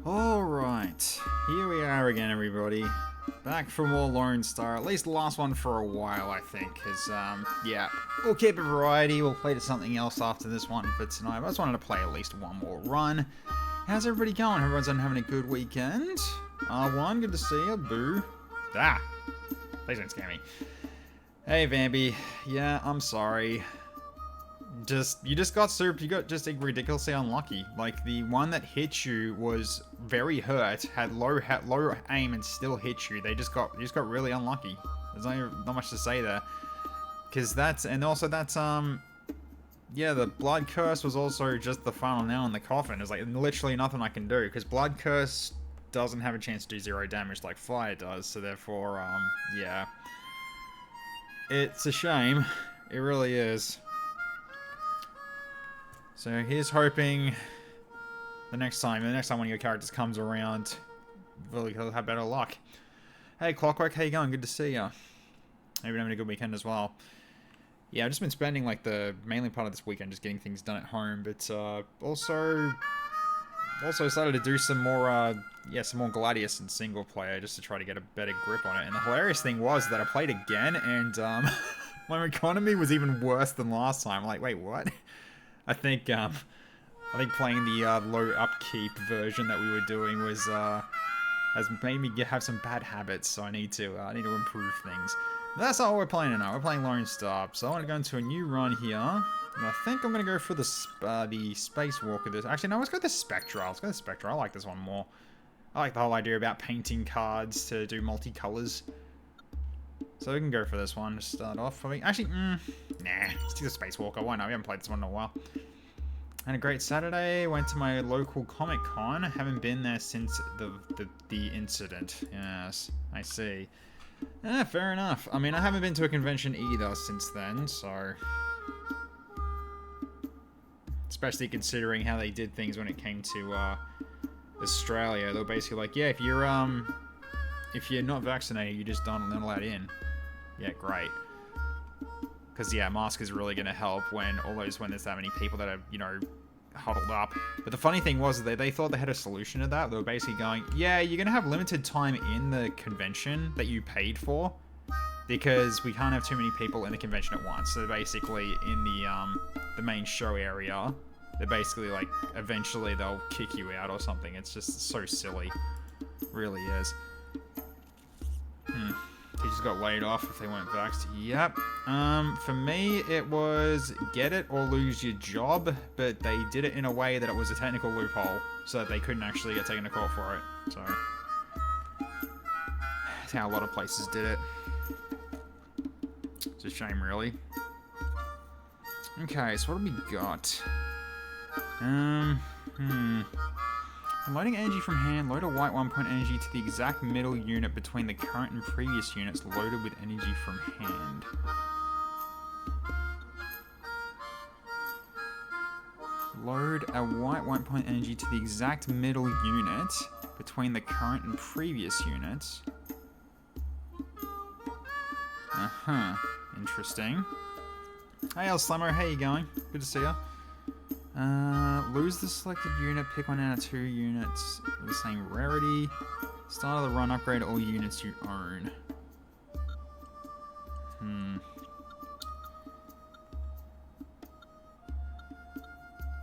Alright, here we are again, everybody. Back for more Lonestar, at least the last one for a while, I think, because, yeah, we'll keep it variety, we'll play to something else after this one for tonight, but I just wanted to play at least one more run. How's everybody going? Everyone's having a good weekend? R1, good to see you, boo. Ah, please don't scare me. Hey, Vampy, yeah, I'm sorry. You got just ridiculously unlucky. Like, the one that hit you was very hurt, had low aim and still hit you. You just got really unlucky. There's not much to say there. Cause yeah, the Blood Curse was also just the final nail in the coffin. It's like literally nothing I can do, because Blood Curse doesn't have a chance to do 0 damage like Fire does, so therefore, yeah. It's a shame. It really is. So here's hoping the next time one of your characters comes around, he'll have better luck. Hey Clockwork, how you going? Good to see ya. Hope you're having a good weekend as well. Yeah, I've just been spending like the mainly part of this weekend just getting things done at home, but also started to do some more Gladius and single player just to try to get a better grip on it. And the hilarious thing was that I played again and my economy was even worse than last time. I'm like, wait, what? I think playing the low upkeep version that we were doing was has made me have some bad habits, so I need to improve things. But that's not what we're playing tonight. We're playing Lonestar, so I want to go into a new run here. And I think I'm gonna go for the Spacewalker. Actually, no, let's go with the Spectra. Let's go with the Spectra. I like this one more. I like the whole idea about painting cards to do multicolors. So we can go for this one to start off. Actually, nah, let's do the Spacewalker. Why not? We haven't played this one in a while. Had a great Saturday. Went to my local Comic Con. Haven't been there since the incident. Yes, I see. Fair enough. I mean, I haven't been to a convention either since then, so... Especially considering how they did things when it came to Australia. They were basically like, yeah, if you're not vaccinated, you just not allowed in. Yeah, great. Because, yeah, mask is really going to help when there's that many people that are, you know, huddled up. But the funny thing was that they thought they had a solution to that. They were basically going, yeah, you're going to have limited time in the convention that you paid for, because we can't have too many people in the convention at once. So basically, in the main show area, they're basically like, eventually they'll kick you out or something. It's just so silly. It really is. He just got laid off if they weren't vaxxed. Yep. For me, it was get it or lose your job, but they did it in a way that it was a technical loophole, so that they couldn't actually get taken to court for it. So, that's how a lot of places did it. It's a shame, really. Okay, so what have we got? Loading energy from hand, load a white 1-point energy to the exact middle unit between the current and previous units loaded with energy from hand. Load a white 1-point energy to the exact middle unit between the current and previous units. Interesting. Hey, Slammer, how you going? Good to see ya. Lose the selected unit, pick one out of 2 units with the same rarity. Start of the run, upgrade all units you own.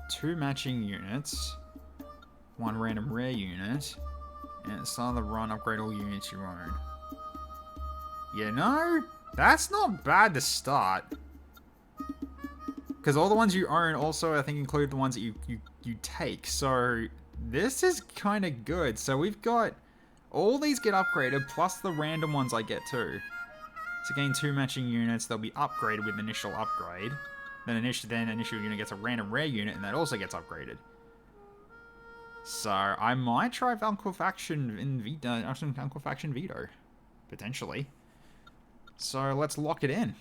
2 matching units, 1 random rare unit, and at the start of the run, upgrade all units you own. You know, that's not bad to start. Because all the ones you own also, I think, include the ones that you take. So, this is kind of good. So, we've got... All these get upgraded, plus the random ones I get too. So, gain 2 matching units. They'll be upgraded with initial upgrade. Then initial unit gets a random rare unit, and that also gets upgraded. So, I might try Uncle Faction Veto. Potentially. So, let's lock it in.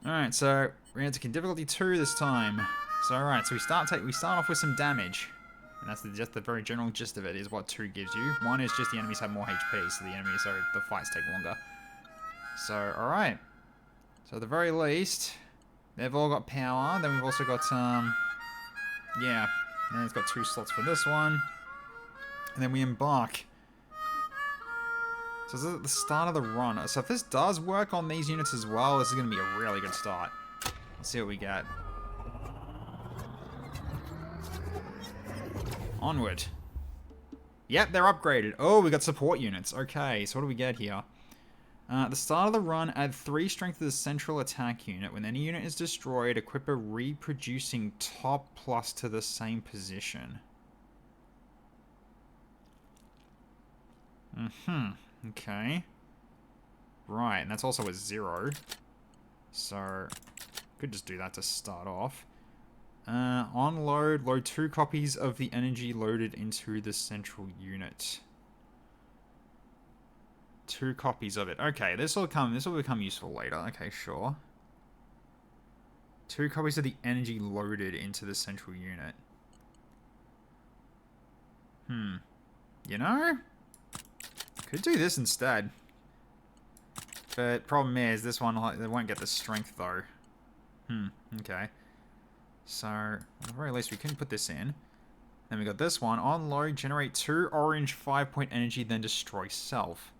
Alright, so we're going to difficulty 2 this time. So alright, so we start off with some damage. And that's just the very general gist of it, is what 2 gives you. 1 is just the enemies have more HP, so the fights take longer. So, alright. So at the very least, they've all got power. Then we've also got, yeah. And then it's got 2 slots for this one. And then we embark. So this is at the start of the run. So if this does work on these units as well, this is going to be a really good start. Let's see what we get. Onward. Yep, they're upgraded. Oh, we got support units. Okay, so what do we get here? At the start of the run, add 3 strength to the central attack unit. When any unit is destroyed, equip a reproducing top plus to the same position. Okay. Right, and that's also a 0. So, could just do that to start off. Load 2 copies of the energy loaded into the central unit. 2 copies of it. Okay, this will become useful later. Okay, sure. 2 copies of the energy loaded into the central unit. You know? Could do this instead. But problem is, this one, they won't get the strength though. Okay. So, at the very least, we can put this in. Then we got this one. On load, generate 2 orange 5-point energy, then destroy self.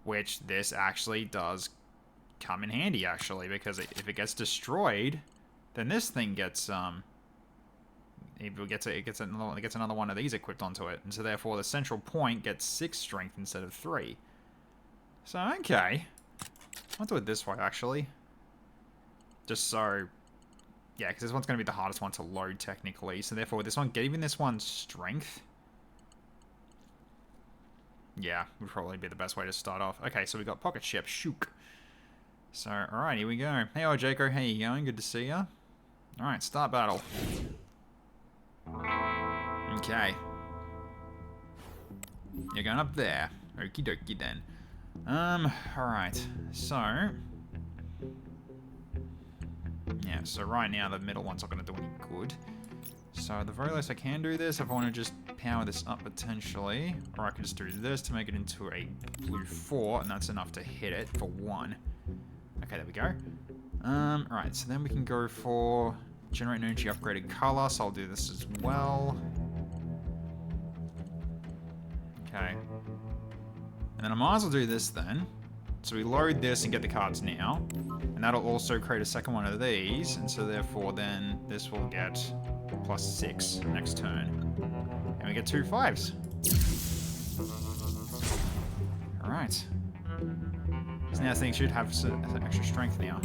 Which this actually does come in handy, actually, because if it gets destroyed, then this thing gets it gets another one of these equipped onto it, and so therefore the central point gets 6 strength instead of 3. So okay, I'll do it this way actually, just so. Yeah, because this one's going to be the hardest one to load, technically. So, therefore, this one, giving this one strength. Yeah, would probably be the best way to start off. Okay, so we got Pocket Ship, Shook. So, alright, here we go. Hey, Jaco, how you going? Good to see ya. Alright, start battle. Okay. You're going up there. Okie dokie then. Alright, so... Yeah, so right now the middle one's not going to do any good. So at the very least I can do this if I want to just power this up potentially. Or I could just do this to make it into a blue 4, and that's enough to hit it for 1. Okay, there we go. Alright, so then we can go for generate energy upgraded color, so I'll do this as well. Okay. And then I might as well do this then. So we load this and get the cards now. And that'll also create a second one of these. And so therefore then this will get +6 next turn. And we get 2 5s. Alright. So now this thing should have some extra strength now.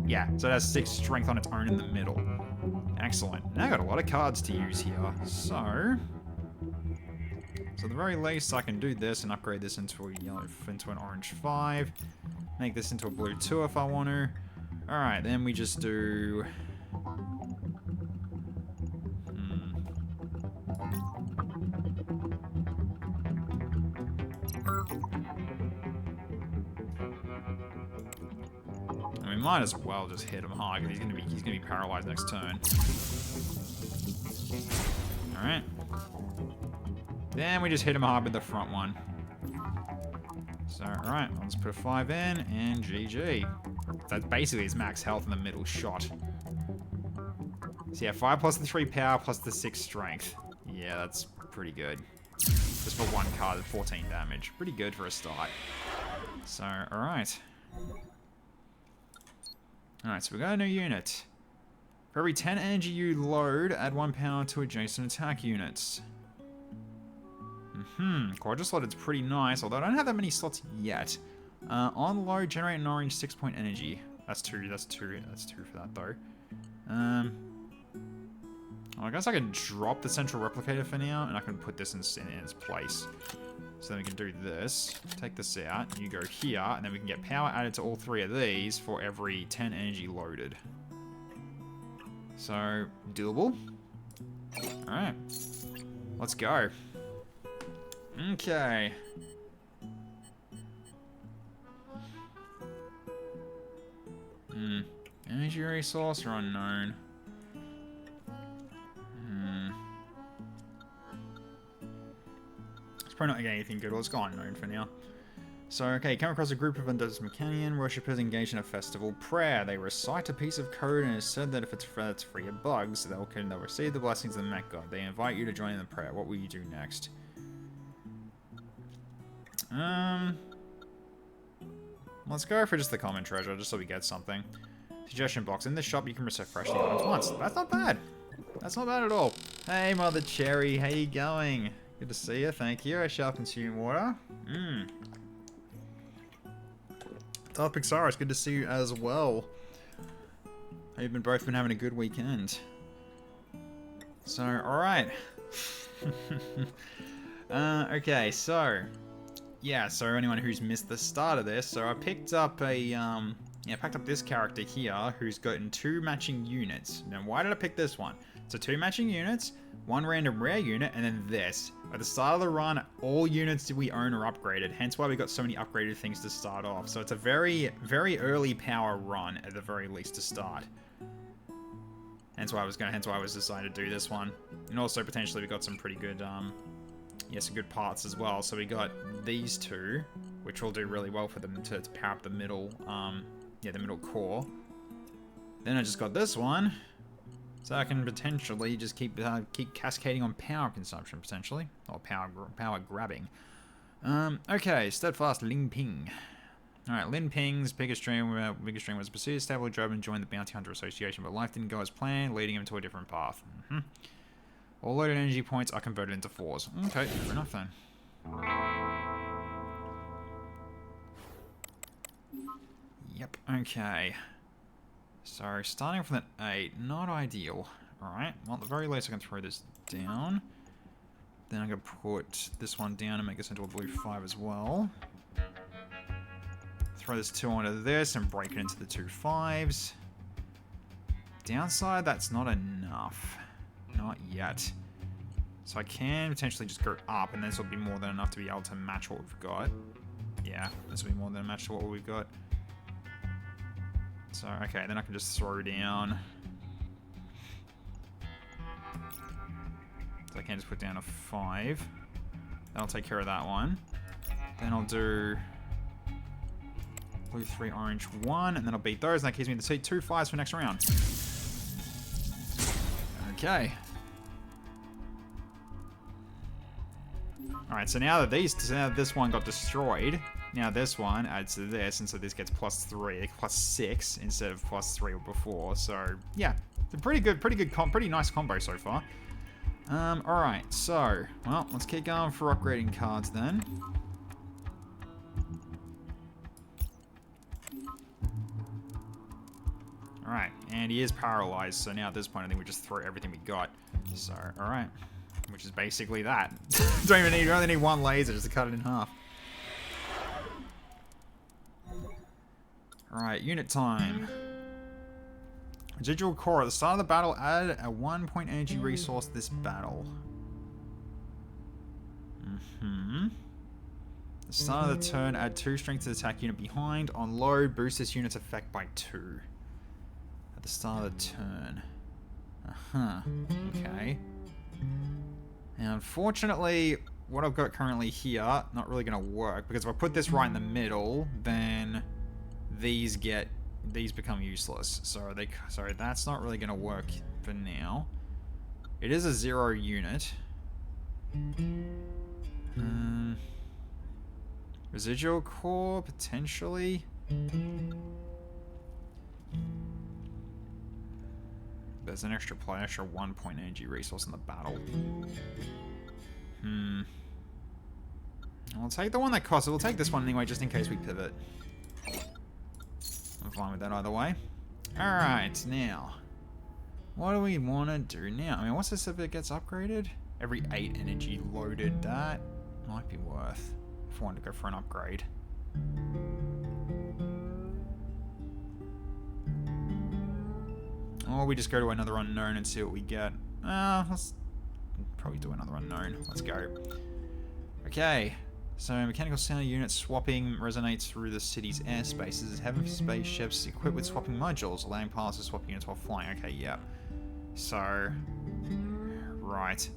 Yeah, so it has 6 strength on its own in the middle. Excellent. Now I got a lot of cards to use here. So at the very least, I can do this and upgrade this into a yellow, into an orange 5. Make this into a blue 2 if I want to. Alright, then we just do... And we might as well just hit him hard, because he's gonna be paralyzed next turn. Alright. Then we just hit him hard with the front one. So, alright, let's put a 5 in, and GG. That's basically his max health in the middle shot. So yeah, 5 plus the 3 power plus the 6 strength. Yeah, that's pretty good. Just for 1 card, 14 damage. Pretty good for a start. So, alright. Alright, so we got a new unit. For every 10 energy you load, add 1 power to adjacent attack units. Quadra slotted pretty nice, although I don't have that many slots yet. On load, generate an orange 6-point energy. That's two for that though. Well, I guess I can drop the central replicator for now, and I can put this in its place. So then we can do this, take this out, you go here, and then we can get power added to all 3 of these for every 10 energy loaded. So, doable. Alright. Let's go. Okay. Energy resource or unknown? It's probably not getting anything good. Let's go unknown for now. So, okay, come across a group of Undead Mechanian worshippers engaged in a festival prayer. They recite a piece of code and it is said that if it's free of bugs, they'll receive the blessings of the Mech God. They invite you to join in the prayer. What will you do next? Let's go for just the common treasure, just so we get something. Suggestion box. In this shop, you can receive freshly items once. That's not bad. That's not bad at all. Hey, Mother Cherry. How you going? Good to see you. Thank you. I shall consume water. Darth Pixaris, good to see you as well. You've both been having a good weekend. So, alright. Okay, so... Yeah, so anyone who's missed the start of this, so I picked up picked up this character here who's gotten 2 matching units. Now, why did I pick this one? So 2 matching units, 1 random rare unit, and then this. At the start of the run, all units that we own are upgraded, hence why we got so many upgraded things to start off. So it's a very, very early power run, at the very least, to start. Hence why I was decided to do this one. And also, potentially, we got some pretty good, some good parts as well. So we got these 2, which will do really well for them to power up the middle, the middle core. Then I just got this one, so I can potentially just keep cascading on power consumption, potentially, or power grabbing. Okay, Steadfast Ling Ping. Alright, Lin Ping's biggest dream was to pursue a stable job and join the Bounty Hunter Association, but life didn't go as planned, leading him to a different path. All loaded energy points are converted into 4s. Okay, fair enough then. Yep, okay. So, starting from that 8, not ideal. Alright, well, at the very least I can throw this down. Then I'm going to put this one down and make this into a blue 5 as well. Throw this 2 onto this and break it into the 2 5s. Downside, that's not enough. Not yet. So I can potentially just go up, and this will be more than enough to be able to match what we've got. Yeah, this will be more than a match to what we've got. So, okay, then I can just throw down. So I can just put down a 5. That'll take care of that one. Then I'll do blue 3, orange 1, and then I'll beat those, and that gives me the 2 5s for next round. Okay. Alright, so now that this one got destroyed, now this one adds to this, and so this gets +3, +6 instead of +3 before. So yeah, it's a pretty nice combo so far. Alright, so well, let's keep going for upgrading cards then. Alright, and he is paralyzed, so now at this point I think we just throw everything we got. So, alright. Which is basically that. You only need 1 laser just to cut it in half. Alright, unit time. Residual core. At the start of the battle, add a 1 point energy resource to this battle. At the start of the turn, add 2 strength to the attack unit behind. On load, boost this unit's effect by 2. At the start of the turn. Okay. Now, unfortunately, what I've got currently here, not really going to work, because if I put this right in the middle, then these become useless. So that's not really going to work for now. It is a 0 unit. Residual core, potentially. There's an extra 1 point energy resource in the battle. I'll take the one that costs it. We'll take this one anyway, just in case we pivot. I'm fine with that either way. Alright, now. What do we want to do now? I mean, what's this if it gets upgraded? Every 8 energy loaded. That might be worth if I wanted to go for an upgrade. Or we just go to another unknown and see what we get. Let's probably do another unknown. Let's go. Okay. So, mechanical sound unit swapping resonates through the city's airspaces. Heavy spaceships equipped with swapping modules, allowing pilots to swap units while flying. Okay, yeah. So, right.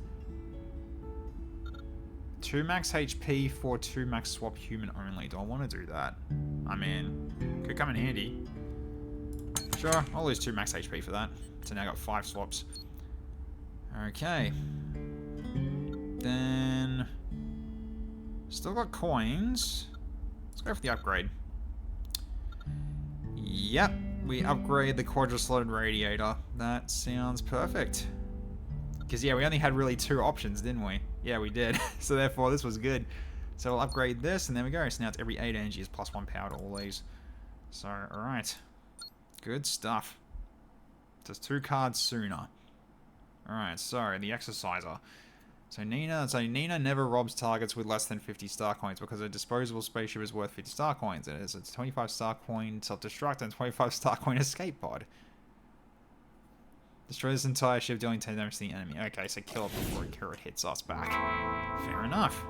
2 max HP for 2 max swap human only. Do I want to do that? I mean, could come in handy. Sure, I'll lose 2 max HP for that. So now I got 5 swaps. Okay. Then Still got coins. Let's go for the upgrade. Yep, we upgrade the quadra-slotted radiator. That sounds perfect. Because, yeah, we only had really 2 options, didn't we? Yeah, we did. So, therefore, this was good. So, we'll upgrade this, and there we go. So, now it's every 8 energy is +1 power to all these. So, alright. Good stuff. Just 2 cards sooner. Alright, so, the exerciser. So Nina never robs targets with less than 50 star coins because a disposable spaceship is worth 50 star coins. It is a 25 star coin self-destruct and 25 star coin escape pod. Destroy this entire ship, dealing 10 damage to the enemy. Okay, so kill it before it hits us back. Fair enough.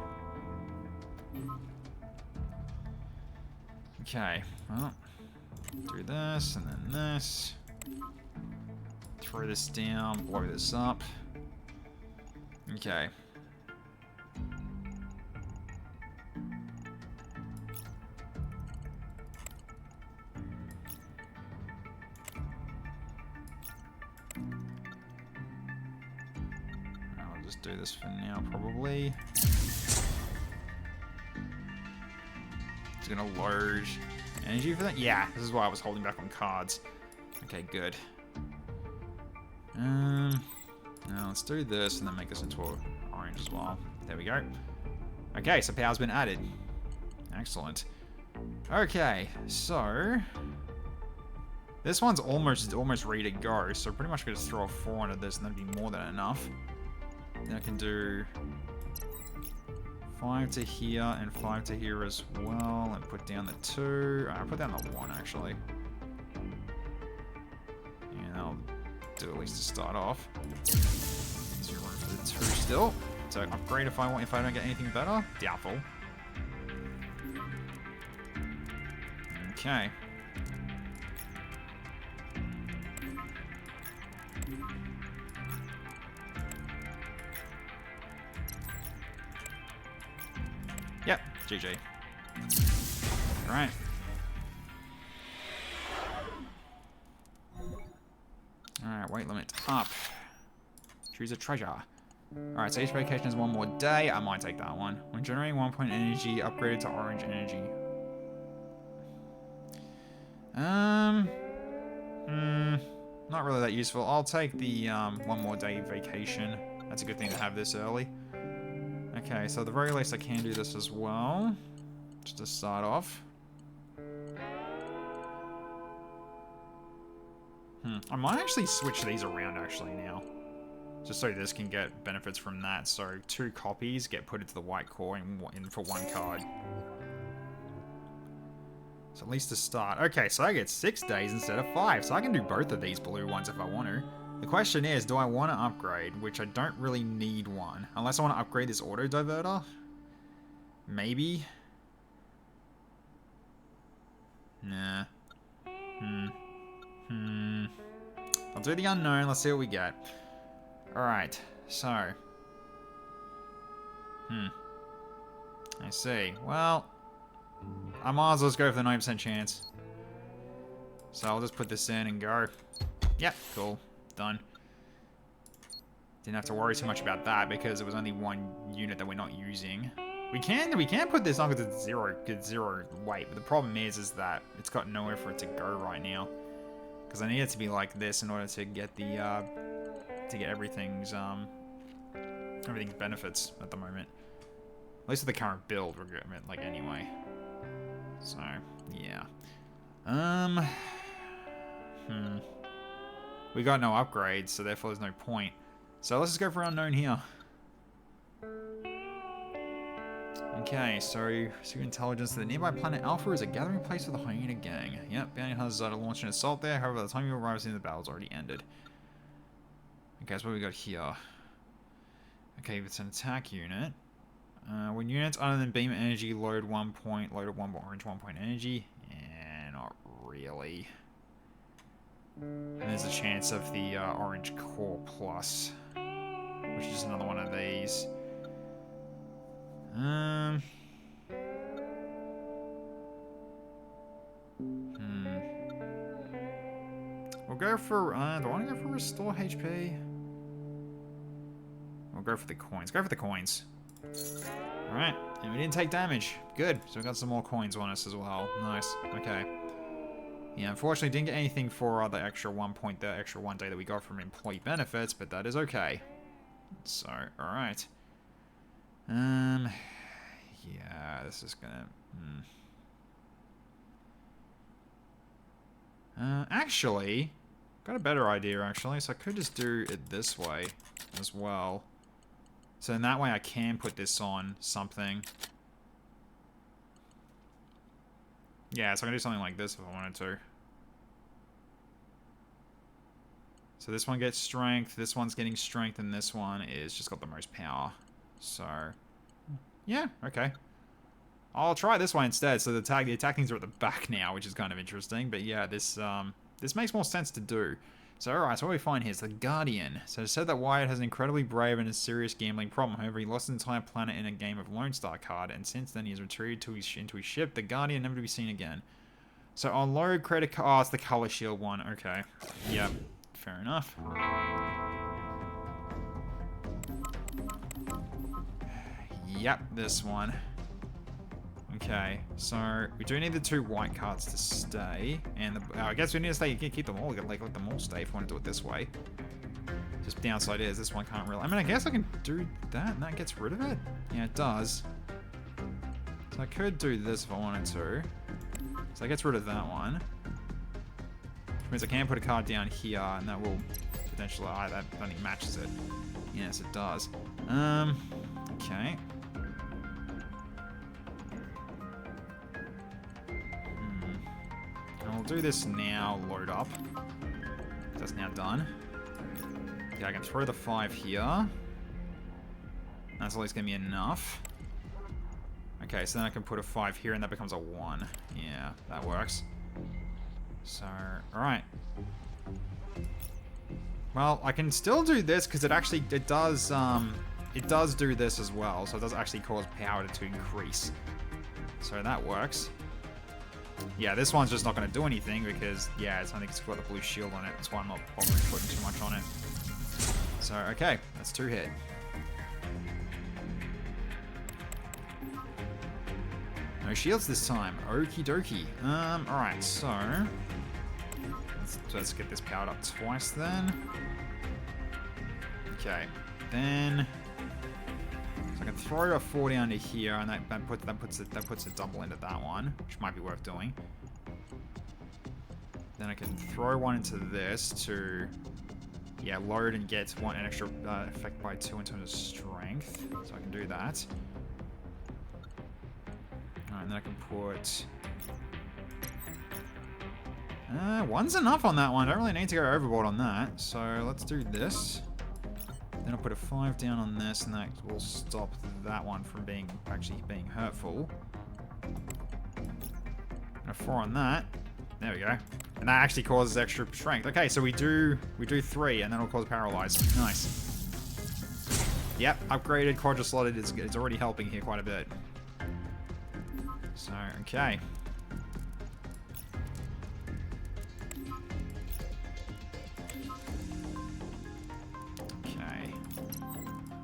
Okay, well, do this and then this. Throw this down, blow this up. Okay. I'll just do this for now, probably. It's gonna load energy for that? Yeah, this is why I was holding back on cards. Okay, good. Now let's do this and then make this into an orange as well. There we go. Okay, so power's been added. Excellent. Okay, so this one's almost ready to go, so pretty much gonna just throw a 4 into this and that'd be more than enough. Then I can do 5 to here and 5 to here as well, and put down the 2. I'll put down the 1 actually. And I'll do at least to start off. 0 for the 2 still. So upgrade if I don't get anything better. Doubtful. Okay. Yep, GG. Alright. Alright, weight limit up. Choose a treasure. Alright, so each vacation is 1 more day. I might take that one. When generating 1 point energy, upgraded to orange energy. Not really that useful. I'll take the 1 more day vacation. That's a good thing to have this early. Okay, so at the very least I can do this as well. Just to start off. I might actually switch these around actually now. Just so this can get benefits from that. So 2 copies get put into the white core in for 1 card. So at least to start. Okay, so I get 6 days instead of 5. So I can do both of these blue ones if I want to. The question is, do I want to upgrade? Which I don't really need one. Unless I want to upgrade this auto diverter. Maybe. Nah. I'll do the unknown. Let's see what we get. Alright, so. I see. Well, I might as well just go for the 9% chance. So I'll just put this in and go. Yep, cool. Done. Didn't have to worry too much about that because it was only 1 unit that we're not using. We can put this on because it's 0 weight, but the problem is that it's got nowhere for it to go right now. Because I need it to be like this in order to get the everything's benefits at the moment. At least with the current build, we're good, like anyway. So yeah. We got no upgrades, so therefore there's no point. So let's just go for unknown here. Okay, so secret intelligence. The nearby planet Alpha is a gathering place for the hyena gang. Yep, bounty hunters are to launch an assault there. However, by the time you arrive, the battle's already ended. Okay, so what we got here? Okay, it's an attack unit. When units other than beam energy load 1 point, load of 1 orange 1 point energy. Not really. And there's a chance of the orange core plus, which is another one of these. We'll go for, do I want to go for restore HP? We'll go for the coins. Go for the coins. Alright, and we didn't take damage. Good. So we got some more coins on us as well. Nice. Okay. Yeah, unfortunately didn't get anything for the extra 1 point, the extra 1 day that we got from employee benefits, but that is okay. So, alright. Yeah, this is gonna... actually, got a better idea, actually. So I could just do it this way as well. So in that way I can put this on something. Yeah, so I can do something like this if I wanted to. So this one gets strength, this one's getting strength, and this one is just got the most power. So, yeah, okay. I'll try this one instead. So the attack things are at the back now, which is kind of interesting. But yeah, this makes more sense to do. So alright, so what we find here is the Guardian. So it said that Wyatt has an incredibly brave and a serious gambling problem. However, he lost his entire planet in a game of Lonestar card, and since then he has retreated into his ship, the Guardian, never to be seen again. So on load credit card, oh, it's the color shield one. Okay, yep, fair enough. Yep, this one. Okay, so we do need the 2 white cards to stay, and I guess we need to stay. You can keep them all. Like let them all stay if you want to do it this way. Just downside is this one can't really. I mean, I guess I can do that, and that gets rid of it. Yeah, it does. So I could do this if I wanted to. So that gets rid of that one, which means I can put a card down here, and that will potentially. That only matches it. Yes, it does. Okay. I'll do this now, load up. That's now done. Yeah, I can throw the 5 here. That's always going to be enough. Okay, so then I can put a 5 here and that becomes a 1. Yeah, that works. So, alright. Well, I can still do this because it does do this as well. So it does actually cause power to increase. So that works. Yeah, this one's just not going to do anything because, yeah, I think it's got the blue shield on it. That's why I'm not bothering putting too much on it. So, okay, that's 2 hit. No shields this time. Okie dokie. Alright, so let's get this powered up twice then. Okay, then so I can throw a 4 down to here, and that puts a double into that one, which might be worth doing. Then I can throw 1 into this to, yeah, load and get an extra effect by 2 in terms of strength. So I can do that. Alright, and then I can put 1's enough on that one. I don't really need to go overboard on that. So let's do this. Then I'll put a 5 down on this, and that will stop that one from actually being hurtful. And a 4 on that. There we go. And that actually causes extra strength. Okay, so we do 3, and then it'll cause paralyze. Nice. Yep, upgraded, quadra slotted. It's already helping here quite a bit. So, okay.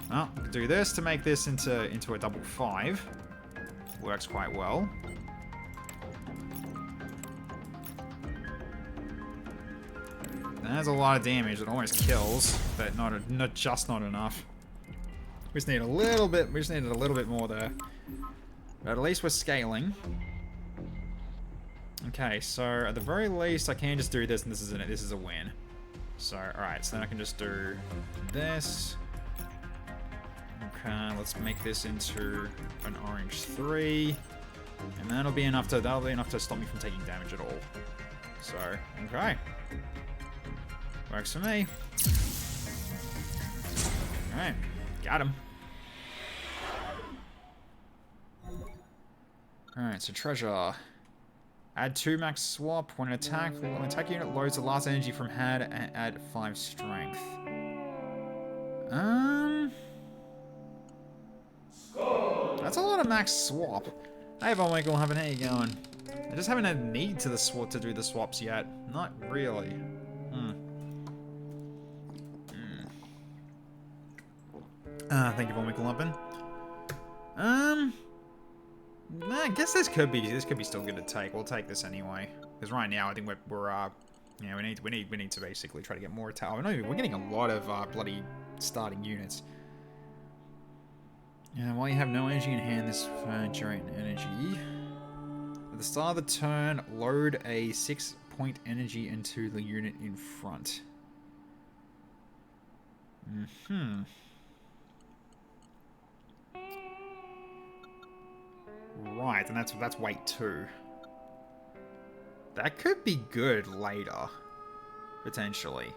Well, do this to make this into a double 5. Works quite well. That's a lot of damage. It almost kills, but not enough. We just need a little bit. We just needed a little bit more there. But at least we're scaling. Okay, so at the very least, I can just do this, and this is a win. So, all right. So then I can just do this. Okay, let's make this into an orange 3, and that'll be enough to stop me from taking damage at all. So, okay, works for me. All right, got him. All right, so treasure. Add 2 max swap when an attack unit loads the last energy from hand and add 5 strength. That's a lot of max swap. Hey, Von Winkle, how you going? I just haven't had a need to do the swaps yet. Not really. Thank you, Von Winkle. I guess this could be still good to take. We'll take this anyway, because right now I think we're yeah, we need to basically try to get more tower. No, we're getting a lot of bloody starting units. Yeah, while you have no energy in hand, this generate energy. At the start of the turn, load a 6-point energy into the unit in front. Right, and that's weight 2. That could be good later, potentially.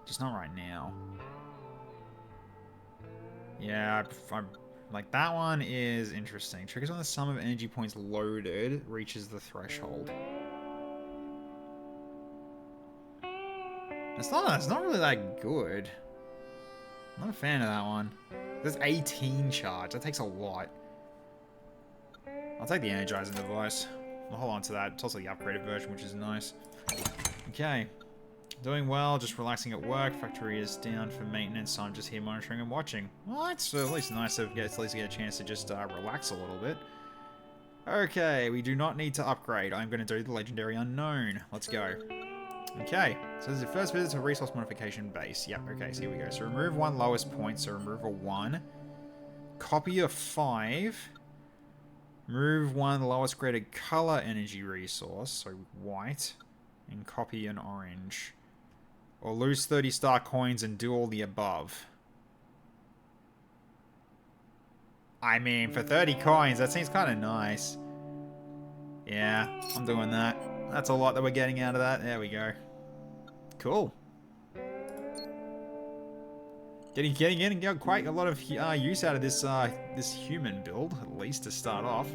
Just not right now. Yeah, I'm like, that one is interesting. Triggers when the sum of energy points loaded reaches the threshold. It's not really that good. I'm not a fan of that one. There's 18 charge. That takes a lot. I'll take the energizing device. I'll hold on to that. It's also the upgraded version, which is nice. Okay. Doing well, just relaxing at work. Factory is down for maintenance, so I'm just here monitoring and watching. Well, it's at least nice to get a chance to just relax a little bit. Okay, we do not need to upgrade. I'm going to do the Legendary Unknown. Let's go. Okay, so this is the first visit to resource modification base. Yep, okay, so here we go. So remove 1 lowest point, so remove a 1. Copy a 5. Remove 1 lowest graded color energy resource, so white. And copy an orange. Or lose 30 star coins and do all the above. I mean, for 30 coins, that seems kind of nice. Yeah, I'm doing that. That's a lot that we're getting out of that. There we go. Cool. Getting quite a lot of use out of this this human build, at least to start off.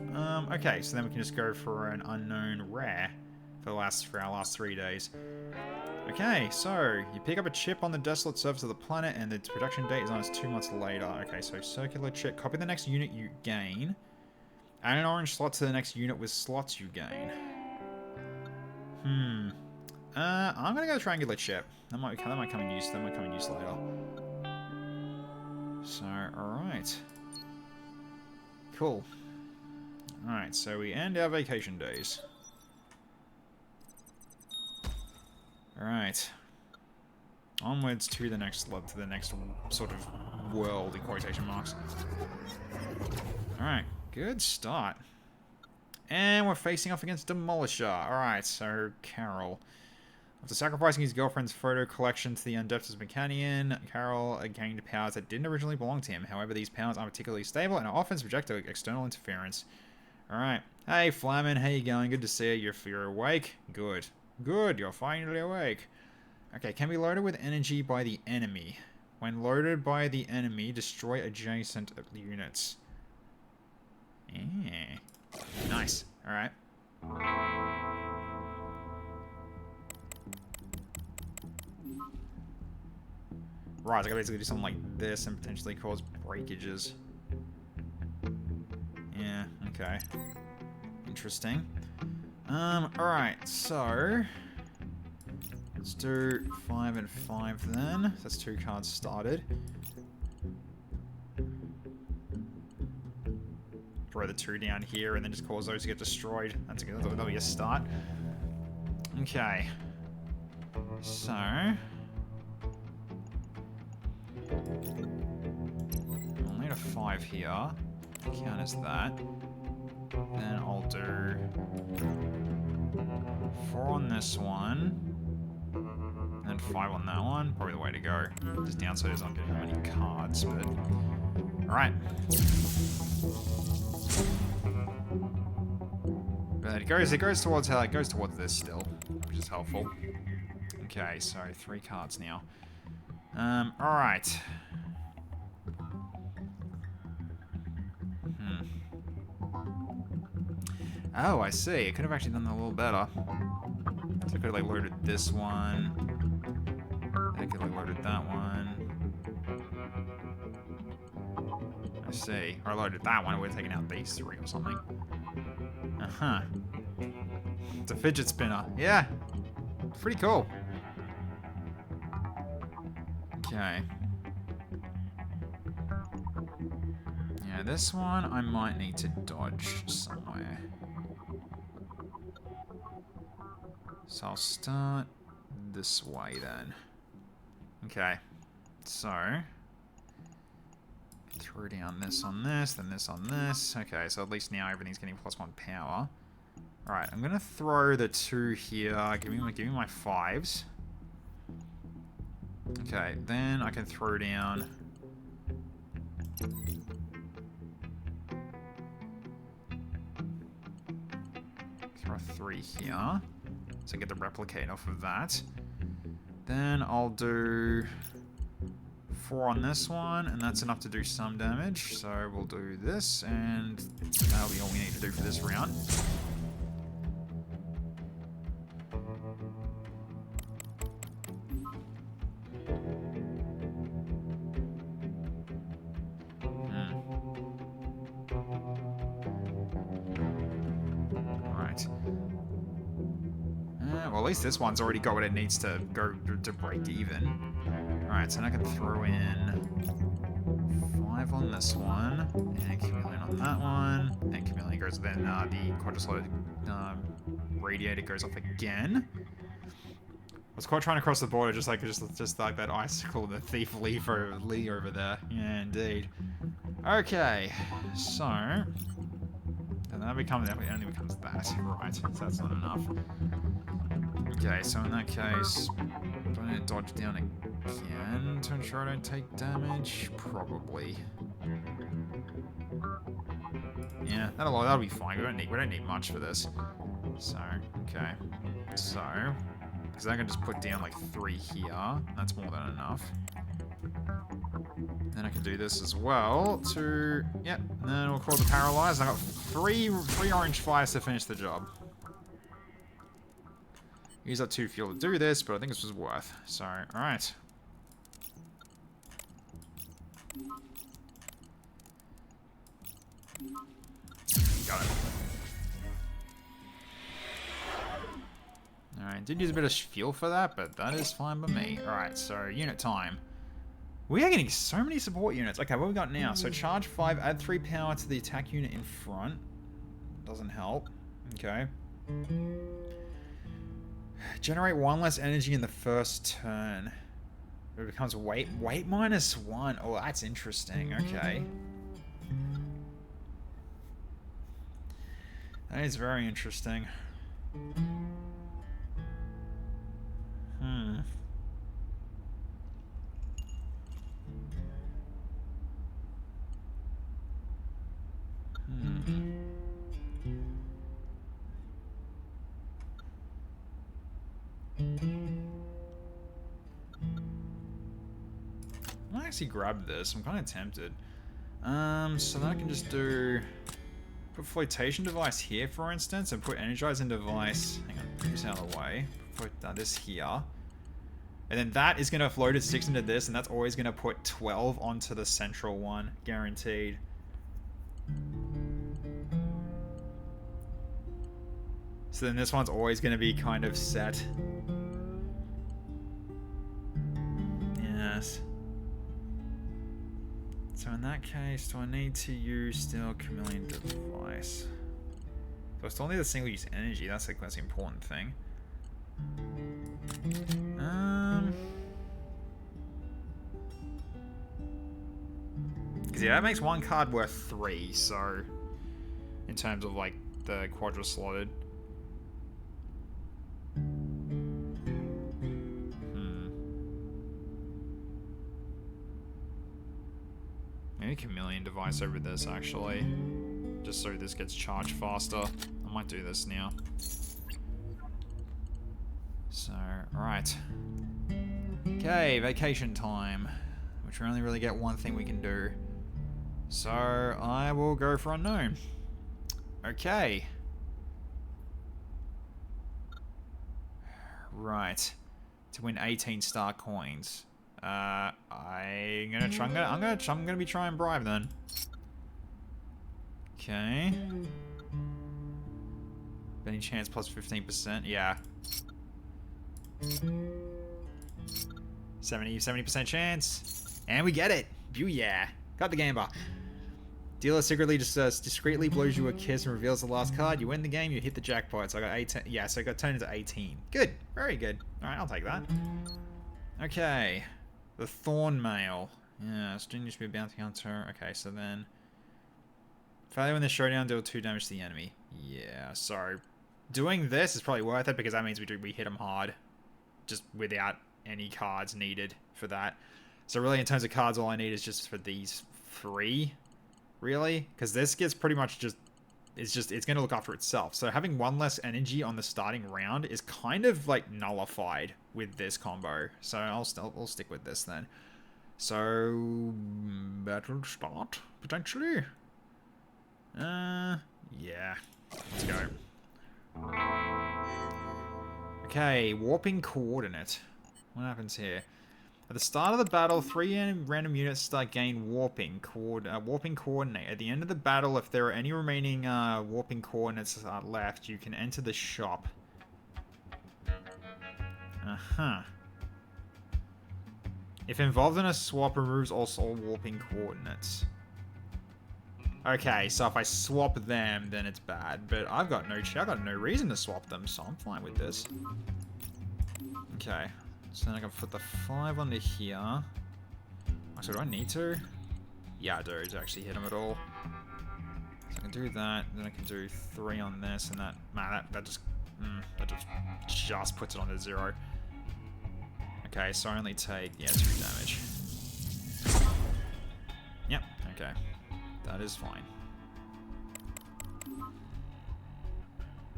Okay, so then we can just go for an unknown rare for our last 3 days. Okay, so you pick up a chip on the desolate surface of the planet, and its production date is on 2 months later. Okay, so circular chip. Copy the next unit you gain. Add an orange slot to the next unit with slots you gain. I'm gonna go triangular chip. That might come in use. That might come in use later. So, all right, cool. All right, so we end our vacation days. Alright. Onwards to the next sort of world, in quotation marks. Alright, good start. And we're facing off against Demolisher. Alright, so Carol. After sacrificing his girlfriend's photo collection to the Undeftus Mechanian, Carol gained powers that didn't originally belong to him. However, these powers aren't particularly stable and are often subject to external interference. Alright. Hey, Flamin, how you going? Good to see you. You're awake? Good. Good, you're finally awake. Okay, can be loaded with energy by the enemy. When loaded by the enemy, destroy adjacent units. Yeah. Nice. Alright. Right, so I can basically do something like this and potentially cause breakages. Yeah, okay. Interesting. Alright, so let's do 5 and 5 then. That's 2 cards started. Throw the 2 down here and then just cause those to get destroyed. That'll be a start. Okay. So I'll need a 5 here. Count as that. Then I'll do 4 on this one, and 5 on that one. Probably the way to go. Just downside is I'm getting that many cards, but alright. But it goes towards this still, which is helpful. Okay, so 3 cards now. Alright. Oh, I see. I could have actually done that a little better. So I could have like loaded this one. I could have loaded that one. I see. Or I loaded that one. I would have taken out these 3 or something. Uh-huh. It's a fidget spinner. Yeah. Pretty cool. Okay. Yeah, Yeah, this one I might need to dodge somewhere. So I'll start this way then. Okay, so throw down this on this, then this on this. Okay, so at least now everything's getting +1 power. Alright, I'm gonna throw the 2 here. Give me my 5s. Okay, then I can throw down. Throw a 3 here. So get the replicate off of that. Then I'll do 4 on this one, and that's enough to do some damage. So we'll do this, and that'll be all we need to do for this round. Alright. Well, at least this one's already got what it needs to go to break even. Alright, so now I can throw in 5 on this one, and Chameleon on that one, and Chameleon goes, then the quadrislotted radiator goes off again. I was quite trying to cross the border, just like that icicle, the thief Lee over there. Yeah, indeed. Okay, so and that only becomes that. Right, so that's not enough. Okay, so in that case, do I need to dodge down again to ensure I don't take damage? Probably. Yeah, that'll be fine. We don't need much for this. So, okay. So, because I can just put down like 3 here. That's more than enough. Then I can do this as well to, yep, and then we'll call the paralyzed. I got 3 orange fires to finish the job. Use up 2 fuel to do this, but I think this was worth. So, alright. Got it. Alright, did use a bit of fuel for that, but that is fine by me. Alright, so unit time. We are getting so many support units. Okay, what have we got now? So charge 5, add 3 power to the attack unit in front. Doesn't help. Okay. Generate 1 less energy in the first turn. It becomes weight -1. Oh, that's interesting. Okay. That is very interesting. I'll actually grab this. I'm kind of tempted. So then I can just put flotation device here, for instance, and put energizing device. Hang on, put this out of the way. Put this here, and then that is gonna float at 6 into this, and that's always gonna put 12 onto the central one, guaranteed. So then this one's always gonna be kind of set. Yes. So in that case, do I need to use still Chameleon device? So I still need a single use energy. That's like the important thing. Because yeah, that makes 1 card worth 3. So in terms of like the quadrislotted. Maybe Chameleon device over this, actually. Just so this gets charged faster. I might do this now. So, alright. Okay, vacation time. Which we only really get 1 thing we can do. So, I will go for unknown. Okay. Right. To win 18 star coins. I'm gonna be trying bribe then. Okay. Any chance plus 15%? Yeah. 70% chance. And we get it. Yeah. Got the game bar. Dealer secretly just discreetly blows you a kiss and reveals the last card. You win the game, you hit the jackpot. So I got 18. Yeah, so I got turned into 18. Good. Very good. Alright, I'll take that. Okay. The Thorn Mail. Yeah, string used to be a bounty hunter. Okay, so then... Failure in the showdown, deal 2 damage to the enemy. Yeah, so... Doing this is probably worth it because that means we hit them hard. Just without any cards needed for that. So really, in terms of cards, all I need is just for these 3. Really? Because this gets pretty much just... It's going to look after itself. So having 1 less energy on the starting round is kind of, like, nullified with this combo. So I'll stick with this then. So... Battle start, potentially? Yeah. Let's go. Okay, warping coordinate. What happens here? At the start of the battle, 3 random units start gain warping coordinate. At the end of the battle, if there are any remaining warping coordinates left, you can enter the shop. If involved in a swap, removes also all warping coordinates. Okay, so if I swap them, then it's bad. But I've got no reason to swap them, so I'm fine with this. Okay. So then I can put the 5 under here. So do I need to? Yeah, I do to actually hit him at all. So I can do that. Then I can do 3 on this, and that. Man, that just puts it on to 0. Okay, so I only take 2 damage. Yep. Okay, that is fine.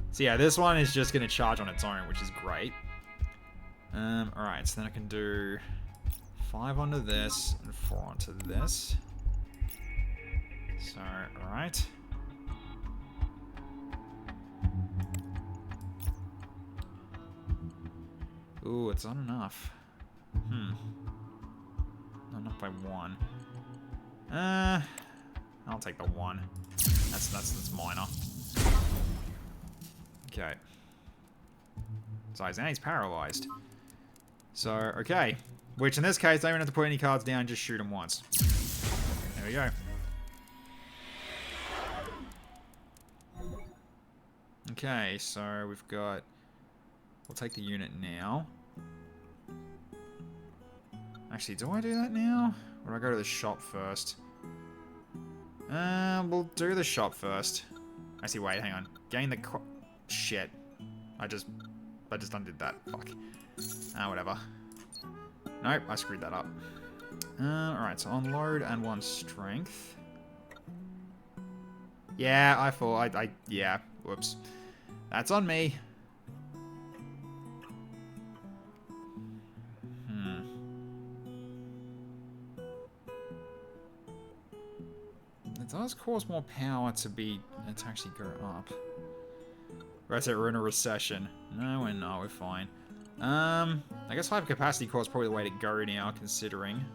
So yeah, this one is just gonna charge on its own, which is great. Alright, so then I can do 5 onto this and 4 onto this. So, alright. Ooh, it's not enough. Not enough by 1. I'll take the 1. That's minor. Okay. So he's paralyzed. So, okay. Which in this case, I don't have to put any cards down, just shoot him once. There we go. Okay, so we've got... We'll take the unit now. Actually, do I do that now? Or do I go to the shop first? We'll do the shop first. Actually, wait, hang on. Gain the... Shit. I just undid that. Fuck. Whatever. Nope, I screwed that up. Alright, so unload and 1 strength. Yeah, I thought yeah, whoops. That's on me. It does cause more power to actually go up. Right, so we're in a recession. No, we're not. We're fine. I guess hyper capacity core is probably the way to go now, considering.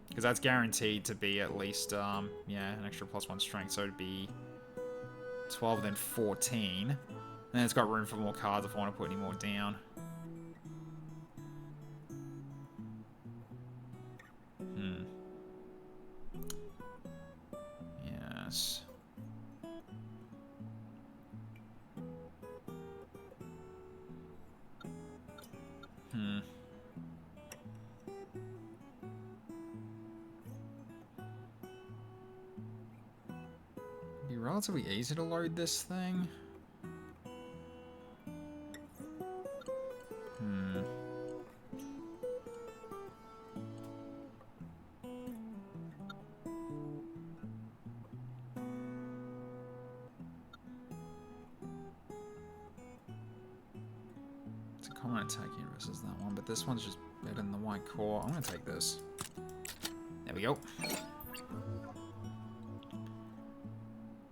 Because that's guaranteed to be at least, yeah, an extra +1 strength, so it'd be 12, then 14. And then it's got room for more cards if I want to put any more down. Yes. It'd be relatively easy to load this thing. Common attack universe is that one, but this one's just better than the white core. I'm gonna take this. There we go.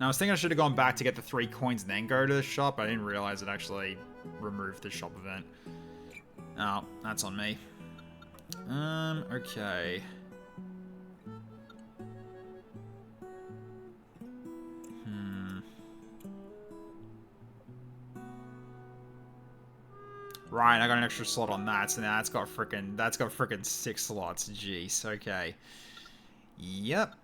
Now I was thinking I should have gone back to get the 3 coins and then go to the shop, but I didn't realize it actually removed the shop event. Oh, that's on me. Okay. Right, I got an extra slot on that, so now that's got frickin' 6 slots. Jeez, okay. Yep.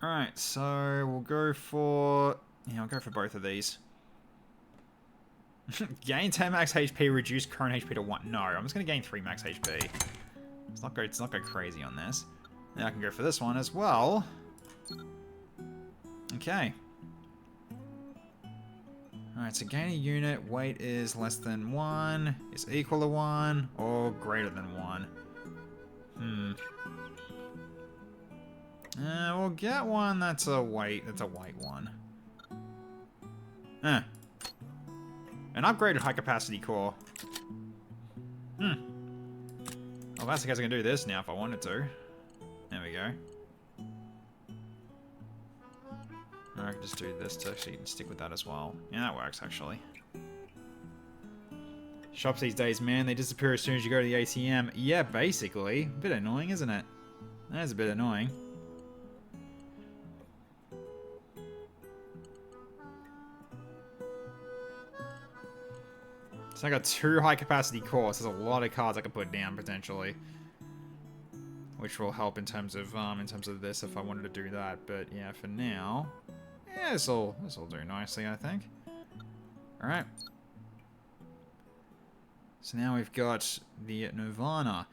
Alright, so we'll go for... Yeah, I'll go for both of these. Gain 10 max HP, reduce current HP to 1. No, I'm just going to gain 3 max HP. Let's not go crazy on this. Now I can go for this one as well. Okay. Alright, so gain a unit, weight is less than 1, is equal to 1, or greater than 1. We'll get one that's a weight one. An upgraded high capacity core. Well, that's the case I can do this now if I wanted to. There we go. Or I can just do this to actually stick with that as well. Yeah, that works actually. Shops these days, man, they disappear as soon as you go to the ATM. Yeah, basically. A bit annoying, isn't it? That is a bit annoying. So I got 2 high capacity cores. There's a lot of cards I can put down potentially, which will help in terms of this if I wanted to do that. But yeah, for now, yeah, this'll do nicely, I think. All right. So now we've got the Nirvana.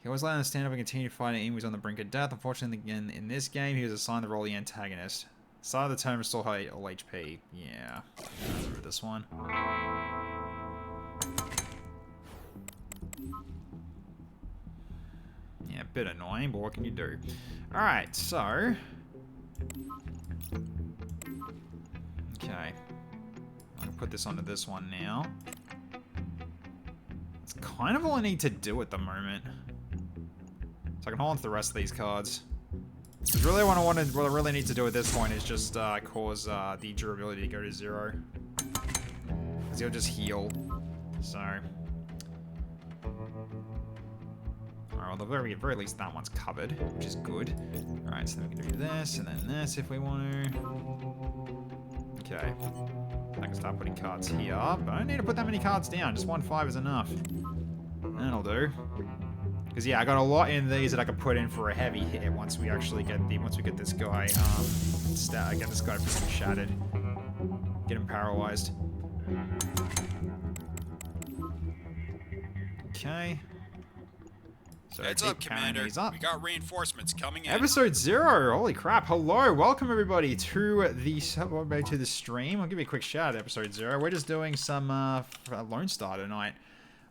He always let him stand up and continue fighting even when he was on the brink of death. Unfortunately, again in this game, he was assigned the role of the antagonist. Start of the turn, restore all HP. Yeah, I remember this one. Yeah, a bit annoying, but what can you do? Alright, so... Okay. I'm going to put this onto this one now. It's kind of all I need to do at the moment. So I can hold on to the rest of these cards. Because really what I really need to do at this point is just cause the durability to go to 0. Because he'll just heal. So... Alright, well, the very least that one's covered, which is good. Alright, so then we can do this, and then this if we want to. Okay. I can start putting cards here, but I don't need to put that many cards down. Just 1/5 is enough. That'll do. Because yeah, I got a lot in these that I could put in for a heavy hit once we actually get this guy get this guy freaking shattered. Get him paralyzed. Okay. So heads up, Commander. We got reinforcements coming in. Episode 0. Holy crap. Hello. Welcome, everybody, to the stream. I'll give you a quick shout out, Episode 0. We're just doing some Lonestar tonight.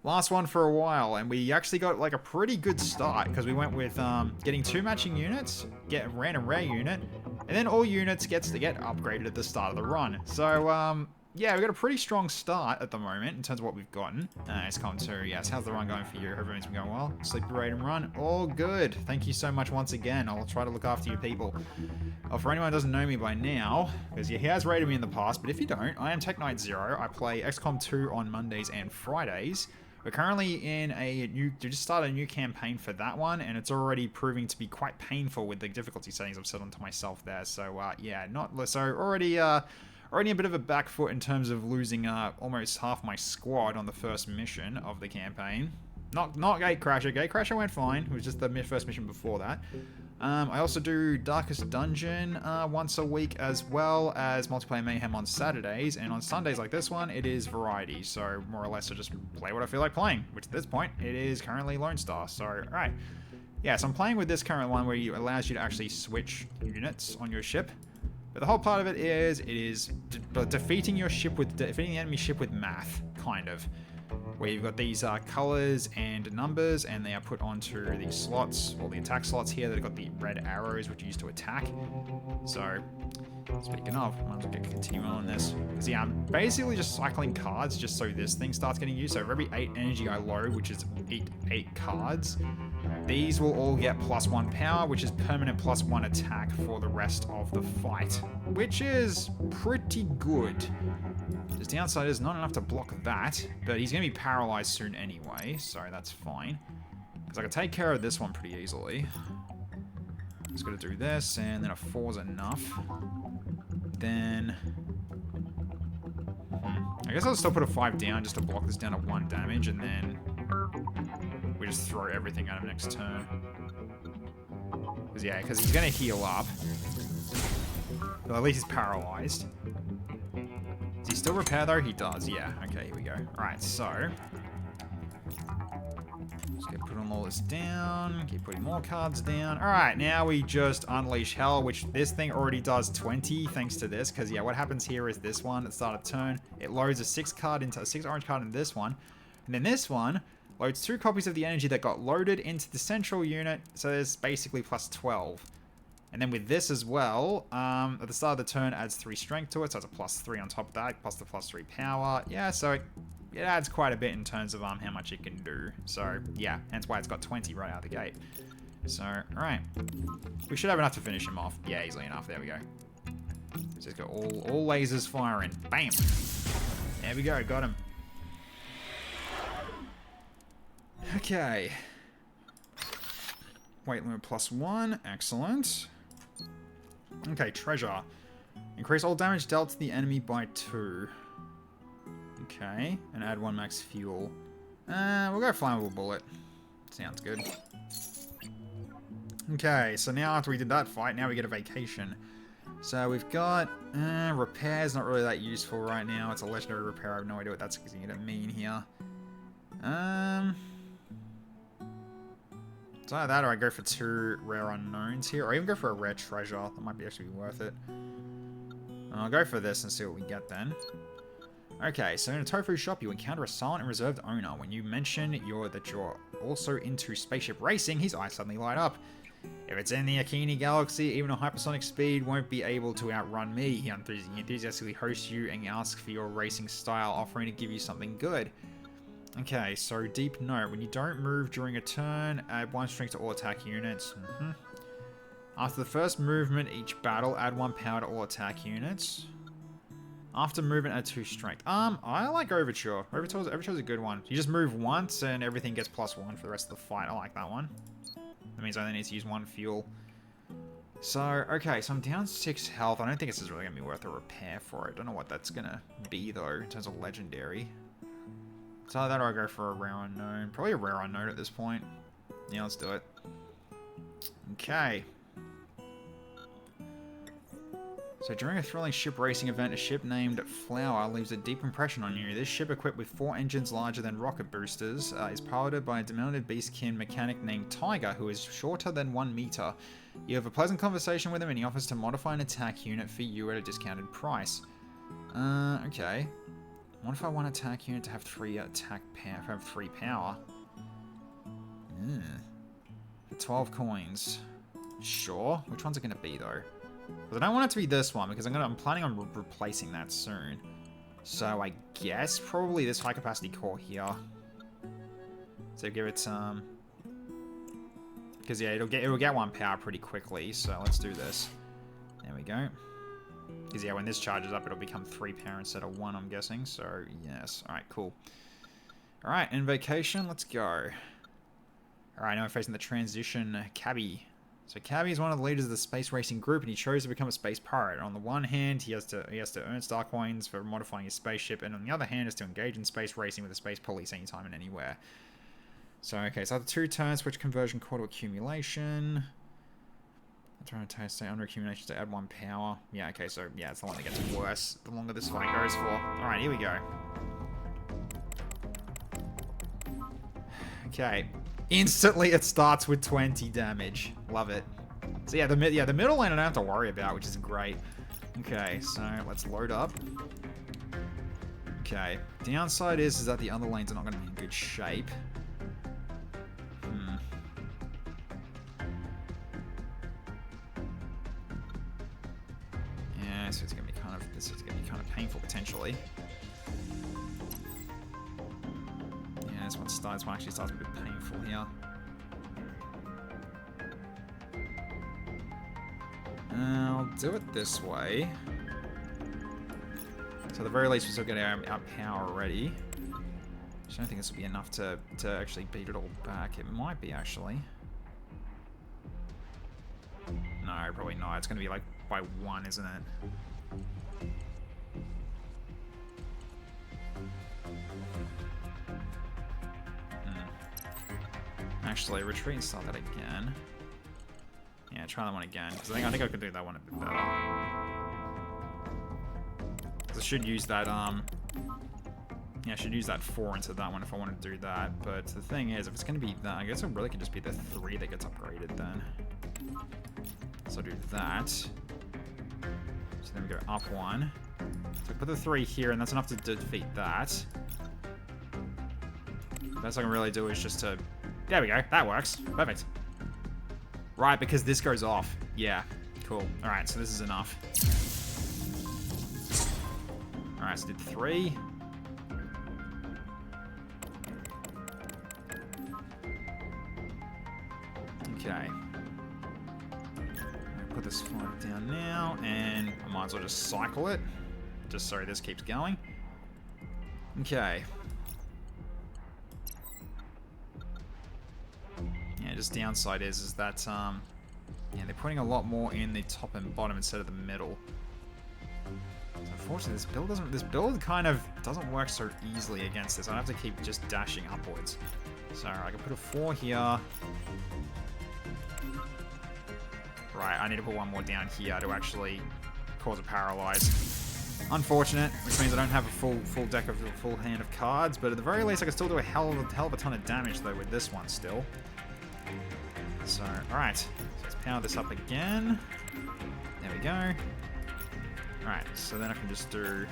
Last one for a while, and we actually got like a pretty good start because we went with getting 2 matching units, get a random rare unit, and then all units get upgraded at the start of the run. So, yeah, we got a pretty strong start at the moment in terms of what we've gotten. It's come to, yes, how's the run going for you? Everything's been going well. Sleep, raid, and run. All good. Thank you so much once again. I'll try to look after you people. For anyone who doesn't know me by now, because he has raided me in the past, but if you don't, I am Tech Knight Zero. I play XCOM 2 on Mondays and Fridays. We're currently in just started a new campaign for that one, and it's already proving to be quite painful with the difficulty settings I've set onto myself there. So, yeah, already a bit of a back foot in terms of losing almost half my squad on the first mission of the campaign. Not Gatecrasher. Gatecrasher went fine. It was just the first mission before that. I also do Darkest Dungeon once a week, as well as Multiplayer Mayhem on Saturdays, and on Sundays like this one, it is variety. So more or less I just play what I feel like playing, which at this point, it is currently Lonestar. So, alright. Yeah, so I'm playing with this current one where it allows you to actually switch units on your ship. But the whole part of it is defeating the enemy ship with math, kind of. Where you've got these colors and numbers, and they are put onto the slots, or the attack slots here that have got the red arrows, which are used to attack. So, speaking of, I might as well continue on this. Because yeah, I'm basically just cycling cards just so this thing starts getting used. So for every 8 energy I load, which is 8 cards, these will all get +1 power, which is permanent +1 attack for the rest of the fight, which is pretty good. His downside is not enough to block that, but he's going to be paralyzed soon anyway, so that's fine. Because I can take care of this one pretty easily. Just got to do this, and then a 4's enough. Then... I guess I'll still put a 5 down just to block this down to 1 damage, and then we just throw everything at him next turn. Because he's going to heal up. But at least he's paralyzed. Does he still repair though? He does, yeah. Okay, here we go. Alright, so just keep putting all this down. Keep putting more cards down. Alright, now we just unleash hell, which this thing already does 20 thanks to this. Because, yeah, what happens here is this one at the start of turn, it loads a 6 orange card in this one. And then this one loads 2 copies of the energy that got loaded into the central unit. So there's basically plus 12. And then with this as well, at the start of the turn, adds 3 strength to it, so it's a plus 3 on top of that, plus the plus 3 power. Yeah, so it adds quite a bit in terms of how much it can do. So, yeah, hence why it's got 20 right out of the gate. So, alright. We should have enough to finish him off. Yeah, easily enough. There we go. So he's got all lasers firing. Bam! There we go, got him. Okay. Weight limit plus 1, excellent. Okay, treasure. Increase all damage dealt to the enemy by 2. Okay, and add 1 max fuel. We'll go flammable bullet. Sounds good. Okay, so now after we did that fight, now we get a vacation. So we've got repairs, not really that useful right now. It's a legendary repair. I have no idea what that's going to mean here. It's either that or I go for 2 rare unknowns here. Or even go for a rare treasure. That might be actually worth it. I'll go for this and see what we get then. Okay, so in a tofu shop, you encounter a silent and reserved owner. When you mention that you're also into spaceship racing, his eyes suddenly light up. If it's in the Akini Galaxy, even a hypersonic speed won't be able to outrun me. He enthusiastically hosts you and asks for your racing style, offering to give you something good. Okay, so deep note. When you don't move during a turn, add 1 strength to all attack units. After the first movement, each battle, add 1 power to all attack units. After movement, add 2 strength. I like Overture. Overture's a good one. You just move once and everything gets plus 1 for the rest of the fight. I like that one. That means I only need to use 1 fuel. So, okay, so I'm down 6 health. I don't think this is really going to be worth a repair for it. Don't know what that's going to be, though, in terms of legendary. So that or I go for a rare unknown. Probably a rare unknown at this point. Yeah, let's do it. Okay. So during a thrilling ship racing event, a ship named Flower leaves a deep impression on you. This ship, equipped with 4 engines larger than rocket boosters, is piloted by a diminutive beastkin mechanic named Tiger, who is shorter than 1 meter. You have a pleasant conversation with him, and he offers to modify an attack unit for you at a discounted price. Okay. What if I want attack unit to have 3 attack power? Have 3 power. For 12 coins. Sure. Which one's it going to be though? Because I don't want it to be this one because I'm planning on replacing that soon. So I guess probably this high capacity core here. So give it some. Because yeah, it'll get 1 power pretty quickly. So let's do this. There we go. Because yeah, when this charges up, it'll become 3 power instead of 1, I'm guessing. So yes, all right, cool. All right, invocation, let's go. All right, now we're facing the transition Cabby. So Cabby is one of the leaders of the space racing group, and he chose to become a space pirate. On the one hand, he has to earn star coins for modifying his spaceship, and on the other hand, is to engage in space racing with the space police anytime and anywhere. So okay, so after 2 turns, switch conversion core to accumulation. I'm trying to stay under accumulation to add 1 power. Yeah, okay, so yeah, it's the one that gets worse the longer this fight goes for. All right, here we go. Okay. Instantly, it starts with 20 damage. Love it. So yeah, the middle lane I don't have to worry about, which is great. Okay, so let's load up. Okay, downside is that the other lanes are not going to be in good shape. Yeah, so this is gonna be kind of painful potentially. Yeah, this one actually starts a bit painful here. I'll do it this way. So at the very least, we're still getting our power already. I don't think this will be enough to actually beat it all back. It might be, actually. No, probably not. It's going to be like by 1, isn't it? actually. Retreat and start that again. Yeah, try that one again. Because I think I could do that one a bit better. I should use that, yeah, I should use that 4 into that one if I want to do that. But the thing is, if it's going to be that, I guess it really could just be the 3 that gets upgraded then. So I'll do that. So then we go up 1. So put the 3 here, and that's enough to defeat that. The best I can really do is just to... There we go. That works. Perfect. Right, because this goes off. Yeah. Cool. Alright, so this is enough. Alright, so did 3. Okay. Put this 5 down now, and I might as well just cycle it. Just so this keeps going. Okay. Yeah, just downside is that, yeah, they're putting a lot more in the top and bottom instead of the middle. So unfortunately, this build kind of doesn't work so easily against this. I have to keep just dashing upwards. So I can put a 4 here. Right, I need to put 1 more down here to actually cause a paralyze. Unfortunate, which means I don't have a full deck of full hand of cards, but at the very least I can still do a hell of a ton of damage though with this one still. So, alright. So let's power this up again. There we go. Alright, so then I can just do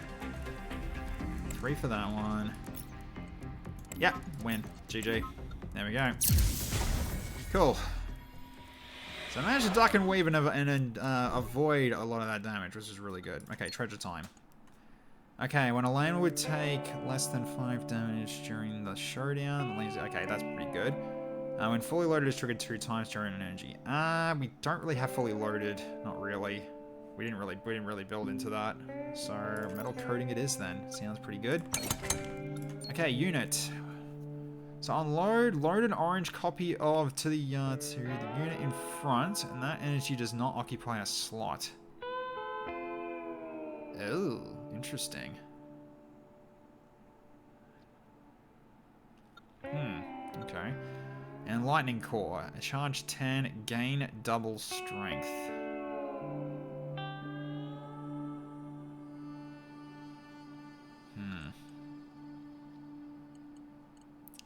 3 for that one. Yep, win. GG. There we go. Cool. So I managed to duck and weave and avoid a lot of that damage, which is really good. Okay, treasure time. Okay, when a lane would take less than 5 damage during the showdown, okay, that's pretty good. When fully loaded is triggered 2 times during an energy. We don't really have fully loaded, not really. We didn't really build into that. So metal coating it is then. Sounds pretty good. Okay, unit. So unload, load an orange copy of to the unit in front, and that energy does not occupy a slot. Oh, interesting. Okay. And lightning core, charge 10, gain double strength.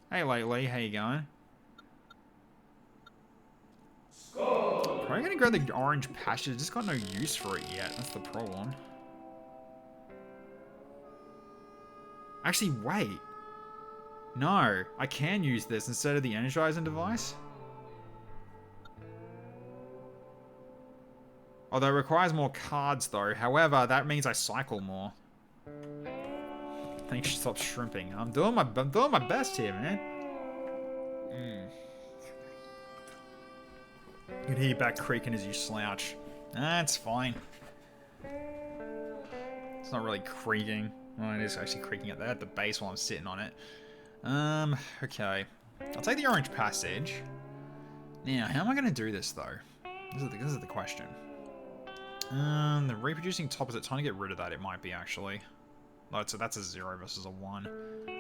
Hey Lately, how you going? Probably gonna grab the orange passage, just got no use for it yet, that's the problem. Actually, wait. No, I can use this instead of the energizing device. Although it requires more cards though, however, that means I cycle more. I think you should stop shrimping. I'm doing my best here, man. You can hear your back creaking as you slouch. That's fine. It's not really creaking. Well, it is actually creaking at the base while I'm sitting on it. Okay. I'll take the orange passage. Now, how am I going to do this, though? This is the question. The reproducing top, is it time to get rid of that? It might be, actually. Oh, so that's a 0 versus a 1.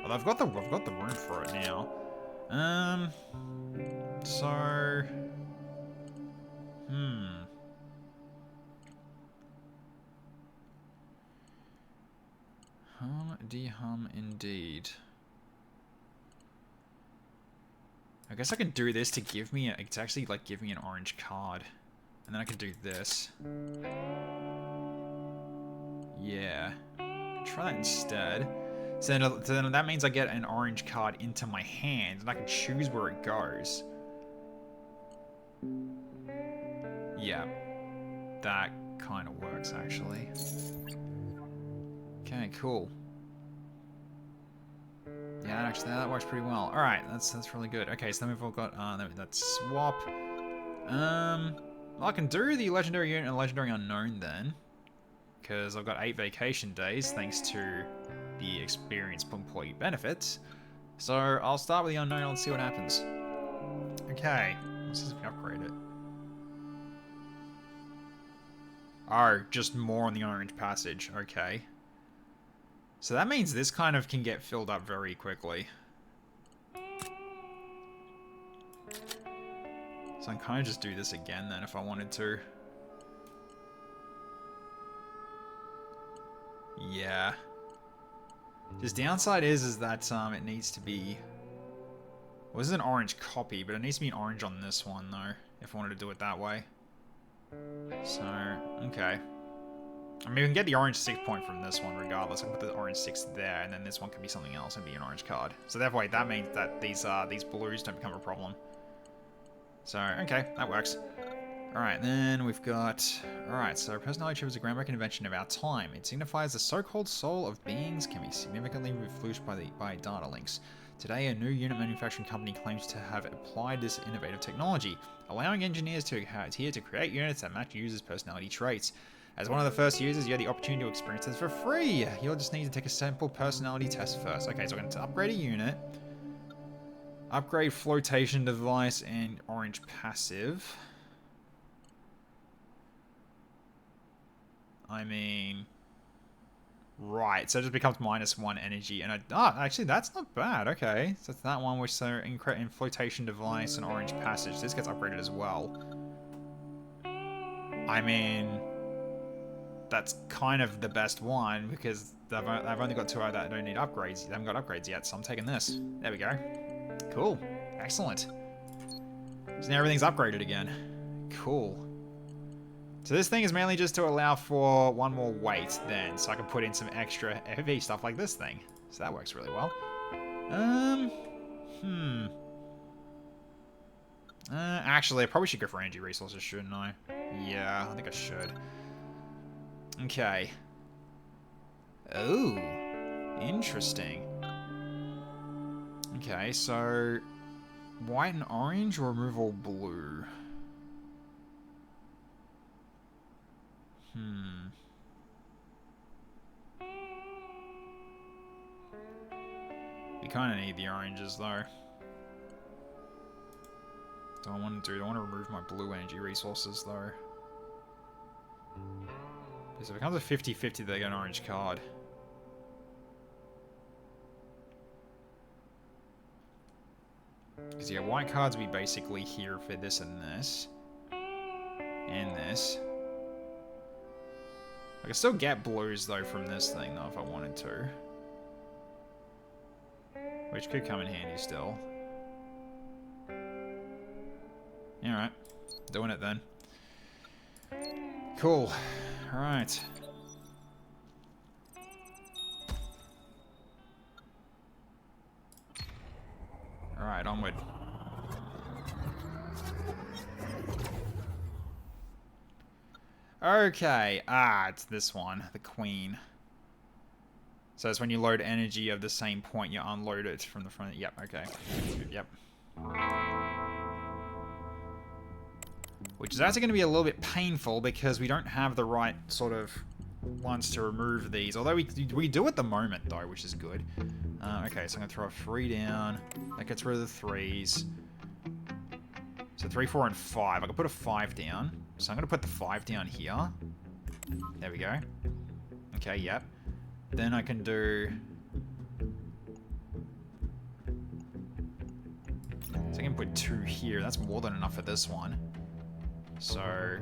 Although I've got the room for it now. So... Hum, indeed. I guess I can do this to give me it's actually like give me an orange card. And then I can do this. Yeah. Try that instead. So then that means I get an orange card into my hand, and I can choose where it goes. Yeah. That kind of works, actually. Okay, cool. Yeah, actually, that works pretty well. Alright, that's really good. Okay, so then we've all got, that swap. I can do the Legendary Unit and Legendary Unknown then. Because I've got 8 vacation days, thanks to the experienced employee benefits. So, I'll start with the Unknown and see what happens. Okay, let's see if we can upgrade it. Oh, just more on the orange passage, okay. So that means this kind of can get filled up very quickly. So I can kind of just do this again then if I wanted to. Yeah. Just downside is that it needs to be... Well, this is an orange copy, but it needs to be an orange on this one though, if I wanted to do it that way. So, okay. I mean, we can get the orange 6 point from this one regardless. I can put the orange 6 there, and then this one can be something else and be an orange card. So that way, that means that these blues don't become a problem. So, okay, that works. Alright, then we've got... Alright, so personality chip is a groundbreaking invention of our time. It signifies the so-called soul of beings can be significantly influenced by data links. Today, a new unit manufacturing company claims to have applied this innovative technology, allowing engineers to adhere to create units that match users' personality traits. As one of the first users, you have the opportunity to experience this for free. You'll just need to take a simple personality test first. Okay, so we're going to upgrade a unit. Upgrade flotation device and orange passive. I mean... Right, so it just becomes -1 energy. And actually, that's not bad. Okay, so it's that one, which is in flotation device and orange passage. This gets upgraded as well. I mean... That's kind of the best one, because I've only got 2 out that don't need upgrades. They haven't got upgrades yet, so I'm taking this. There we go. Cool. Excellent. So now everything's upgraded again. Cool. So this thing is mainly just to allow for 1 more weight then, so I can put in some extra heavy stuff like this thing. So that works really well. Actually, I probably should go for energy resources, shouldn't I? Yeah, I think I should. Okay. Oh, interesting. Okay, so white and orange or remove all blue? We kind of need the oranges though. Do I want to do? I want to remove my blue energy resources though. Because if it becomes a 50-50, they get an orange card. Because yeah, white cards will be basically here for this and this. And this. I can still get blues though from this thing though if I wanted to. Which could come in handy still. Alright. Doing it then. Cool. Alright. Alright, onward. Okay. It's this one. The Queen. So it's when you load energy of the same point, you unload it from the front. Yep, okay. Yep. Which is actually going to be a little bit painful because we don't have the right sort of ones to remove these. Although we do at the moment, though, which is good. Okay, so I'm going to throw a 3 down. That gets rid of the 3s. So 3, 4, and 5. I can put a 5 down. So I'm going to put the 5 down here. There we go. Okay, yep. Then I can do... So I can put 2 here. That's more than enough for this one. So,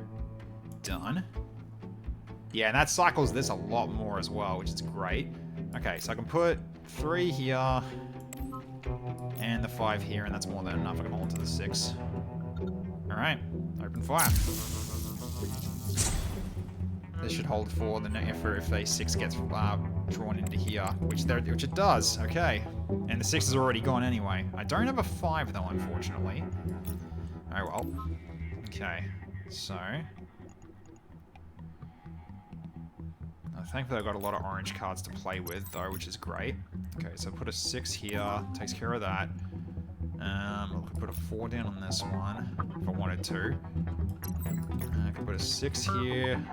done. Yeah, and that cycles this a lot more as well, which is great. Okay, so I can put 3 here, and the 5 here, and that's more than enough. I can hold on to the 6. Alright, open fire. This should hold for the if a 6 gets drawn into here, which it does. Okay, and the 6 is already gone anyway. I don't have a 5 though, unfortunately. Oh well. Okay. So, thankfully I've got a lot of orange cards to play with, though, which is great. Okay, so put a 6 here, takes care of that. I could put a 4 down on this one, if I wanted to. I could put a 6 here.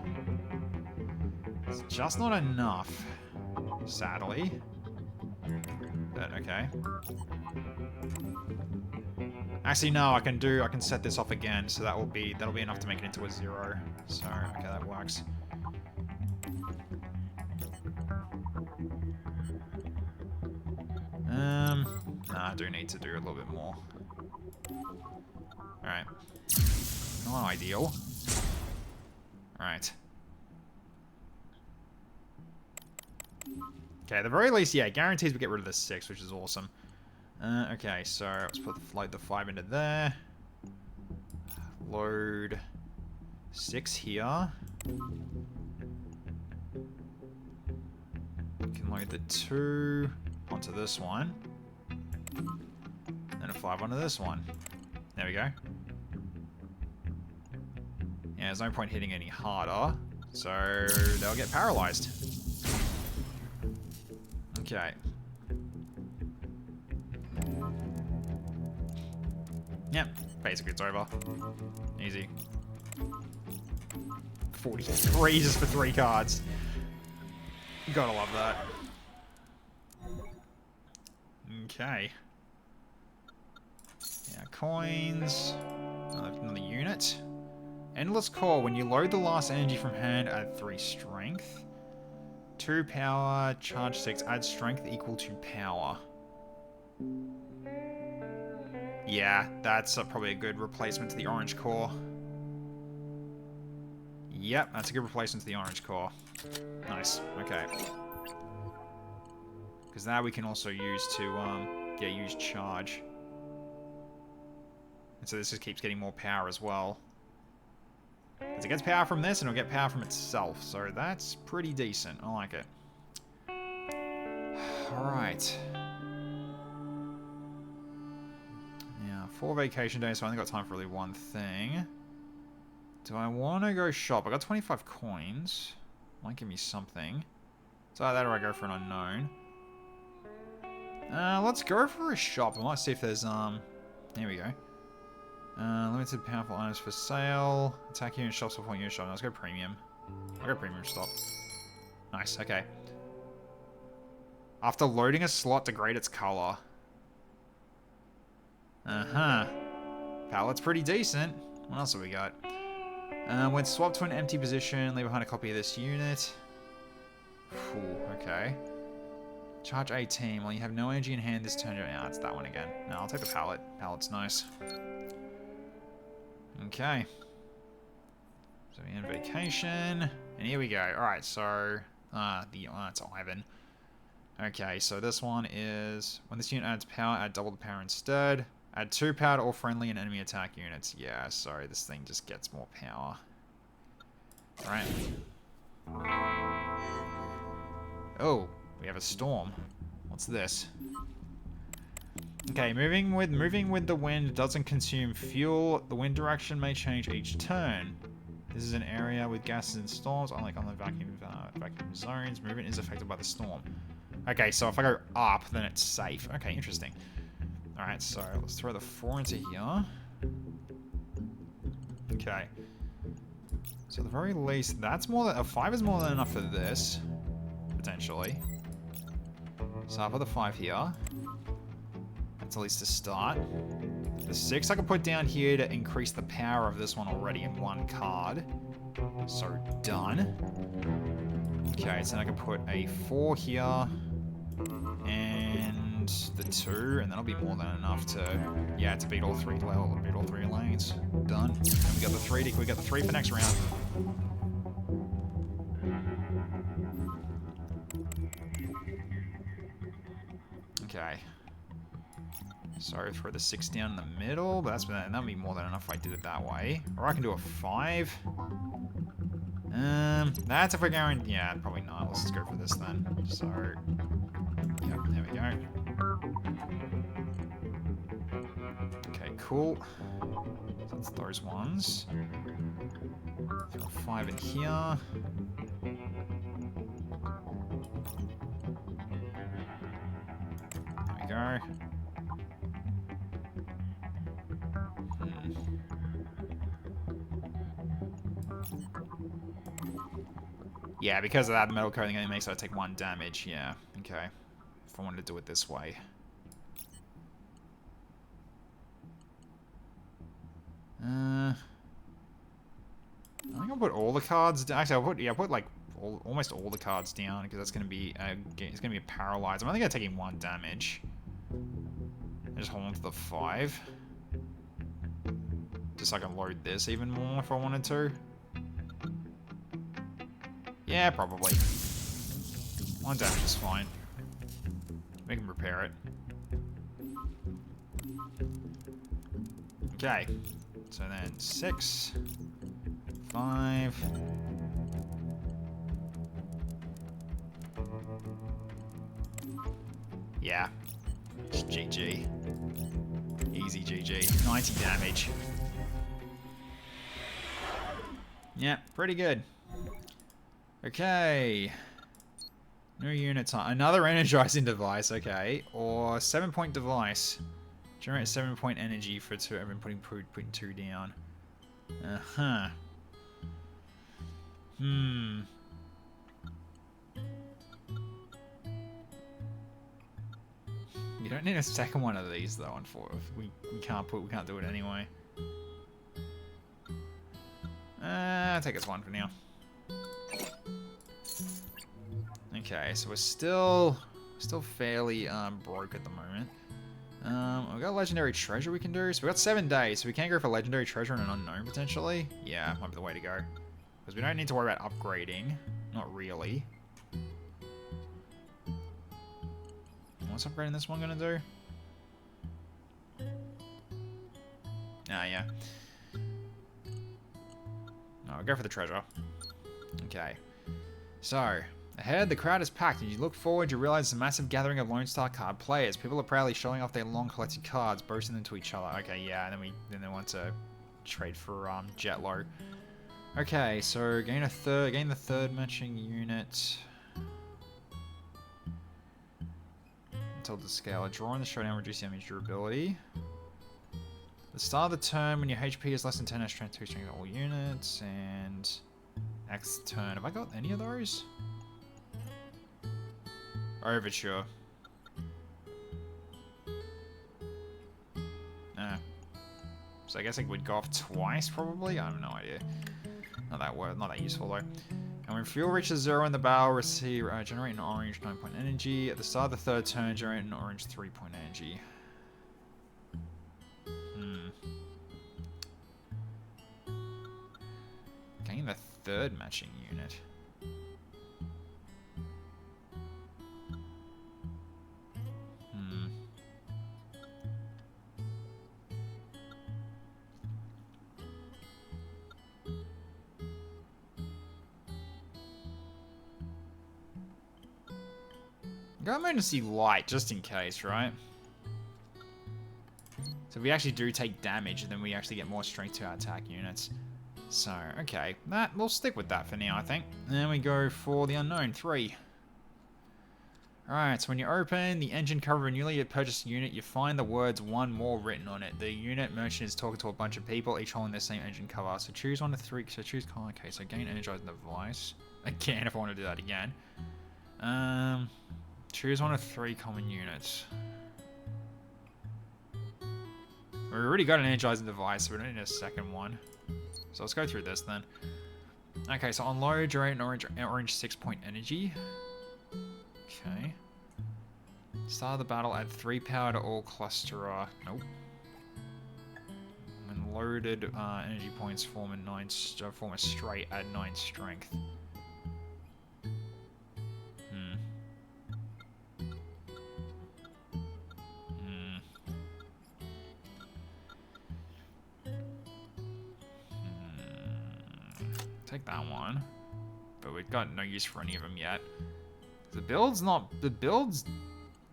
It's just not enough, sadly. But, okay. Actually, no, I can set this off again, so that'll be enough to make it into a 0. So, okay, that works. Nah, I do need to do a little bit more. Alright. Not ideal. Alright. Okay, at the very least, yeah, guarantees we get rid of the 6, which is awesome. Okay, so let's load the 5 into there. Load 6 here. We can load the 2 onto this one. And a 5 onto this one. There we go. Yeah, there's no point hitting any harder, so they'll get paralyzed. Okay. Yep, basically it's over. Easy. 43 just for 3 cards. Gotta love that. Okay. Yeah, coins. Another unit. Endless Core. When you load the last energy from hand, add 3 strength. 2 power, charge 6, add strength equal to power. Yeah, that's probably a good replacement to the orange core. Yep, that's a good replacement to the orange core. Nice, okay. Because now we can also use to, yeah, use charge. And so this just keeps getting more power as well. Because it gets power from this, and it'll get power from itself. So that's pretty decent. I like it. Alright. Yeah, 4 vacation days, so I only got time for really one thing. Do I want to go shop? I got 25 coins. Might give me something. So that, or I go for an unknown. Let's go for a shop. I might see if there's, here we go. Limited powerful items for sale. Attack unit shops before unit shop. Let's go premium. I'll go premium stop. Nice, okay. After loading a slot, degrade its color. Uh-huh. Palette's pretty decent. What else have we got? When swapped to an empty position, leave behind a copy of this unit. Ooh, okay. Charge 18. While you have no energy in hand this turn. Yeah, it's that one again. No, I'll take the palette. Palette's nice. Okay. So we end vacation. And here we go. Alright, so... it's Ivan. Okay, so this one is... When this unit adds power, add double the power instead. Add 2 power to all friendly and enemy attack units. Yeah, sorry, this thing just gets more power. Alright. Oh, we have a storm. What's this? Okay, moving with the wind doesn't consume fuel. The wind direction may change each turn. This is an area with gases and storms, unlike on the vacuum zones. Movement is affected by the storm. Okay, so if I go up, then it's safe. Okay, interesting. Alright, so let's throw the 4 into here. Okay. So at the very least, that's more than... A 5 is more than enough for this. Potentially. So I'll put the 5 here. That's at least a start. The 6 I can put down here to increase the power of this one already in 1 card. So, done. Okay, so then I can put a 4 here. And the 2, and that'll be more than enough to, yeah, to beat all 3 lanes. Done. And we got the 3. We got the 3 for next round. Okay. Sorry, throw the 6 down in the middle, but that'll be more than enough if I did it that way. Or I can do a 5. That's if we're going, yeah, probably not. Let's just go for this then. So, yep, there we go. Okay, cool. So that's those ones. Throw a 5 in here. There we go. Yeah, because of that, the metal coating only makes it take 1 damage. Yeah, okay. If I wanted to do it this way. I think I'll put all the cards down. Actually, I'll put like almost all the cards down because that's going to be it's going to be a paralyzed. I'm only going to take 1 damage. Just hold on to the 5. Just so I can load this even more if I wanted to. Yeah, probably. 1 damage is fine. We can repair it. Okay. So then 6, 5. Yeah. Just GG. Easy GG. 90 damage. Yeah, pretty good. Okay. New units on. Another energizing device, okay. Or 7-point device. Generate 7-point energy for 2. I've been putting 2 down. Uh-huh. You don't need a second one of these though, unfortunately. We can't do it anyway. I'll take this one for now. Okay, so we're still fairly broke at the moment. We've got a legendary treasure we can do. So we've got 7 days, so we can go for legendary treasure and an unknown potentially. Yeah, might be the way to go. Because we don't need to worry about upgrading. Not really. What's upgrading this one gonna do? Ah, yeah. No, I'll go for the treasure. Okay. So, ahead, the crowd is packed, and you look forward, you realize it's a massive gathering of Lonestar card players. People are proudly showing off their long collected cards, boasting them to each other. Okay, yeah, and then they want to trade for Jetlo. Okay, so gain the third matching unit. Until the scale. A draw in the showdown reduces damage durability. The start of the turn, when your HP is less than 10, has strength 2 strength all units, and next turn. Have I got any of those? Overture. Nah. So I guess I would go off twice, probably? I have no idea. Not that useful, though. And when fuel reaches 0 in the barrel, generate an orange 9-point energy. At the start of the 3rd turn, generate an orange 3-point energy. Gain the 3rd matching unit. Go emergency light, just in case, right? So if we actually do take damage, then we actually get more strength to our attack units. So, okay. We'll stick with that for now, I think. And then we go for the unknown, 3. Alright, so when you open the engine cover of a newly purchased unit, you find the words "one more" written on it. The unit merchant is talking to a bunch of people, each holding the same engine cover. So choose one of 3. So choose color. Okay, so gain energizing device. Again, if I want to do that again. Choose one of 3 common units. We've already got an energizing device, so we don't need a second one. So let's go through this then. Okay, so unload, generate an orange 6-point energy. Okay. Start of the battle, add 3 power to all cluster. Nope. When loaded, energy points form a straight, add 9 strength. Take that one. But we've got no use for any of them yet. The build's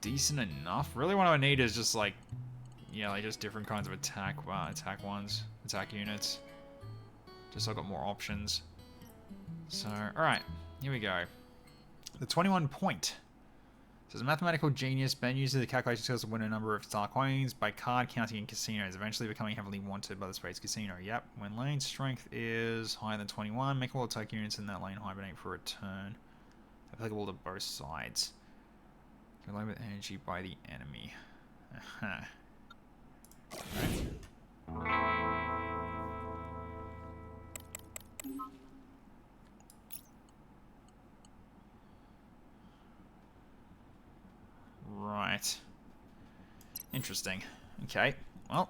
decent enough. Really what I need is just like, yeah, like just different kinds of attack units. Just so I've got more options. So, alright, here we go. The 21 point. So as a mathematical genius, Ben uses the calculation skills to win a number of star coins by card counting in casinos, eventually becoming heavily wanted by the Space Casino. Yep, when lane strength is higher than 21, make all attack units in that lane hibernate for a turn. Applicable to both sides. Load with energy by the enemy. Right. Interesting. Okay. Well,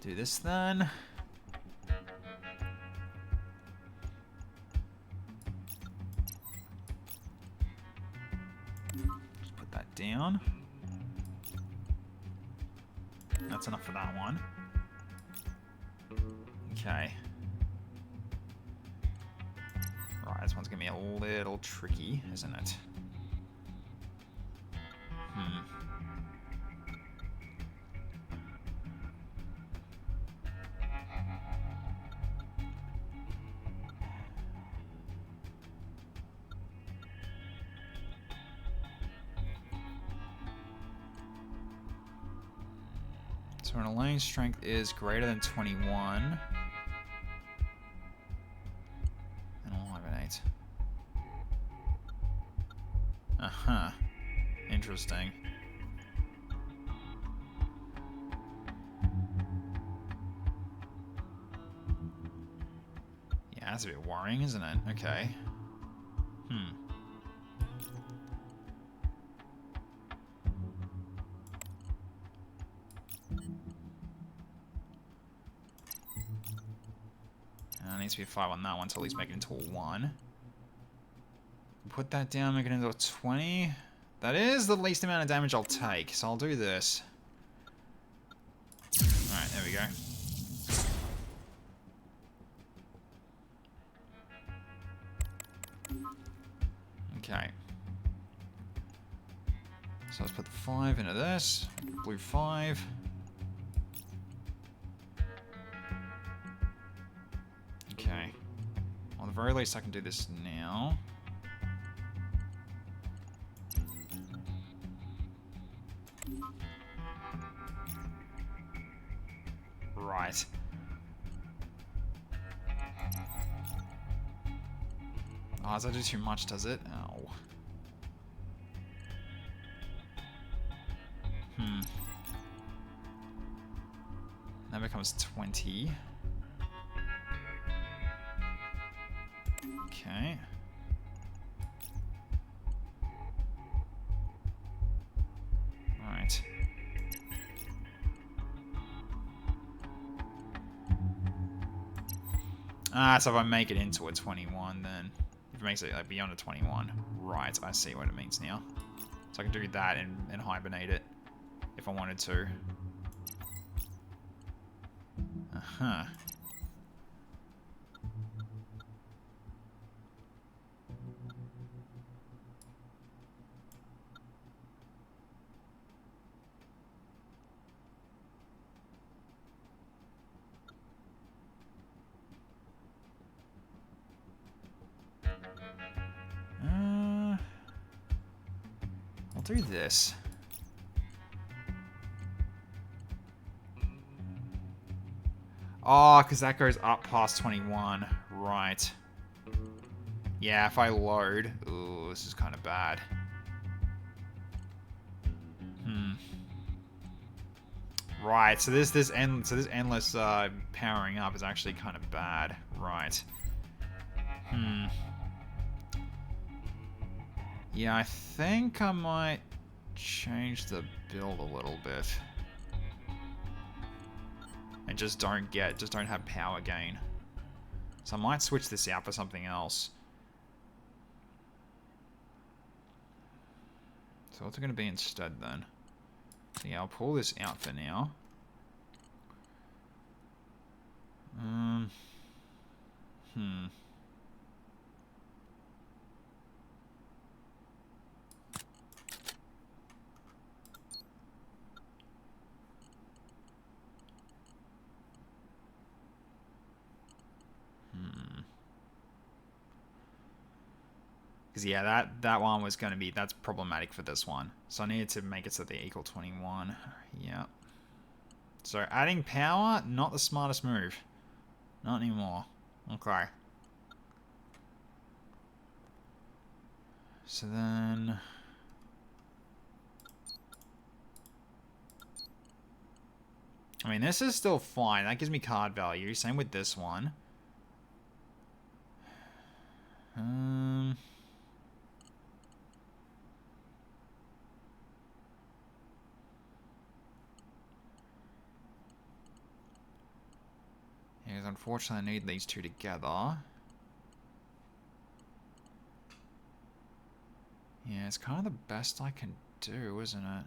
do this then. Put that down. That's enough for that one. Okay. Right, this one's gonna be a little tricky, isn't it? So when a lane strength is greater than 21, then I'll hibernate. Uh-huh. Interesting. Yeah, that's a bit worrying, isn't it? Okay. Needs to be a 5 on that one, so at least make it into a 1. Put that down, make it into a 20. That is the least amount of damage I'll take, so I'll do this. Alright, there we go. Okay. So let's put the 5 into this. Blue 5. Okay. Well, at the very least, I can do this now. Right. Oh, does that do too much, does it? Oh. That becomes 20. Okay. Alright. So if I make it into a 21, then if it makes it like beyond a 21, right, I see what it means now. So I can do that and hibernate it if I wanted to. Uh-huh. I'll do this. Oh, because that goes up past 21. Right. Yeah, if I load... Ooh, this is kind of bad. Right, so this endless powering up is actually kind of bad. Right. Yeah, I think I might change the build a little bit. And just don't have power gain. So I might switch this out for something else. So what's it going to be instead then? So yeah, I'll pull this out for now. Because yeah, that one was going to be, that's problematic for this one. So I needed to make it so they equal 21. Yeah. So adding power, not the smartest move. Not anymore. Okay. So then... I mean, this is still fine. That gives me card value. Same with this one. unfortunately I need these two together. Yeah, it's kind of the best I can do, isn't it?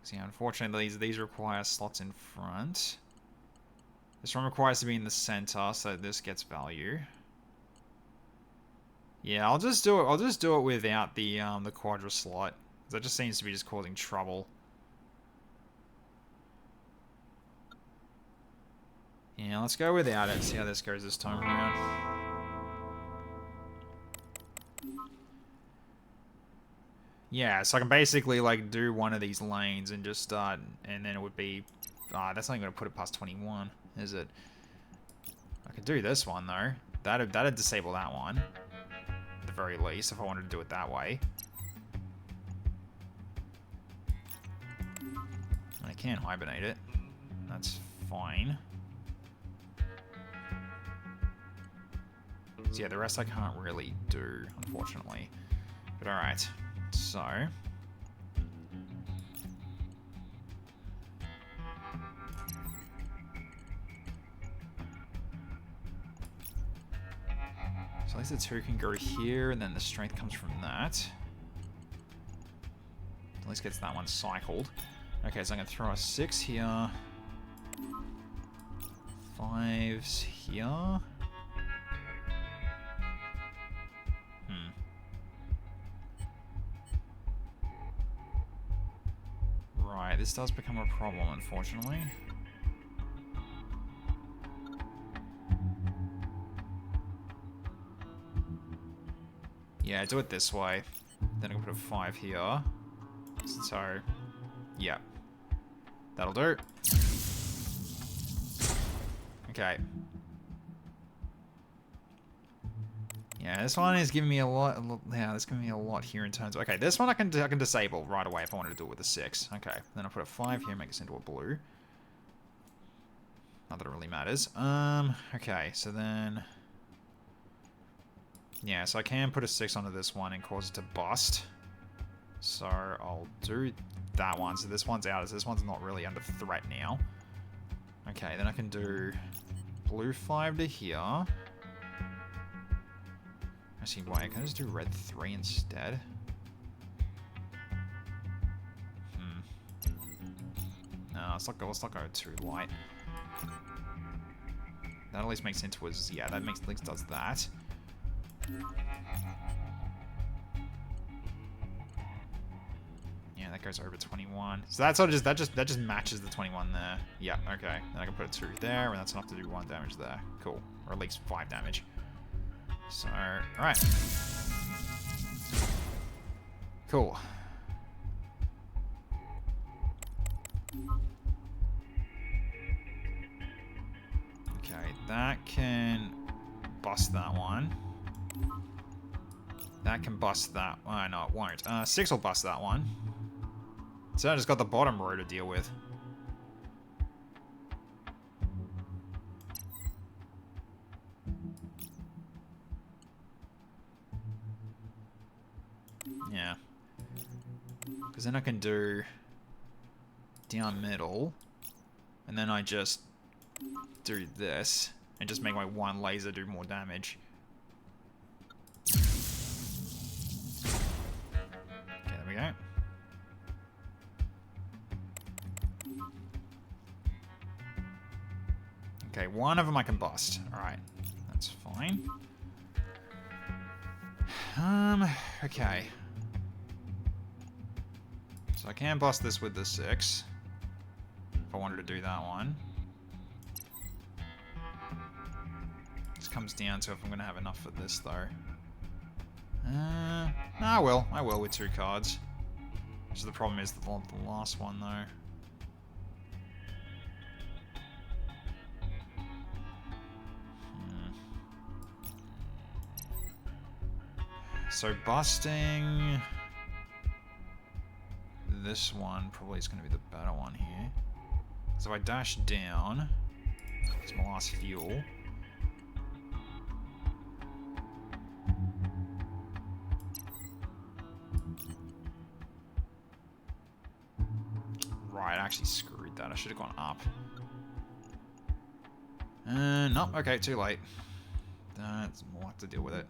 See, unfortunately, these require slots in front. This one requires to be in the center, so this gets value. Yeah, I'll just do it. I'll just do it without the quadra slot. That just seems to be just causing trouble. Yeah, let's go without it. See how this goes this time around. Yeah, so I can basically like do one of these lanes and just start, and then it would be. That's not going to put it past 21, is it? I could do this one though. That'd disable that one. At the very least, if I wanted to do it that way. I can hibernate it. That's fine. So yeah, the rest I can't really do, unfortunately. But alright. So at least the 2 can go here, and then the strength comes from that. At least gets that one cycled. Okay, so I'm going to throw a 6 here. 5s here. Right, this does become a problem, unfortunately. Yeah, do it this way. Then I can put a 5 here. So, yeah. That'll do. Okay. Yeah, this one is giving me a lot. Yeah, this is giving me a lot here in terms of. Okay, this one I can disable right away if I wanted to do it with a 6. Okay, then I'll put a 5 here, make this into a blue. Not that it really matters. Okay, so then. Yeah, so I can put a 6 onto this one and cause it to bust. So I'll do that one. So this one's out. So this one's not really under threat now. Okay, then I can do blue 5 to here. Actually, wait, I can just do red 3 instead. No, let's not go too light. That at least makes sense. Yeah, that at least does that. Yeah, that goes over 21. So that's all that just matches the 21 there. Yeah, okay. Then I can put a 2 there, and that's enough to do 1 damage there. Cool. Or at least 5 damage. So, alright. Cool. Okay, that can bust that one. That can bust that. Oh, no, it won't. 6 will bust that one. So I just got the bottom row to deal with. Yeah. Because then I can do down middle. And then I just do this. And just make my one laser do more damage. Okay, there we go. Okay, one of them I can bust. Alright, that's fine. Okay. So I can bust this with the 6. If I wanted to do that one. This comes down to if I'm going to have enough for this, though. No, I will. I will with 2 cards. So the problem is the last one, though. So busting this one probably is going to be the better one here. So if I dash down, it's my last fuel. Right, I actually screwed that. I should have gone up. Nope. Okay, too late. We'll have to deal with it.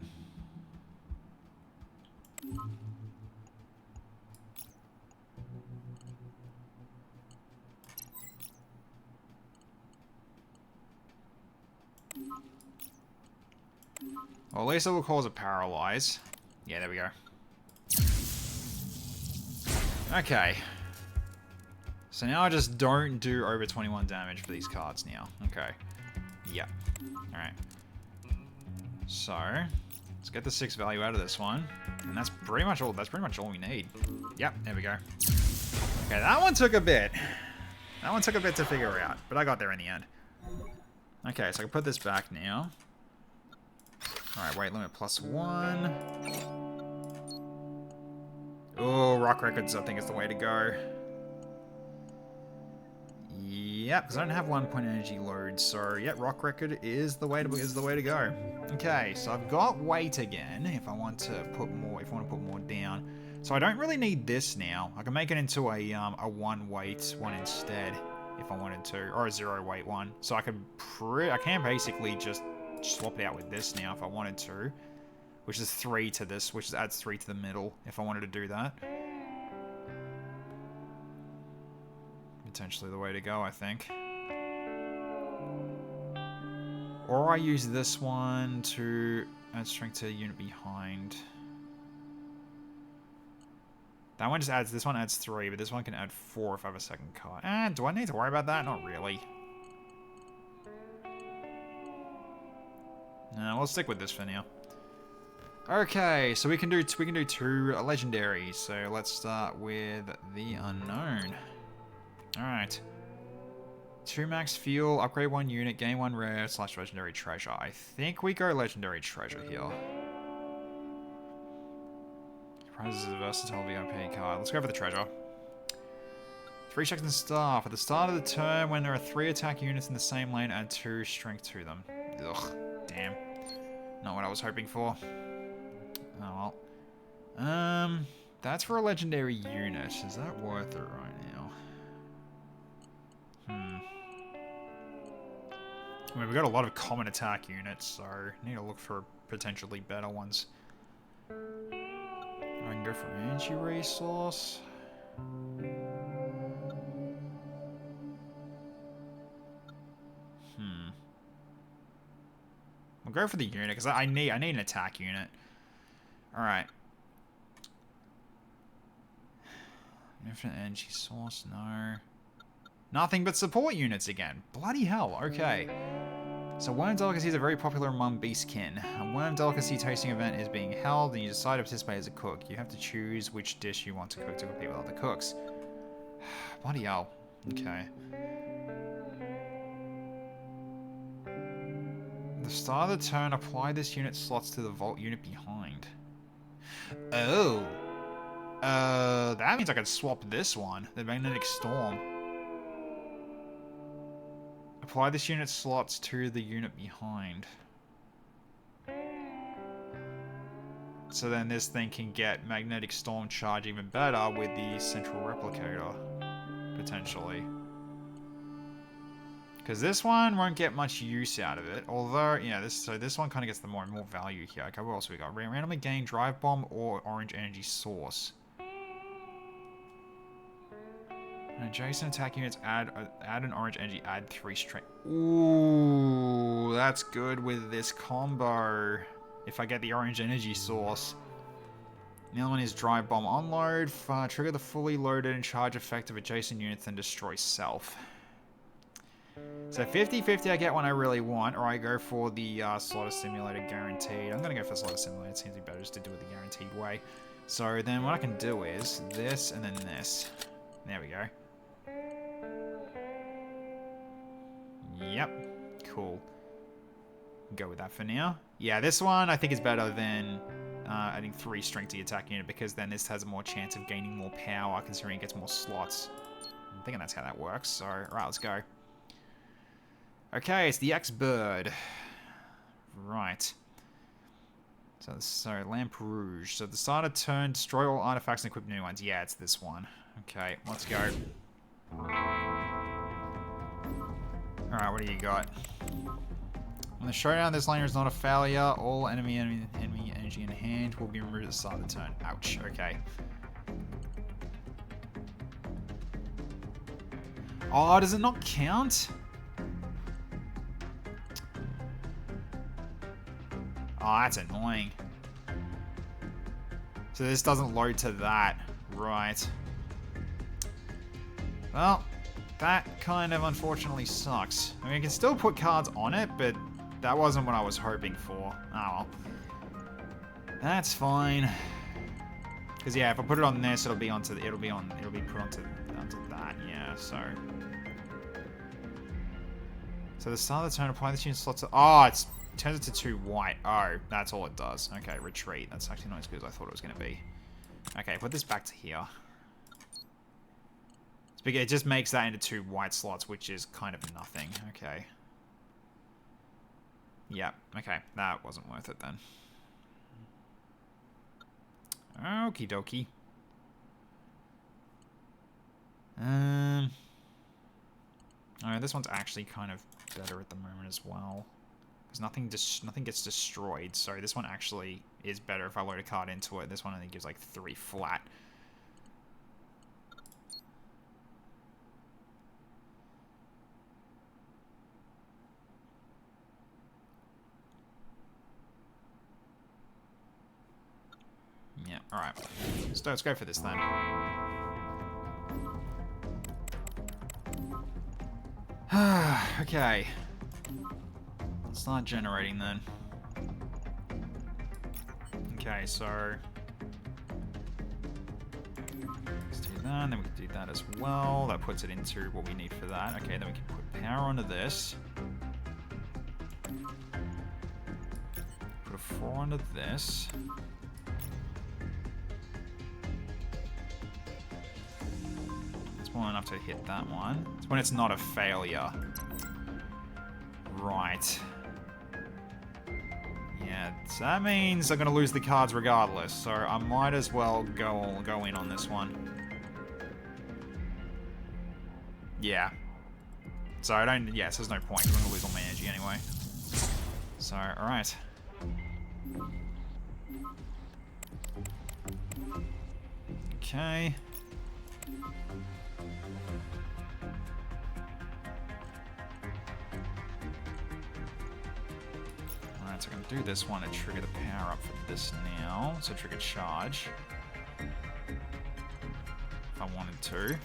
Well, at least it will cause a paralyze. Yeah, there we go. Okay. So now I just don't do over 21 damage for these cards now. Okay. Yep. Alright. So, let's get the 6 value out of this one. And that's pretty much all we need. Yep, there we go. Okay, that one took a bit. That one took a bit to figure out, but I got there in the end. Okay, so I can put this back now. Alright, weight limit +1. Oh, rock records I think is the way to go. Yep, because I don't have 1 point energy load, so yeah, rock record is the way to go. Okay, so I've got weight again. If I want to put more, down, so I don't really need this now. I can make it into a 1 weight one instead, if I wanted to, or a 0 weight one. So I can basically just swap it out with this now if I wanted to, which is 3 to this, which adds 3 to the middle if I wanted to do that. Potentially the way to go, I think. Or I use this one to add strength to the unit behind. That one just adds, this one adds 3, but this one can add 4 if I have a second card. And do I need to worry about that? Not really. No, we'll stick with this for now. Okay, so we can do 2 legendaries. So let's start with the unknown. Alright. 2 max fuel, upgrade 1 unit, gain 1 rare / legendary treasure. I think we go legendary treasure here. Prizes is a versatile VIP card. Let's go for the treasure. 3 seconds staff. At the start of the turn, when there are 3 attack units in the same lane, add 2 strength to them. Ugh, damn. Not what I was hoping for. Oh well. That's for a legendary unit. Is that worth it right now? I mean, we've got a lot of common attack units, so need to look for potentially better ones. I can go for energy resource. We'll go for the unit because I need an attack unit. All right. Infinite energy source, no. Nothing but support units again. Bloody hell, okay. So worm delicacy is very popular among beastkin. A worm delicacy tasting event is being held and you decide to participate as a cook. You have to choose which dish you want to cook to compete with other cooks. Bloody hell. Okay. At the start of the turn, apply this unit slots to the vault unit behind. Oh. That means I could swap this one. The magnetic storm. Apply this unit slots to the unit behind. So then this thing can get magnetic storm charge even better with the central replicator, potentially. Because this one won't get much use out of it, although, yeah, this one kind of gets the more and more value here. Okay, what else we got? Randomly gain drive bomb or orange energy source. Adjacent attack units add an orange energy, add 3 strength. Ooh, that's good with this combo. If I get the orange energy source. The other one is drive bomb unload. Trigger the fully loaded and charge effect of adjacent units, then destroy self. So 50-50 I get one I really want, or I go for the slaughter simulator guaranteed. I'm going to go for slaughter simulator. It seems to be better just to do it the guaranteed way. So then what I can do is this and then this. There we go. Yep. Cool. Go with that for now. Yeah, this one I think is better than adding 3 strength to the attack unit, because then this has a more chance of gaining more power considering it gets more slots. I'm thinking that's how that works. So, alright, let's go. Okay, it's the X-Bird. Right. So, Lamp Rouge. So, at the start of turn, destroy all artifacts and equip new ones. Yeah, it's this one. Okay, let's go. Alright, what do you got? When the showdown, this laner is not a failure. All enemy energy in hand will be removed at the start of the turn. Ouch, okay. Oh, does it not count? Oh, that's annoying. So this doesn't load to that. Right. Well, that kind of unfortunately sucks. I mean, I can still put cards on it, but that wasn't what I was hoping for. Oh well. That's fine. Because yeah, if I put it on this, it'll be put onto that. Yeah, so the start of the turn, apply the unit slots. Oh, it turns it to 2 white. Oh, that's all it does. Okay, retreat. That's actually not as good as I thought it was going to be. Okay, put this back to here. It just makes that into 2 white slots, which is kind of nothing. Okay. Yeah, okay. That wasn't worth it then. Okie dokie. Oh, this one's actually kind of better at the moment as well. Because nothing gets destroyed, so this one actually is better if I load a card into it. This one only gives like 3 flat. Yeah, alright. So let's go for this then. Okay. Let's start generating then. Okay, so let's do that, and then we can do that as well. That puts it into what we need for that. Okay, then we can put power onto this. Put a 4 onto this. Enough to hit that one. It's when it's not a failure. Right. Yeah, so that means I'm gonna lose the cards regardless, so I might as well go in on this one. Yeah. So I don't, yes, there's no point. I'm gonna lose all my energy anyway. So, alright. Okay. So I'm going to do this one and trigger the power up for this now. So trigger charge. If I wanted to.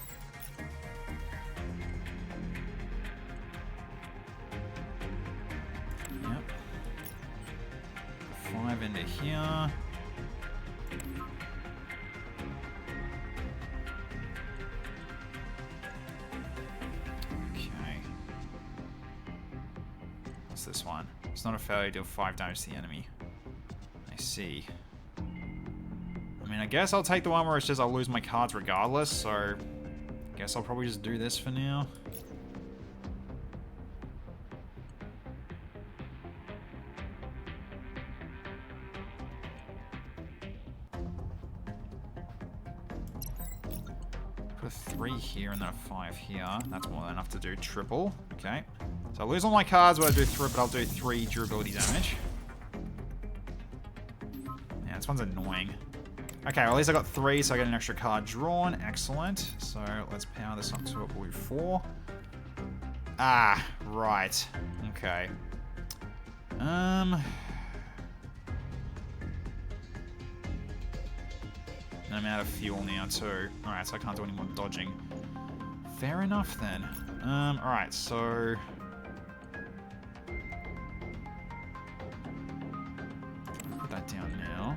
Yep. 5 into here. Okay. What's this one? It's not a failure, deal 5 damage to the enemy. I see. I mean, I guess I'll take the one where it's just I'll lose my cards regardless, so I guess I'll probably just do this for now. Put a 3 here and then a 5 here. That's more than enough to do triple. Okay. So I'll lose all my cards when I do 3, but I'll do 3 durability damage. Yeah, this one's annoying. Okay, well, at least I got 3, so I get an extra card drawn. Excellent. So let's power this up to a blue 4. Ah, right. Okay. And I'm out of fuel now too. Alright, so I can't do any more dodging. Fair enough then. Alright, so put that down now.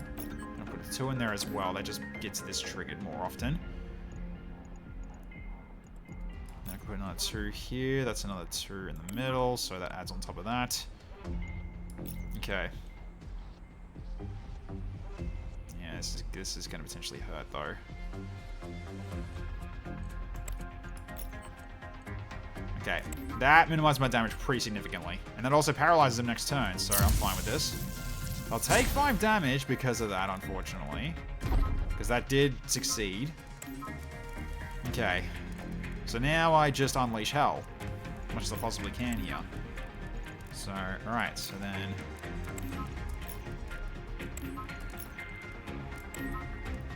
I'll put 2 in there as well. That just gets this triggered more often. Then I can put another 2 here. That's another 2 in the middle, so that adds on top of that. Okay. Yeah, this is going to potentially hurt though. Okay, that minimizes my damage pretty significantly. And that also paralyzes him next turn, so I'm fine with this. I'll take 5 damage because of that, unfortunately. Because that did succeed. Okay. So now I just unleash hell. much as I possibly can here. So, alright, so then...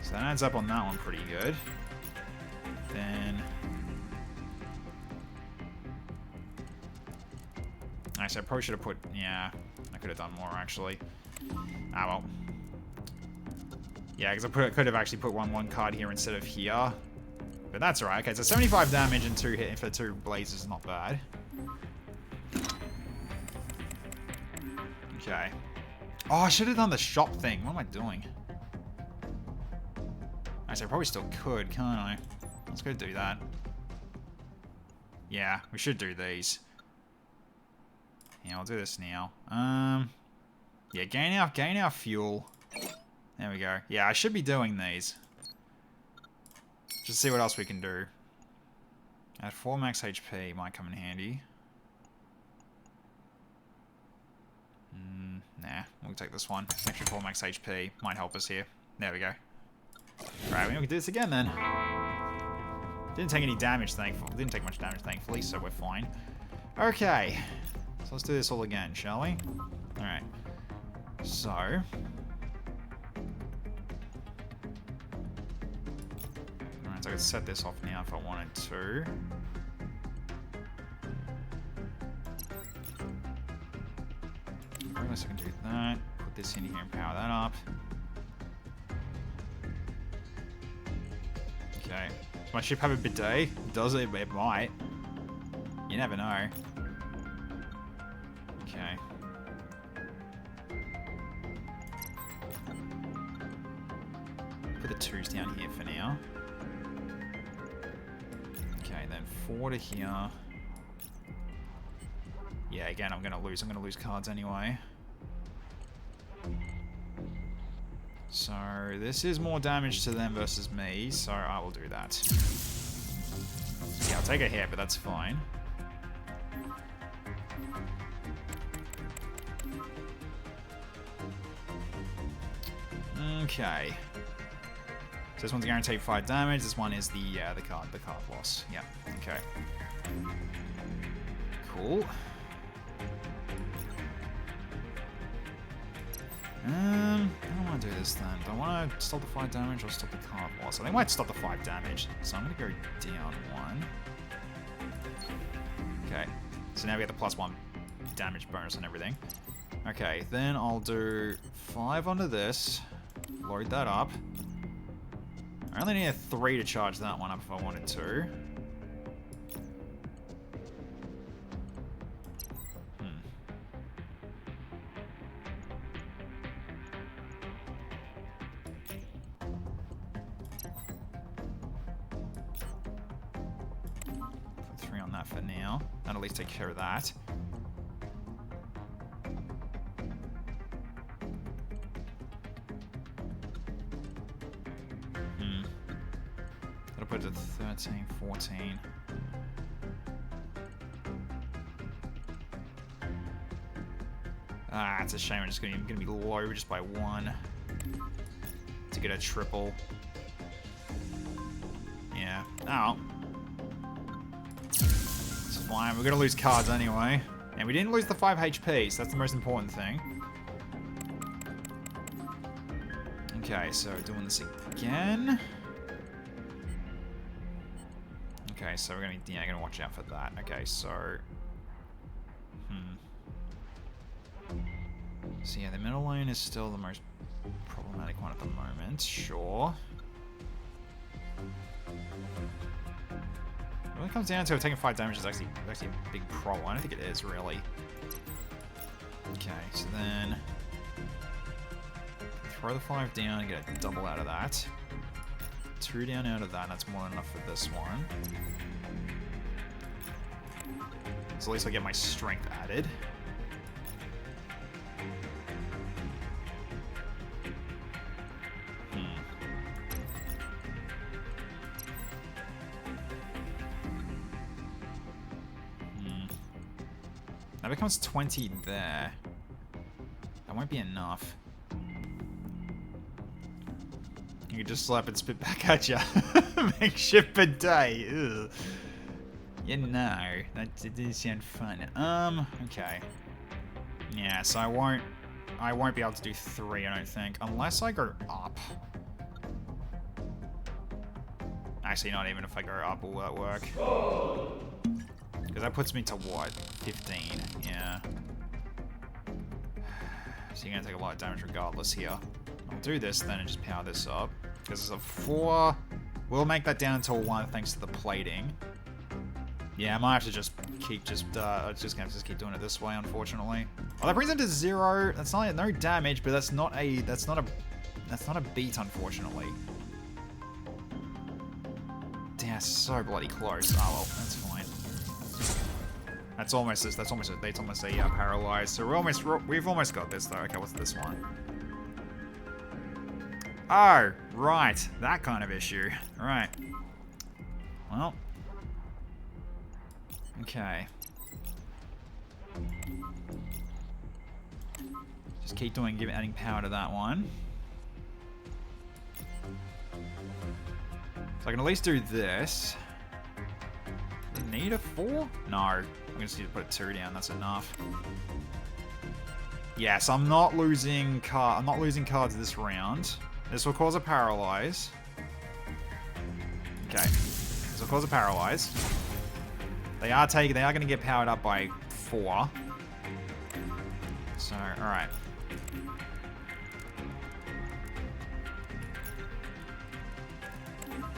So that adds up on that one pretty good. Then... Actually, I probably should have put... Yeah, I could have done more, actually. Ah, well. Yeah, because I could have actually put one card here instead of here. But that's alright. Okay, so 75 damage and 2 hit for 2 blazes is not bad. Okay. Oh, I should have done the shop thing. What am I doing? Actually, I probably still could, can't I? Let's go do that. Yeah, we should do these. Yeah, I'll do this now. Yeah, gain our fuel. There we go. Yeah, I should be doing these. Just see what else we can do. At 4 max HP might come in handy. Nah, we'll take this one. Extra 4 max HP might help us here. There we go. Right, we can do this again then. Didn't take any damage, thankfully. Didn't take much damage, thankfully, so we're fine. Okay. So let's do this all again, shall we? Alright. So... Alright, so I could set this off now if I wanted to. I can do that. Put this in here and power that up. Okay. Does my ship have a bidet? Does it? It might. You never know. Okay. Put the 2s down here for now. Okay, then 4 to here. Yeah, again, I'm gonna lose cards anyway. So, this is more damage to them versus me, so I will do that. Yeah, I'll take a hit, but that's fine. Okay. So this one's guaranteed 5 damage, this one is the card loss. Yeah, okay. Cool. I don't want to do this then. Do I want to stop the 5 damage or stop the card loss? I think I might stop the 5 damage. So I'm going to go down 1. Okay. So now we get the +1 damage bonus and everything. Okay, then I'll do 5 onto this. Load that up. I only need a 3 to charge that one up if I wanted to. For now. That'll at least take care of that. That'll put it to 13, 14. Ah, it's a shame. I'm just gonna be low just by 1 to get a triple. Yeah. Oh. Fine, we're gonna lose cards anyway. And we didn't lose the 5 HP, so that's the most important thing. Okay, so doing this again. Okay, so we're gonna watch out for that. Okay, so... So yeah, the middle lane is still the most problematic one at the moment, sure. When it comes down to it, taking 5 damage is actually a big problem. I don't think it is, really. Okay, so then... Throw the 5 down and get a double out of that. 2 down out of that, and that's more than enough for this one. So at least I get my strength added. That becomes 20 there. That won't be enough. You can just slap and spit back at ya. Makeshift bidet. Ugh. You know, that did sound fun. Okay. Yeah, so I won't be able to do 3, I don't think, unless I go up. Actually, not even if I go up will that work. Because that puts me to what? 15, yeah. So you're gonna take a lot of damage regardless here. I'll do this then and just power this up. Because it's a 4. We'll make that down to a 1 thanks to the plating. Yeah, I might have to just keep gonna keep doing it this way, unfortunately. Well, that brings it to 0. That's not no damage, but that's not a beat, unfortunately. Damn, so bloody close. Oh well, that's fine. That's almost a paralyzed. So we've almost got this though. Okay, what's this one? Oh, right, that kind of issue. All right. Well. Okay. Just keep adding power to that one. So I can at least do this. Do I need a 4? No. I just need to put a 2 down, that's enough. Yes, I'm not losing cards this round. This will cause a paralyze. Okay. This will cause a paralyze. They are going to get powered up by 4. So, alright.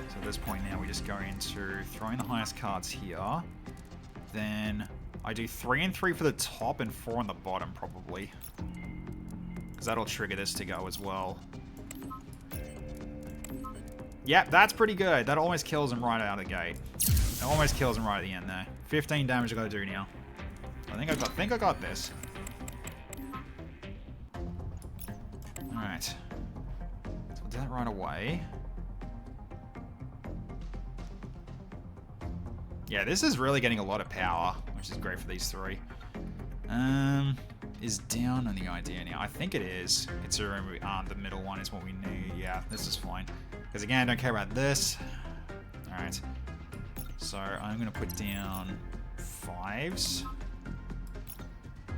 So at this point now, we just go into throwing the highest cards here. Then I do 3 and 3 for the top and 4 on the bottom, probably. Because that'll trigger this to go as well. Yep, that's pretty good. That almost kills him right out of the gate. It almost kills him right at the end there. 15 damage I gotta do now. I think I got this. Alright. So we'll do that right away. Yeah, this is really getting a lot of power, which is great for these 3. Is down on the idea now. I think it is. It's the middle one is what we need. Yeah, this is fine. Because again, I don't care about this. Alright. So I'm going to put down 5s.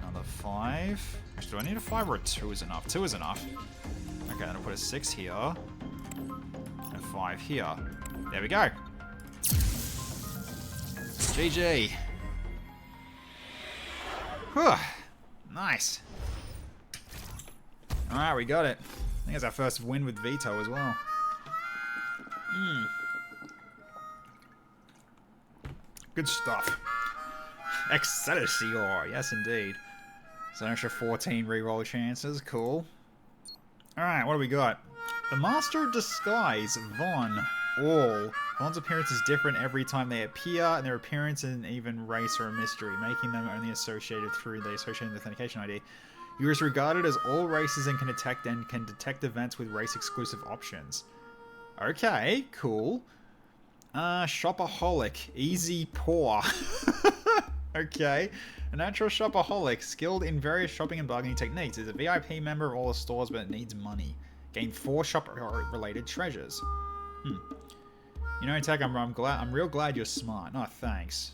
Another 5. Actually, do I need a 5 or a 2 is enough? 2 is enough. Okay, then I'll put a 6 here. And a 5 here. There we go. GG. Whew. Nice. Alright, we got it. I think it's our first win with Veto as well. Good stuff. Excelsior. Yes, indeed. So an extra 14 reroll chances. Cool. Alright, what do we got? The Master of Disguise, Von. All. Von's appearance is different every time they appear, and their appearance and even race are a mystery, making them only associated through the associated authentication ID. You is regarded as all races and can detect events with race-exclusive options. Okay, cool. Shopaholic. Easy poor. Okay. A natural shopaholic, skilled in various shopping and bargaining techniques, is a VIP member of all the stores but it needs money. Gain 4 shop-related treasures. You know, Tech, I'm real glad you're smart. No, thanks.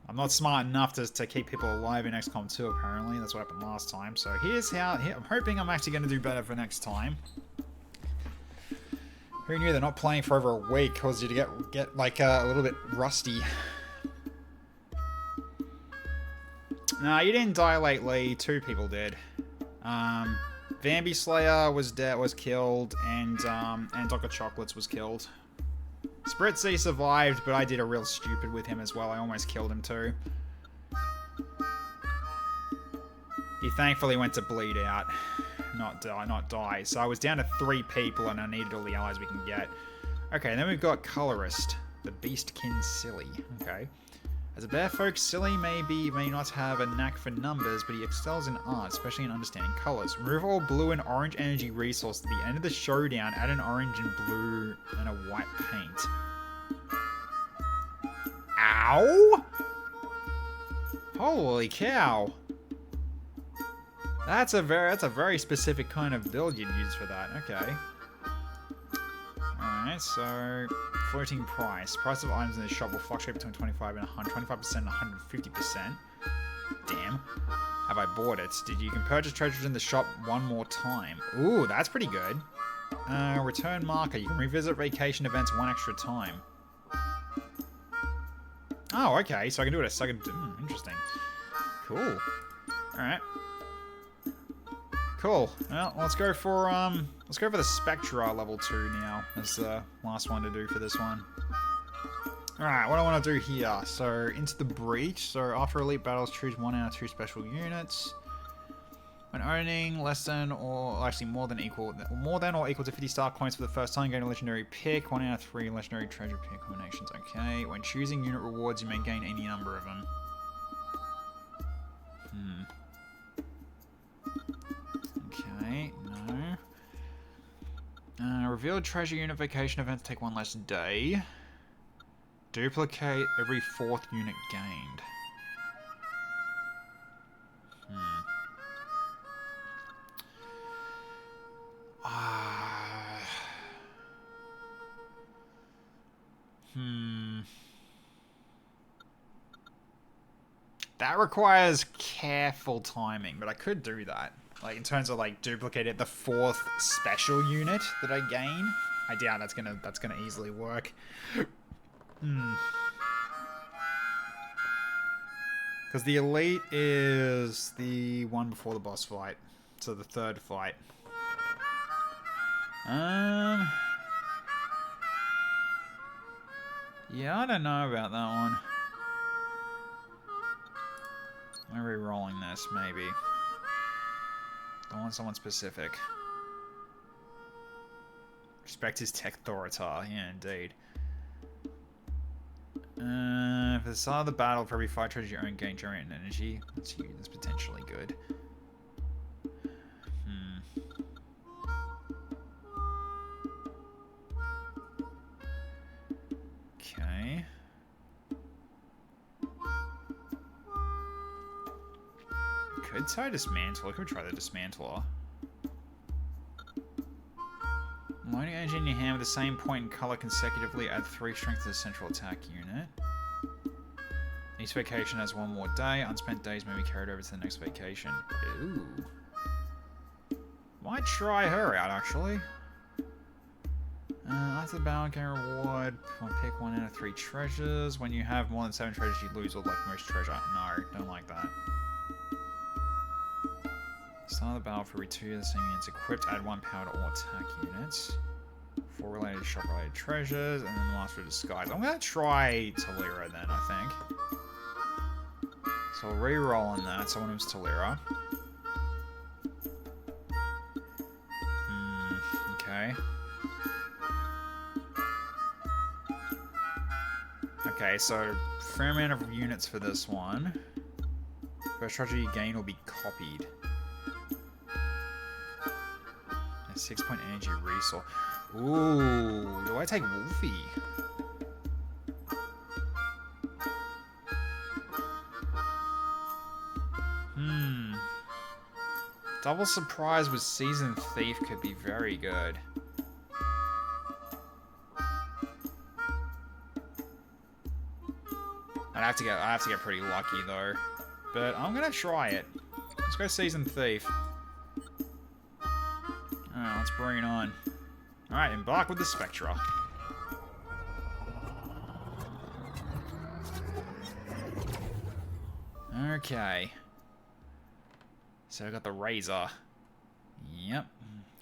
I'm not smart enough to keep people alive in XCOM 2, apparently. That's what happened last time. So here's how... I'm hoping I'm actually going to do better for next time. Who knew they're not playing for over a week caused you to get like a little bit rusty. Nah, you didn't die lately. 2 people did. Vambi Slayer was killed, and Dr. Chocolates was killed. Spritzy survived, but I did a real stupid with him as well. I almost killed him too. He thankfully went to bleed out, not die. So I was down to 3 people, and I needed all the allies we can get. Okay, then we've got Colorist, the Beastkin Silly. Okay. As a bear folk, Silly may not have a knack for numbers, but he excels in art, especially in understanding colors. Remove all blue and orange energy resource at the end of the showdown. Add an orange and blue and a white paint. Ow! Holy cow! That's a very specific kind of build you'd use for that. Okay. Okay, so floating price. Price of items in the shop will fluctuate between 25 and 125% and 150%. Damn. Have I bought it? You can purchase treasures in the shop one more time. Ooh, that's pretty good. Return marker. You can revisit vacation events one extra time. Oh, okay. So I can do it a second. Interesting. Cool. Alright. Cool. Well, let's go for the Spectra level 2 now. That's the last one to do for this one. Alright, what I want to do here. So, into the breach. So, after elite battles, choose 1 out of 2 special units. When owning less than or actually more than or equal to 50 star coins for the first time, gain a legendary pick. 1 out of 3 legendary treasure pick combinations. Okay. When choosing unit rewards, you may gain any number of them. Okay, no. Revealed treasure unit vacation events take 1 less day. Duplicate every 4th unit gained. That requires careful timing, but I could do that. Like, in terms of, like, duplicate it, the 4th special unit that I gain. I doubt that's gonna easily work. Because the elite is the one before the boss fight. So the 3rd fight. Yeah, I don't know about that one. I'm re-rolling this, maybe. Don't want someone specific. Respect his tech Thoritar. Yeah, indeed. For the start of the battle, for every 5 treasures you own, gain generate energy. That's potentially good. Okay. Could try Dismantle. I could try the Dismantler. Loading energy in your hand with the same point and color consecutively, add 3 strength to the central attack unit. Each vacation has 1 more day. Unspent days may be carried over to the next vacation. Ooh. Might try her out, actually. After the battle, gain reward. Pick 1 out of 3 treasures. When you have more than 7 treasures, you lose all like most treasure. No, don't like that. Start of the battle for every 2 of the same units equipped. Add 1 power to all attack units. 4 related shop-related treasures, and then the last for disguise. I'm gonna try Talira then, I think. So I'll re-roll on that. Someone who's Talira. Okay. Okay, so fair amount of units for this one. First treasure you gain will be copied. 6-point energy resource. Ooh, do I take Wolfie? Double surprise with Seasoned Thief could be very good. I'd have to get pretty lucky though. But I'm gonna try it. Let's go Seasoned Thief. Alright, let's bring it on. Alright, embark with the Spectra. Okay. So I got the Razor. Yep.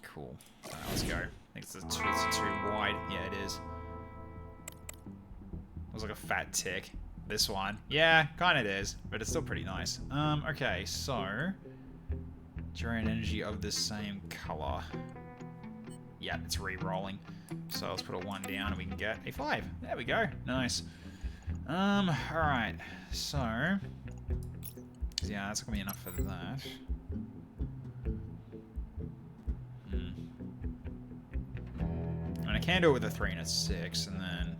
Cool. Alright, let's go. I think it's too wide. Yeah, it is. Looks like a fat tick. This one. Yeah, kinda it is. But it's still pretty nice. Okay, so... Generate energy of the same color. Yeah, it's re-rolling. So let's put a 1 down and we can get a 5. There we go. Nice. Alright. So... Yeah, that's gonna be enough for that. And I can do it with a 3 and a 6, and then...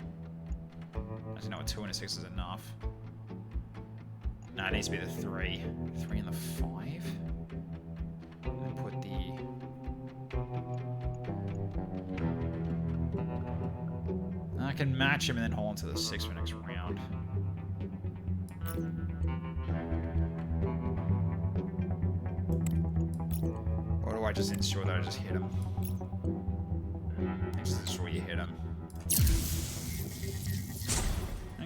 I don't know, a 2 and a 6 is enough. No, it needs to be the 3. 3 and the 5? And then put the... can match him and then hold on to the 6 for next round. Or do I just ensure that I just hit him? Just ensure you hit him.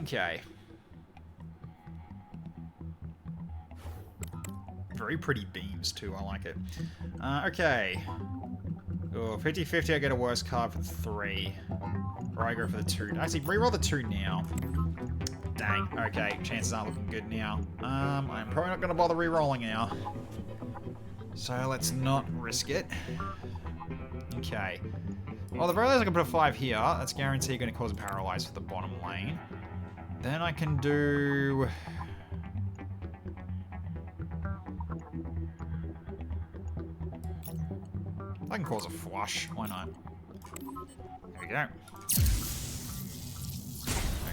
Okay. Very pretty beams too, I like it. Okay. Oh, 50-50, I get a worse card for 3. Or I go for the 2. Actually, reroll the 2 now. Dang. Okay, chances aren't looking good now. I'm probably not going to bother re-rolling now. So let's not risk it. Okay. Well, the very least I can put a 5 here. That's guaranteed going to cause a paralyze for the bottom lane. Then I can do... I can cause a flush. Why not? There we go.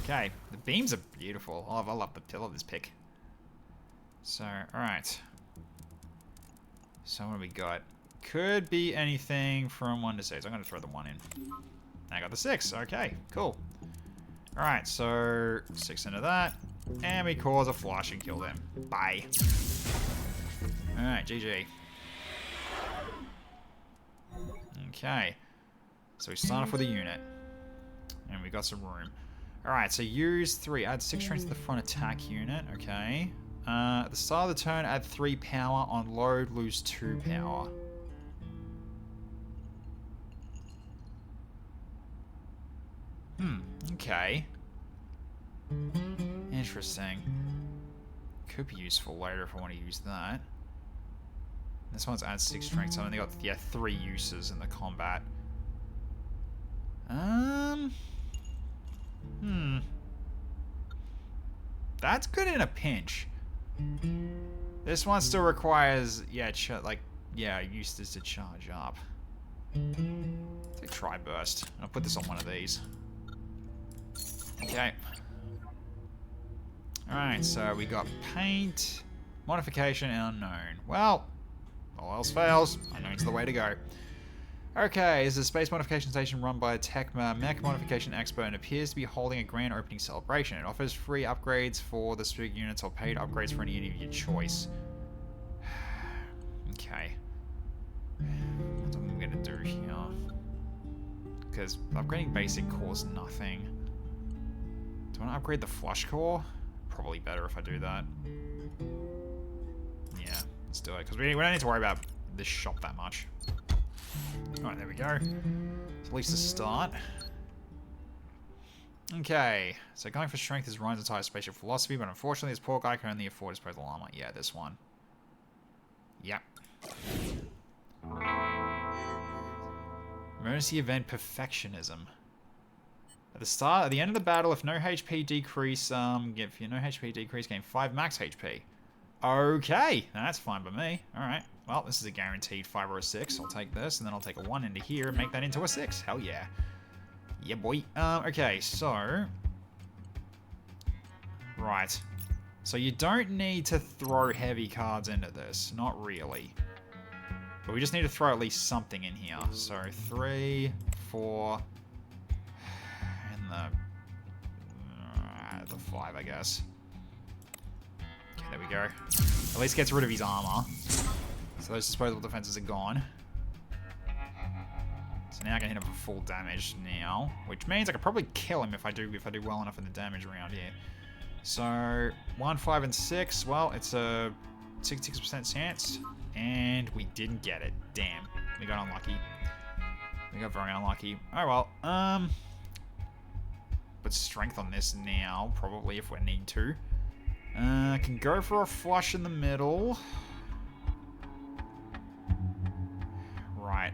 Okay. The beams are beautiful. I love this pick. So, alright. So what do we got? Could be anything from 1 to 6. I'm going to throw the 1 in. I got the 6. Okay, cool. Alright, so 6 into that. And we cause a flush and kill them. Bye. Alright, GG. Okay. So we start off with a unit. And we got some room. Alright, so use 3. Add 6 strength to the front attack unit. Okay. At the start of the turn, add 3 power. On load, lose 2 power. Okay. Interesting. Could be useful later if I want to use that. This one's add 6 strength, so I only got 3 uses in the combat. That's good in a pinch. This one still requires, uses to charge up. Take Tri Burst. I'll put this on one of these. Okay. Alright, so we got Paint, Modification, and Unknown. Well, all else fails. Unknown's the way to go. Okay, this is a space modification station run by a mech modification expert and appears to be holding a grand opening celebration. It offers free upgrades for the specific units or paid upgrades for any unit of your choice. Okay. What am I going to do here? Because upgrading basic cores nothing. Do I want to upgrade the flush core? Probably better if I do that. Yeah, let's do it. Because we don't need to worry about this shop that much. Alright, there we go. It's at least a start. Okay, so going for strength is Ryan's entire spaceship philosophy, but unfortunately this poor guy can only afford disposable armor. Yeah, this one. Yep. Emergency event perfectionism. At the end of the battle, if no HP decrease, gain 5 max HP. Okay, that's fine by me. Alright, well, this is a guaranteed 5 or a 6. I'll take this, and then I'll take a 1 into here and make that into a 6. Hell yeah. Yeah, boy. Okay, so... Right. So you don't need to throw heavy cards into this. Not really. But we just need to throw at least something in here. So 3, 4... and the 5, I guess. Okay, there we go. At least gets rid of his armor. So those disposable defenses are gone. So now I can hit him for full damage now, which means I could probably kill him if I do well enough in the damage around here. So 1, 5, and 6. Well, it's a 66% chance, and we didn't get it. Damn, we got unlucky. We got very unlucky. Oh well. Put strength on this now, probably if we need to. Can go for a flush in the middle. Right.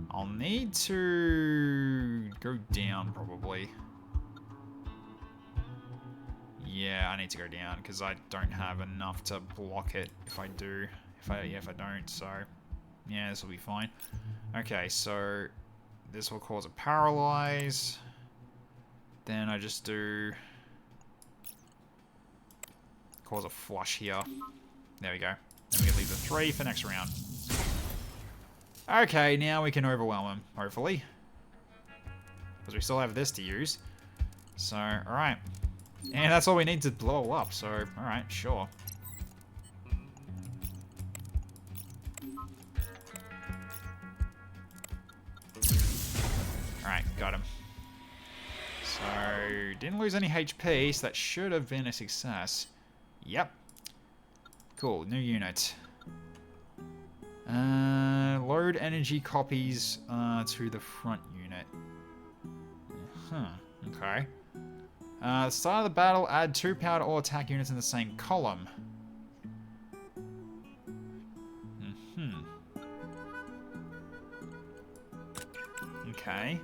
I'll need to go down, probably. Yeah, I need to go down, because I don't have enough to block it if I do. If I don't, so... Yeah, this will be fine. Okay, so... This will cause a paralyze. Then I just do... Cause a flush here. There we go. Then we can leave the 3 for next round. Okay, now we can overwhelm him, hopefully. Because we still have this to use. So, alright. And that's all we need to blow up, so, alright, sure. Alright, got him. So, didn't lose any HP, so that should have been a success. Yep. Cool, new unit. Load energy copies to the front unit. Huh, okay. The start of the battle, add 2 powered all attack units in the same column. Okay.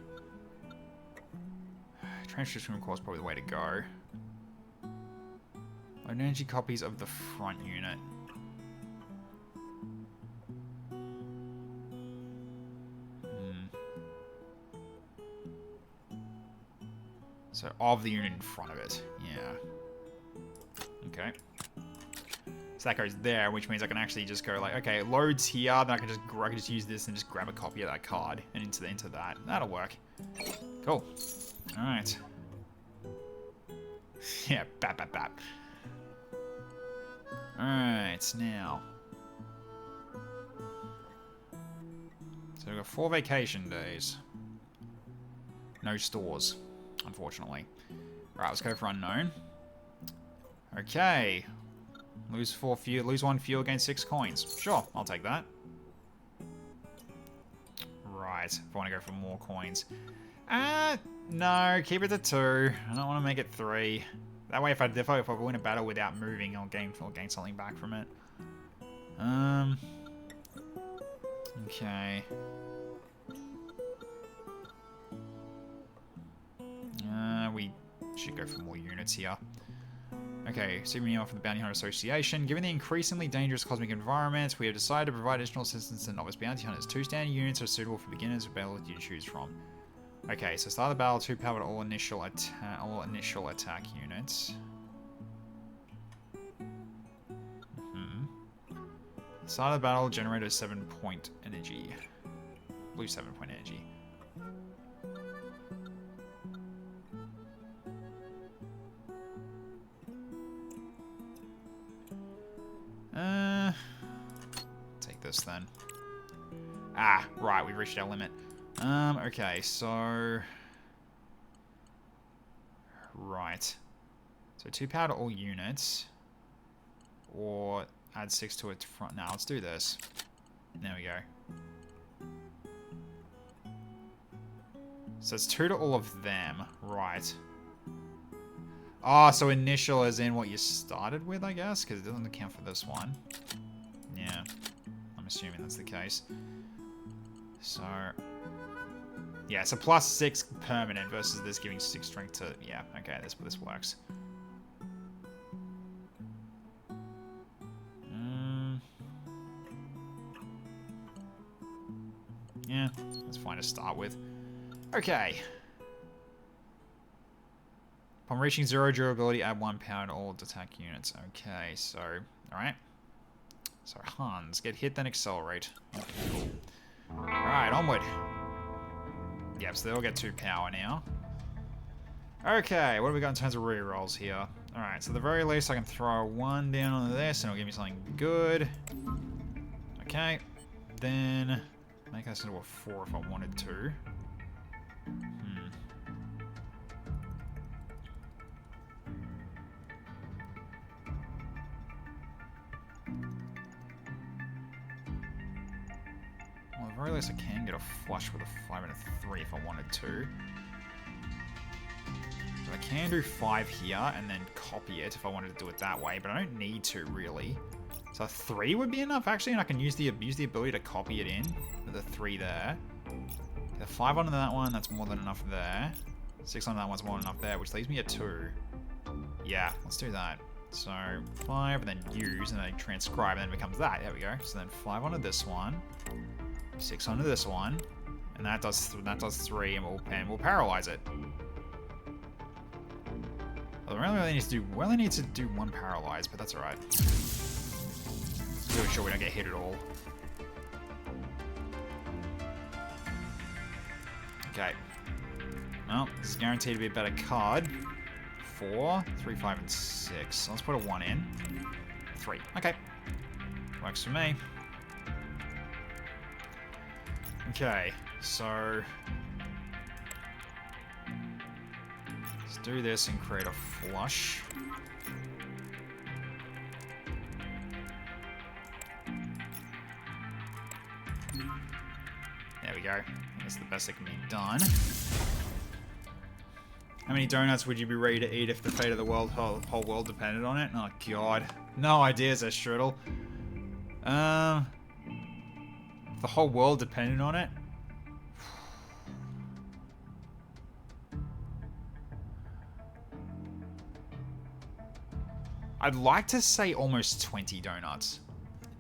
Transfer stream recall is probably the way to go. Load energy copies of the front unit. So, of the unit in front of it. Yeah. Okay. So that goes there, which means I can actually just go like, okay, it loads here, then I can just use this and just grab a copy of that card and into that. That'll work. Cool. Alright. Yeah, bap. Alright, now. So we've got 4 vacation days. No stores, unfortunately. Right, let's go for unknown. Okay. Lose 1 fuel, gain 6 coins. Sure, I'll take that. Right, if I want to go for more coins. No, keep it to 2. I don't want to make it 3. That way, if I win a battle without moving, I'll gain something back from it. Okay. We should go for more units here. Okay, souvenir from the Bounty Hunter Association. Given the increasingly dangerous cosmic environment, we have decided to provide additional assistance to novice bounty hunters. 2 standard units are suitable for beginners with ability to choose from. Okay, so start the battle, 2 powered all initial attack units. Start of the battle, generator 7-point energy. Blue 7-point energy. Take this then. Ah, right, we've reached our limit. Okay, so... Right. So 2 power to all units. Or add 6 to its front. Now, let's do this. There we go. So it's 2 to all of them. Right. Oh, so initial as in what you started with, I guess? Because it doesn't account for this one. Yeah. I'm assuming that's the case. So... Yeah, it's a +6 permanent versus this giving 6 strength to... Yeah, okay, this works. Yeah, that's fine to start with. Okay. Upon reaching 0 durability, add 1 power to all attack units. Okay, so... Alright. So, Hans, get hit, then accelerate. Cool. Alright, onward. Yep, so they all get 2 power now. Okay, what have we got in terms of rerolls here? Alright, so at the very least I can throw 1 down on this and it'll give me something good. Okay, then make this into a 4 if I wanted to. Well, at the very least I can get a flush with a 5 and a 3 if I wanted to. So I can do 5 here and then copy it if I wanted to do it that way, but I don't need to really. So 3 would be enough actually, and I can use the ability to copy it in with the 3 there. The 5 onto that one, that's more than enough there. 6 on that one's more than enough there, which leaves me at 2. Yeah, let's do that. So 5 and then use and then transcribe and then it becomes that. There we go. So then 5 onto this one, 6 onto this one, and that does 3, and we'll paralyze it. Well, we only need to do 1 paralyze, but that's alright. Really sure we don't get hit at all. Okay. Well, this is guaranteed to be a better card. 4, 3, 5, and 6. Let's put a 1 in. 3. Okay. Works for me. Okay, so... let's do this and create a flush. There we go. That's the best that can be done. How many donuts would you be ready to eat if the fate of the whole world depended on it? Oh god. No ideas, there, Strudel. If the whole world depended on it? I'd like to say almost 20 donuts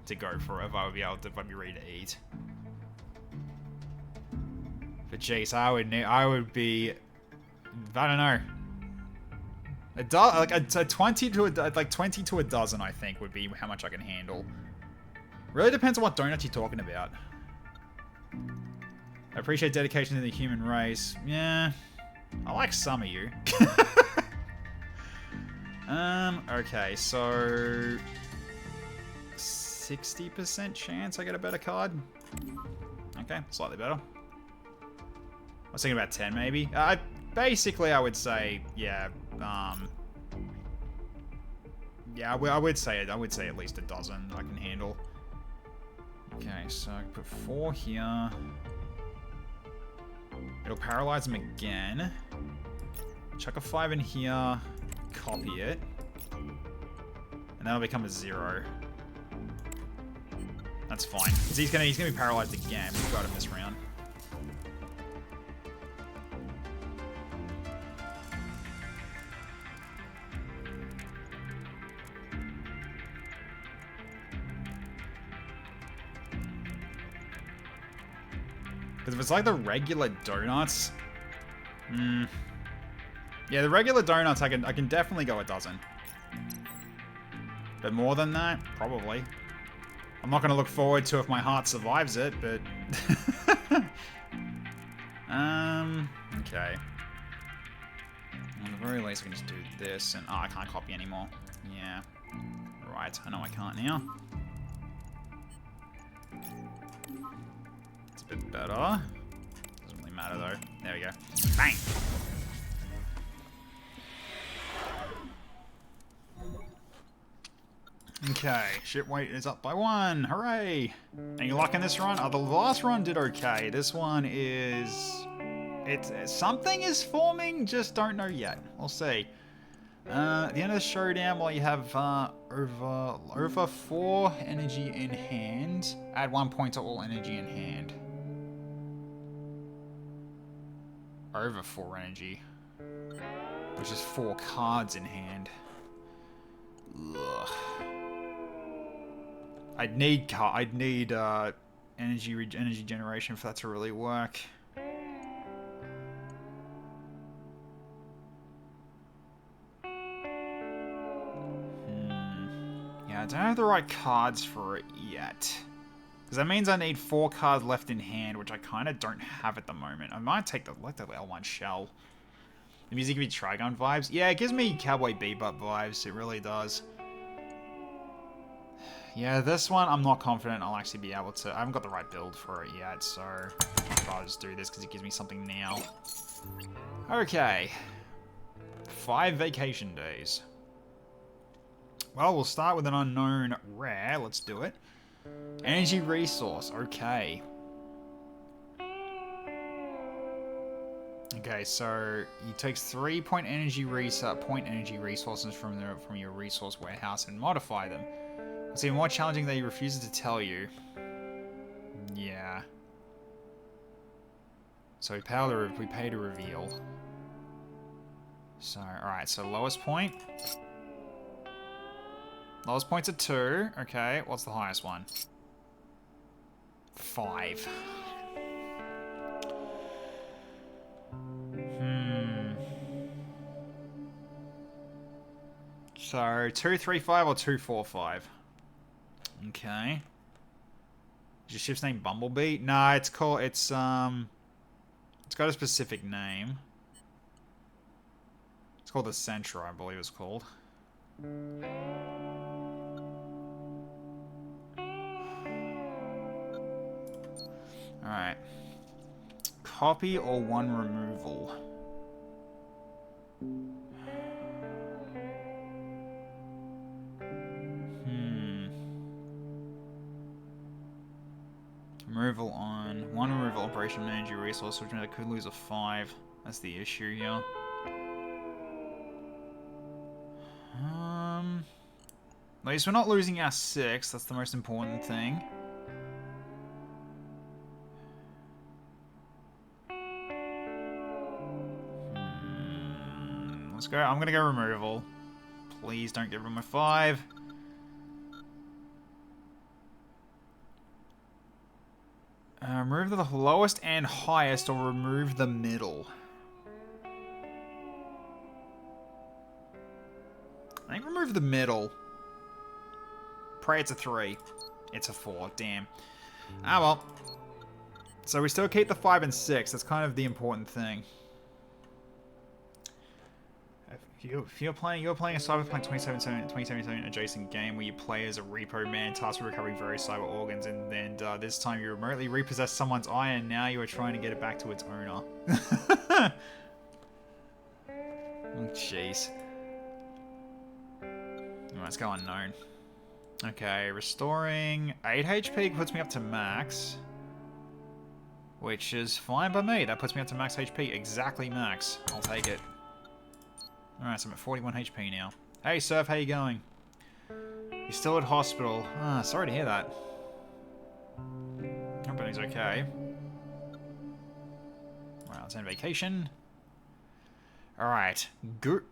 to go for if I would be able to, if I'd be ready to eat. But jeez, I would be, I don't know. Like a 20 to a dozen, I think, would be how much I can handle. Really depends on what donuts you're talking about. I appreciate dedication to the human race. Yeah, I like some of you. Okay, so 60% chance I get a better card. Okay, slightly better. I was thinking about 10 maybe. Basically, I would say, yeah, yeah, I would say at least a dozen I can handle. Okay, so I put 4 here. It'll paralyze him again. Chuck a 5 in here. Copy it. And that'll become a 0. That's fine. Because he's gonna be paralyzed again. We've got him this round. Because if it's like the regular donuts... yeah, the regular donuts, I can definitely go a dozen. But more than that, probably. I'm not going to look forward to if my heart survives it, but... okay. At the very least, I can just do this, and... oh, I can't copy anymore. Yeah. Right, I know I can't now. It's a bit better. Doesn't really matter, though. There we go. Bang! Okay, ship weight is up by 1. Hooray! Any luck in this run? Oh, the last run did okay. This one is... something is forming, just don't know yet. We'll see. At the end of the showdown, while you have over 4 energy in hand, add 1 point to all energy in hand. Over 4 energy. Which is 4 cards in hand. Ugh. I'd need energy generation for that to really work. Yeah, I don't have the right cards for it yet. Because that means I need 4 cards left in hand, which I kind of don't have at the moment. I might take the L1 shell. The music gives me Trigun vibes. Yeah, it gives me Cowboy Bebop vibes. It really does. Yeah, this one, I'm not confident I'll actually be able to... I haven't got the right build for it yet, so... I'd rather just do this because it gives me something now. Okay. 5 vacation days. Well, we'll start with an unknown rare. Let's do it. Energy resource. Okay. Okay, so he takes 3 point energy resources from your resource warehouse and modify them. It's even more challenging that he refuses to tell you. Yeah. So we pay to reveal. So, alright, so lowest point. Lowest point's a 2. Okay, what's the highest one? 5. So, 235 or 245? Okay. Is your ship's name Bumblebee? Nah, it's got a specific name. It's called the Centra, I believe it's called. Alright. Copy or one removal? Removal on. One removal operation manage your resource, which means I could lose a 5. That's the issue here. At least we're not losing our 6. That's the most important thing. Let's go. I'm gonna go removal. Please don't get rid of my 5. Remove the lowest and highest, or remove the middle. I think remove the middle. Pray it's a 3. It's a 4. Damn. Ah well. So we still keep the 5 and 6. That's kind of the important thing. If you're playing a Cyberpunk 2077 adjacent game where you play as a repo man tasked with recovering various cyber organs, and then this time you remotely repossess someone's eye, and now you are trying to get it back to its owner. Oh, jeez. Let's go unknown. Okay, restoring 8 HP puts me up to max, which is fine by me. That puts me up to max HP, exactly max. I'll take it. Alright, so I'm at 41 HP now. Hey, Surf, how you going? You're still at hospital. Ah, sorry to hear that. Hope he's okay. Alright, let's end vacation. Alright, good.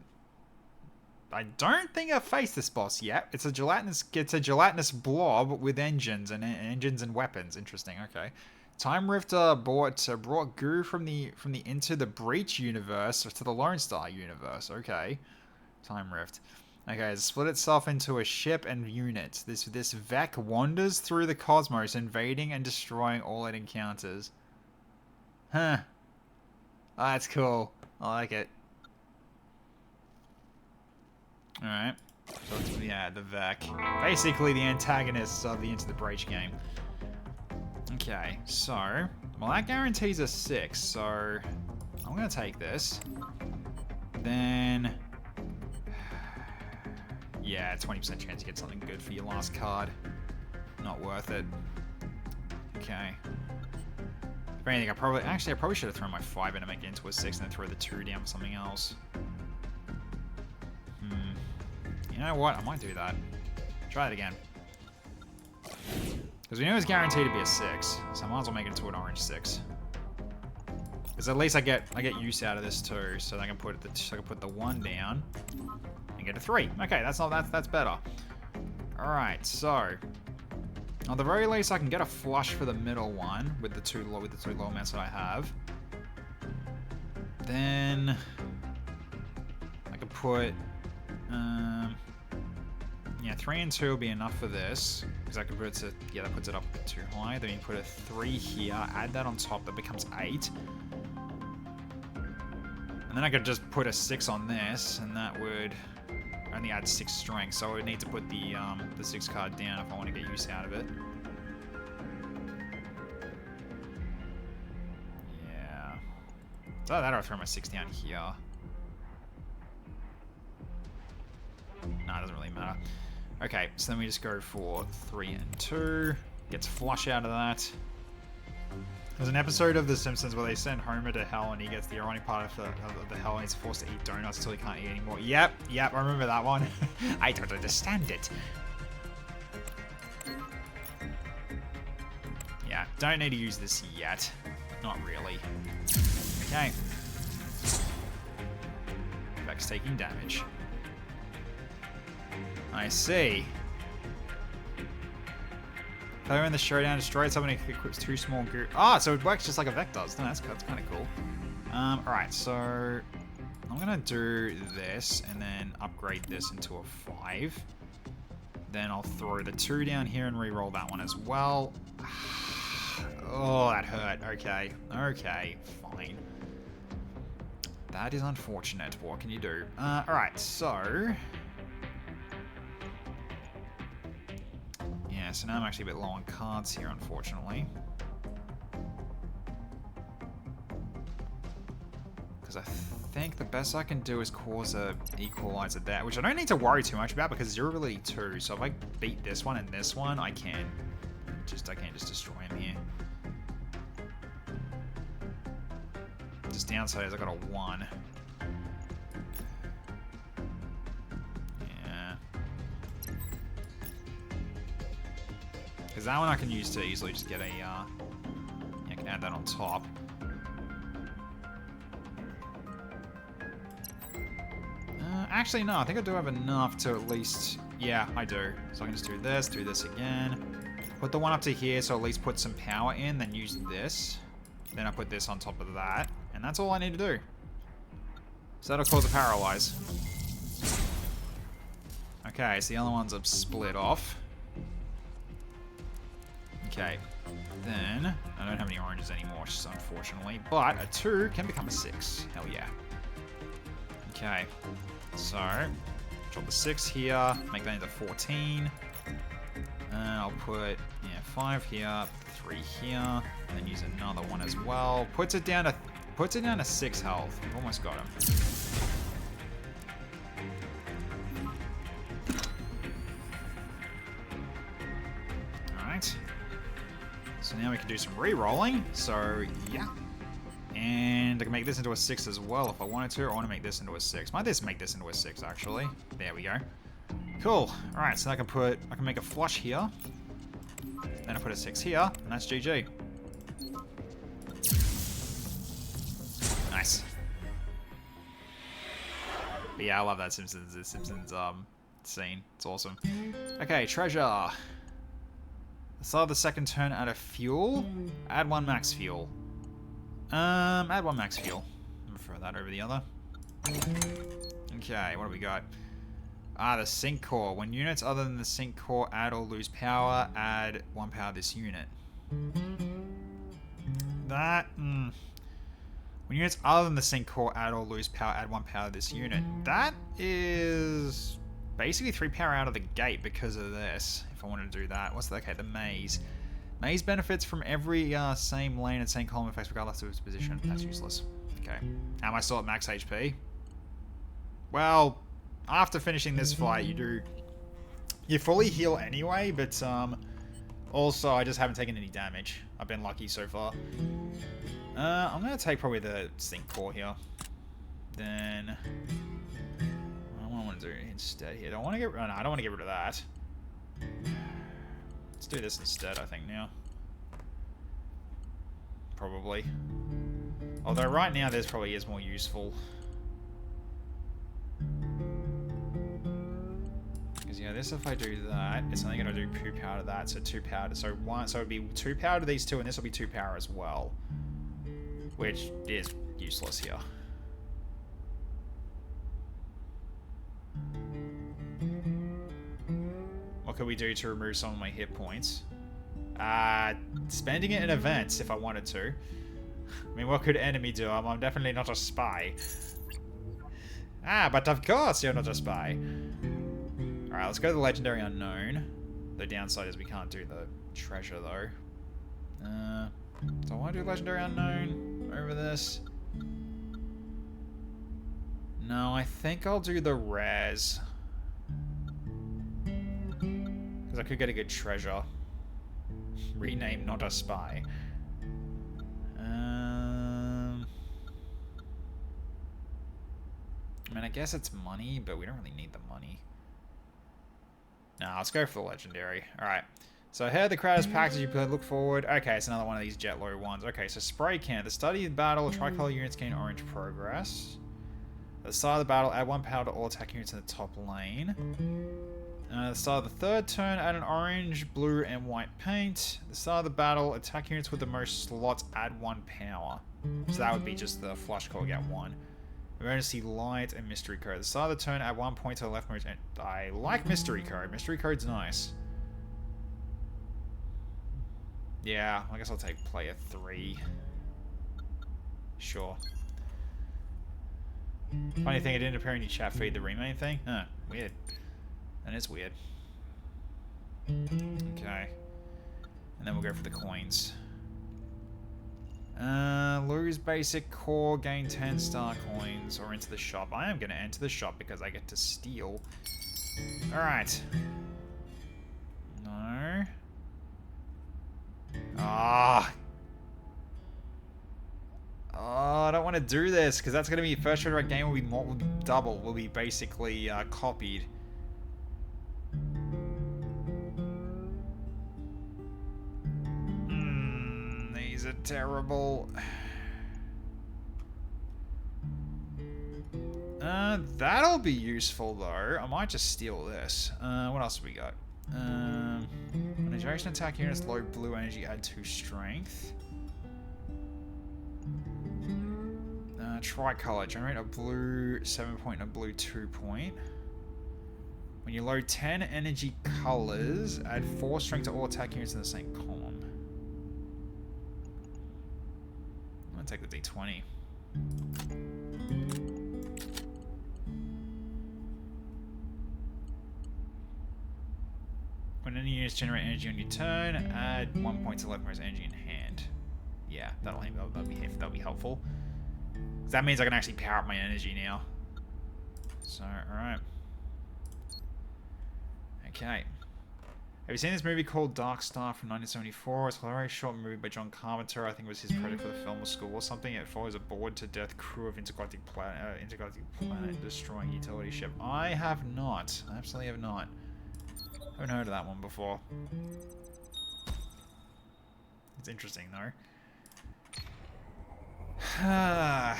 I don't think I've faced this boss yet. It's a gelatinous blob with engines and weapons. Interesting, okay. Time Rifter brought Goo from the Into the Breach universe to the Lonestar universe. Okay, Time Rift. Okay, it split itself into a ship and unit. This Vec wanders through the cosmos, invading and destroying all it encounters. Huh. Oh, that's cool. I like it. All right. So yeah, the Vec, basically the antagonists of the Into the Breach game. Okay, so, well, that guarantees a 6, so I'm going to take this. Then, yeah, 20% chance to get something good for your last card. Not worth it. Okay. If anything, I probably should have thrown my 5 in to make it into a 6 and then throw the 2 down for something else. You know what? I might do that. Try it again. Because we know it's guaranteed to be a 6, so I might as well make it into an orange 6. Because at least I get use out of this too, so I can put the 1 down and get a 3. Okay, that's better. All right, so at the very least I can get a flush for the middle one with the two low amounts that I have. Then I could put yeah, 3 and 2 will be enough for this. Because I could put it to, yeah, that puts it up a bit too high. Then you put a 3 here, add that on top, that becomes 8. And then I could just put a 6 on this, and that would only add 6 strength. So I would need to put the 6 card down if I want to get use out of it. Yeah. So that I'll throw my 6 down here. Nah, it doesn't really matter. Okay, so then we just go for 3 and 2. Gets flush out of that. There's an episode of The Simpsons where they send Homer to hell and he gets the ironic part of the hell and he's forced to eat donuts until he can't eat anymore. Yep, I remember that one. I don't understand it. Yeah, don't need to use this yet. Not really. Okay. Vec's taking damage. I see. Player in the showdown destroyed somebody who equips 2 small group. Ah, so it works just like a Vec does. No, that's kind of cool. Alright, so I'm gonna do this and then upgrade this into a 5. Then I'll throw the 2 down here and re-roll that one as well. Oh, that hurt. Okay, fine. That is unfortunate. What can you do? Alright, so... Yeah, so now I'm actually a bit low on cards here, unfortunately. Because I think the best I can do is cause a equalizer there, which I don't need to worry too much about because 0 ability 2. So if I beat this one and this one, I can't just destroy him here. Just downside is I got a 1. Yeah. Because that one I can use to easily just get a, I can add that on top. Actually, no, I think I do have enough to at least... Yeah, I do. So I can just do this again. Put the one up to here, so at least put some power in, then use this. Then I put this on top of that. And that's all I need to do. So that'll cause a paralyze. Okay, so the other ones have split off. Okay. Then, I don't have any oranges anymore, unfortunately. But a 2 can become a 6. Hell yeah. Okay. So, drop the 6 here, make that into 14. I'll put 5 here, 3 here, and then use another one as well. Puts it down to 6 health. We've almost got him. Alright. So now we can do some re-rolling. So yeah. And I can make this into a 6 as well if I wanted to. I want to make this into a 6. Might just make this into a 6 actually. There we go. Cool. Alright, so I can make a flush here. Then I put a 6 here, and that's GG. Nice. But yeah, I love that Simpsons scene. It's awesome. Okay, treasure. Start of the second turn, add a fuel. Add 1 max fuel. Add 1 max fuel. I prefer that over the other. Okay, what do we got? The sync core. When units other than the sync core add or lose power, add 1 power this unit. When units other than the sync core add or lose power, add 1 power this unit. That is basically 3 power out of the gate because of this. If I want to do that. What's that? Okay, the maze. Maze benefits from every same lane and same column effects regardless of its position. That's useless. Okay. Am I still at max HP? Well, after finishing this fight, you fully heal anyway, but also I just haven't taken any damage. I've been lucky so far. I'm gonna take probably the sync core here. Then what do I want to do instead here? Do I want to get? Oh, no, I don't want to get rid of that. Let's do this instead, I think, now. Probably. Although right now this probably is more useful. Because yeah, this if I do that, it's only going to do 2 power to that, so 2 power to, so it'd be 2 power to these two, and this will be 2 power as well. Which is useless here. What could we do to remove some of my hit points? Spending it in events if I wanted to. I mean, what could enemy do? I'm definitely not a spy. But of course you're not a spy. Alright, let's go to the Legendary Unknown. The downside is we can't do the treasure, though. Do I want to do Legendary Unknown over this? No, I think I'll do the rares. Because I could get a good treasure. Rename not a spy. I mean, I guess it's money, but we don't really need the money. Nah, let's go for the legendary. Alright. So here the crowd is packed as you look forward. Okay, it's another one of these jet low ones. Okay, so spray can. At the start of the battle, tricolor units gain orange progress. At the start of the battle, add 1 power to all attack units in the top lane. At the start of the third turn, add an orange, blue, and white paint. At the start of the battle, attack units with the most slots add 1 power. So that would be just the flush core get 1. Emergency light and mystery code. At the start of the turn, add 1 point to the left motion. I like mystery code. Mystery code's nice. Yeah, I guess I'll take player 3. Sure. Funny thing, it didn't appear in your chat feed, the remain thing. Huh, weird. That is weird. Okay. And then we'll go for the coins. Lose basic core, gain 10 star coins, or into the shop. I am going to enter the shop because I get to steal. Alright. No. Ah. Oh, I don't want to do this because that's going to be first trade rate game will be double, will be basically copied. These are terrible. That'll be useful though. I might just steal this. What else have we got? When a duration attack unit's low blue energy, add 2 strength. Tricolor, generate a blue 7 point and a blue 2 point. When you load 10 energy colors, add 4 strength to all attack units in the same column. I'm gonna take the D20. When any units generate energy on your turn, add 1 point to leftmost energy in hand. Yeah, that'll be helpful. That means I can actually power up my energy now. So, alright. Okay. Have you seen this movie called Dark Star from 1974? It's a very short movie by John Carpenter. I think it was his credit for the film or school or something. It follows a bored-to-death crew of intergalactic planet destroying utility ship. I have not. I absolutely have not. I haven't heard of that one before. It's interesting, though. Not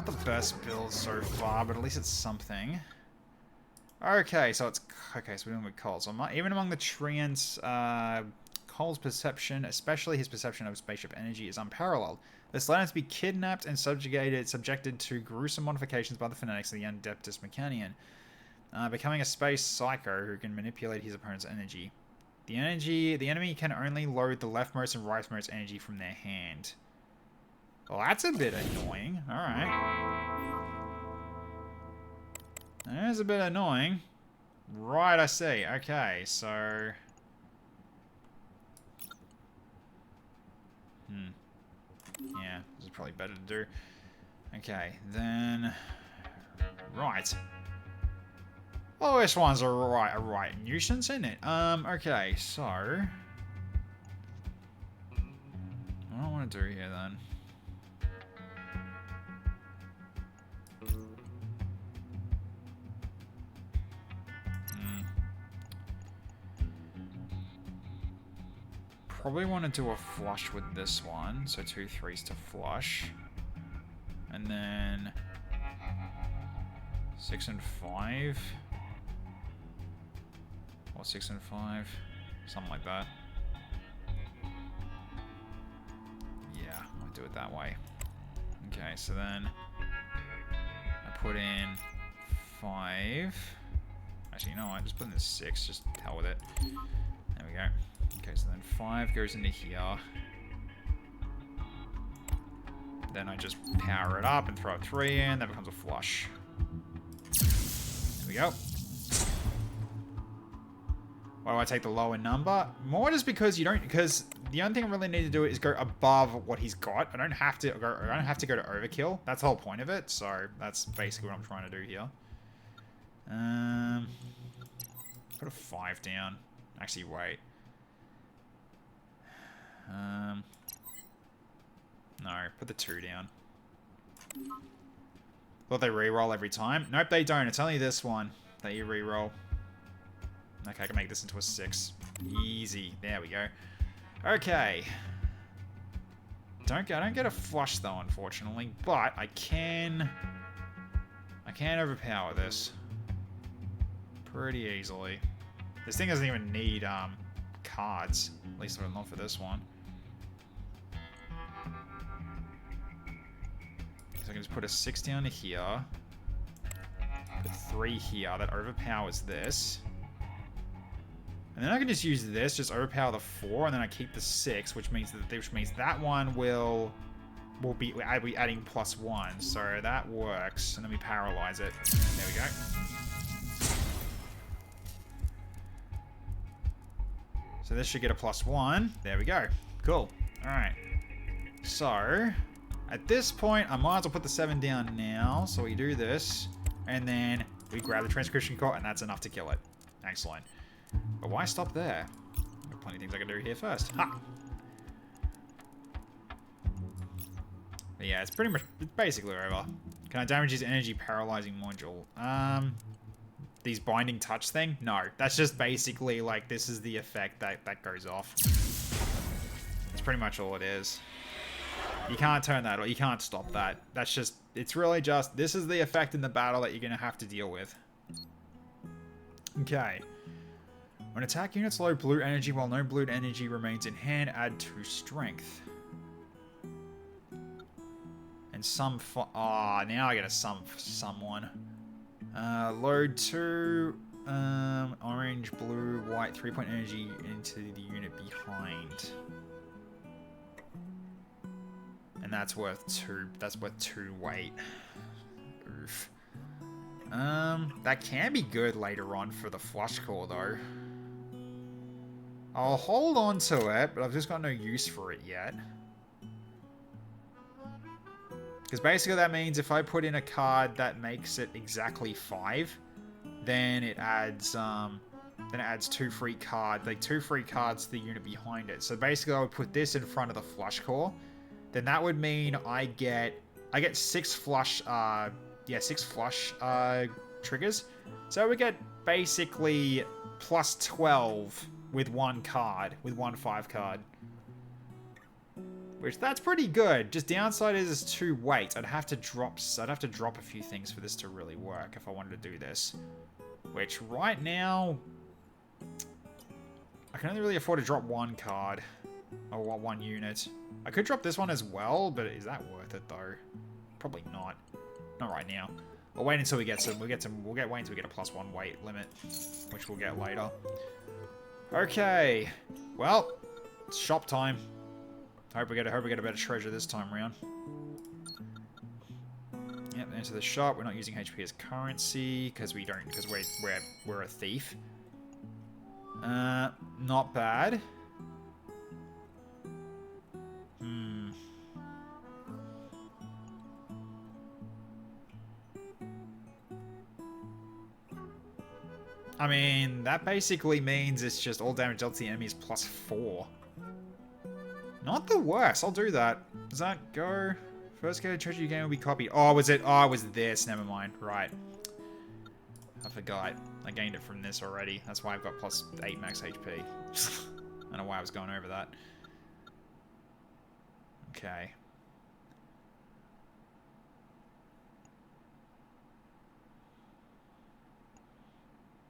the best build so far, but at least it's something. Okay, so we're doing with Cole. So even among the Treants, Cole's perception, especially his perception of spaceship energy, is unparalleled. This led him to be kidnapped and subjected to gruesome modifications by the fanatics of the Adeptus Mechanian, becoming a space psycho who can manipulate his opponent's energy. The enemy can only load the leftmost and rightmost energy from their hand. Well, that's a bit annoying. Alright. That is a bit annoying. Right, I see. Okay, so... Yeah, this is probably better to do. Okay, then... Right. Oh, this one's a right nuisance, isn't it? Okay, so... What do I want to do here, then? Probably want to do a flush with this one, so 2 3s to flush, and then 6 and 5, or 6 and 5, something like that. Yeah, I'll do it that way. Okay, so then I put in 5. Actually, you know what? Just put in the 6. Just hell with it. There we go. Okay, so then 5 goes into here. Then I just power it up and throw a 3 in. That becomes a flush. There we go. Why do I take the lower number? More just because you don't. Because the only thing I really need to do is go above what he's got. I don't have to go. I don't have to go to overkill. That's the whole point of it. So that's basically what I'm trying to do here. Put a 5 down. Actually, wait. No, put the 2 down. Thought they re-roll every time. Nope, they don't. It's only this one that you re-roll. Okay, I can make this into a 6. Easy. There we go. Okay. I don't get a flush though, unfortunately, but I can overpower this pretty easily. This thing doesn't even need cards, at least not for this one. So I can just put a 6 down to here, put 3 here. That overpowers this. And then I can just use this, just overpower the 4, and then I keep the 6, which means that one will we'll be adding +1. So that works. And then we paralyze it. There we go. So this should get a +1. There we go. Cool. Alright. So, at this point, I might as well put the 7 down now. So we do this. And then we grab the transcription core, and that's enough to kill it. Excellent. But why stop there? There are plenty of things I can do here first. Ha! But yeah, it's basically over. Can I damage his energy paralyzing module? These binding touch thing? No. That's just basically like, this is the effect that goes off. That's pretty much all it is. You can't turn that, or you can't stop that. That's just, it's really just, this is the effect in the battle that you're going to have to deal with. Okay. When attack units low blue energy while no blue energy remains in hand, add 2 strength. And some, now I get a someone. Load 2, orange, blue, white, 3-point energy into the unit behind. And that's worth 2. That's worth 2 weight. Oof. That can be good later on for the flush core though. I'll hold on to it, but I've just got no use for it yet. Because basically that means if I put in a card that makes it exactly 5, then it adds 2 free cards, like 2 free cards to the unit behind it. So basically I would put this in front of the flush core. Then that would mean I get 6 flush 6 flush triggers. So we get basically +12 with 1 card, with 1 5 card. Which, that's pretty good. Just downside is 2 weight. I'd have to drop a few things for this to really work if I wanted to do this. Which, right now, I can only really afford to drop 1 card. Or 1 unit. I could drop this one as well, but is that worth it though? Probably not. Not right now. We'll wait until we get some. Wait until we get a +1 weight limit, which we'll get later. Okay. Well, it's shop time. Hope we get a better treasure this time around. Yep, enter the shop. We're not using HP as currency because we're a thief. Not bad. I mean, that basically means it's just all damage dealt to the enemy is +4. Not the worst. I'll do that. Does that go? First go treasure you gain will be copied. Oh, was it? Oh, it was this. Never mind. Right. I forgot. I gained it from this already. That's why I've got +8 max HP. I don't know why I was going over that. Okay.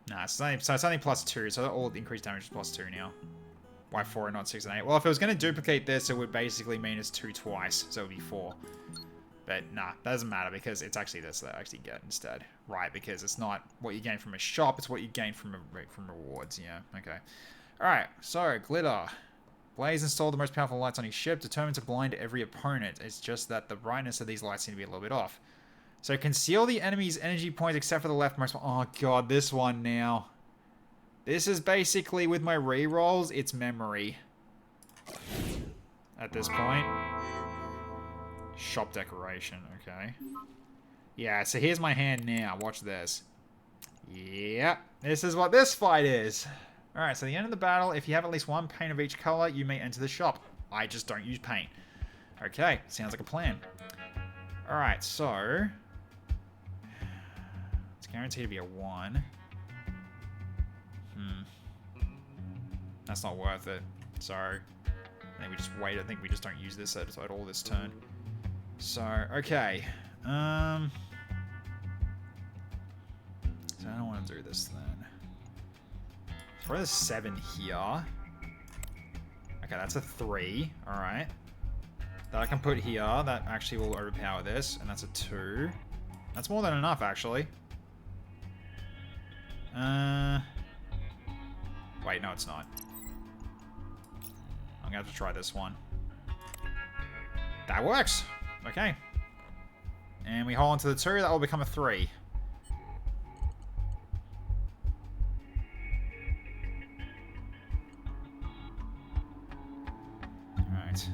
Nah, so it's only +2, so all increased damage is +2 now. Why 4 and not 6 and 8? Well, if it was going to duplicate this, it would basically mean it's 2 twice, so it would be 4. But nah, that doesn't matter because it's actually this that I actually get instead. Right, because it's not what you gain from a shop, it's what you gain from rewards. Yeah, okay. Alright, so, glitter. Blaze installed the most powerful lights on his ship, determined to blind every opponent. It's just that the brightness of these lights seem to be a little bit off. So conceal the enemy's energy points except for the leftmost one. Oh god, this one now. This is basically, with my rerolls, it's memory. At this point. Shop decoration, okay. Yeah, so here's my hand now. Watch this. Yep, this is what this fight is. Alright, so at the end of the battle, if you have at least 1 paint of each color, you may enter the shop. I just don't use paint. Okay, sounds like a plan. Alright, so... it's guaranteed to be a 1. That's not worth it. So, I think we just wait. I think we just don't use this at all this turn. So, okay. So I don't want to do this then. So there's 7 here. Okay, that's a 3. Alright. That I can put here. That actually will overpower this. And that's a 2. That's more than enough, actually. Wait, no, it's not. I'm gonna have to try this one. That works! Okay. And we hold on to the 2. That will become a 3. Alright.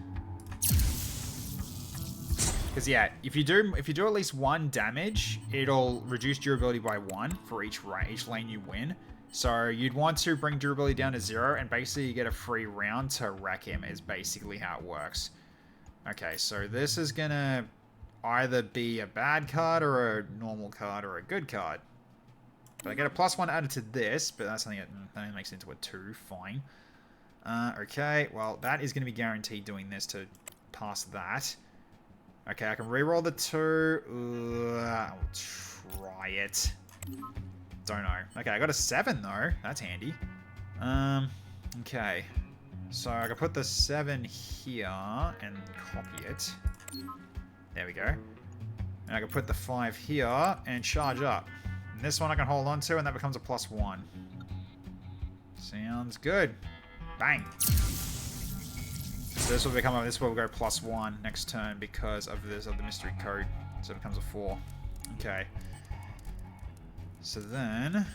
Because yeah, if you do at least 1 damage, it'll reduce durability by 1 for each lane you win. So you'd want to bring durability down to 0, and basically you get a free round to wreck him, is basically how it works. Okay, so this is gonna either be a bad card or a normal card or a good card. But I get a +1 added to this, but that's something that makes it into a 2. Fine. Okay, well, that is going to be guaranteed doing this to pass that. Okay, I can reroll the 2. I'll try it. Don't know. Okay, I got a 7, though. That's handy. Okay. So I can put the 7 here and copy it. There we go. And I can put the 5 here and charge up. And this one I can hold on to, and that becomes a +1. Sounds good. Bang. So this will become this will go +1 next turn because of the mystery code. So it becomes a 4. Okay. So then,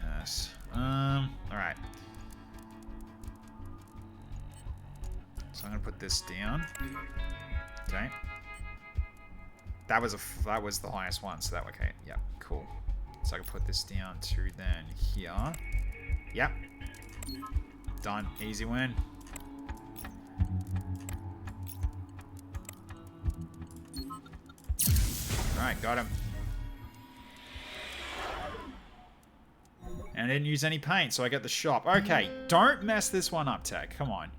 yes. Alright. So I'm gonna put this down. Okay. That was the highest one, so that okay. Yep, cool. So I can put this down to then here. Yep. Done. Easy win. Alright, got him. And I didn't use any paint, so I get the shop. Okay, don't mess this one up, Tech. Come on.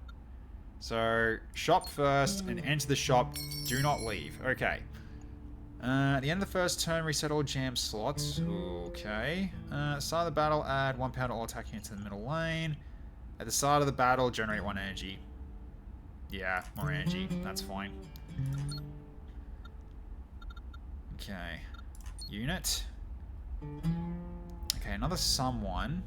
So, shop first and enter the shop. Do not leave. Okay. At the end of the first turn, reset all jam slots. Okay. Start of the battle, add 1 pound to all attack units in the middle lane. At the start of the battle, generate 1 energy. Yeah, more energy. That's fine. Okay. Unit. Okay, another someone.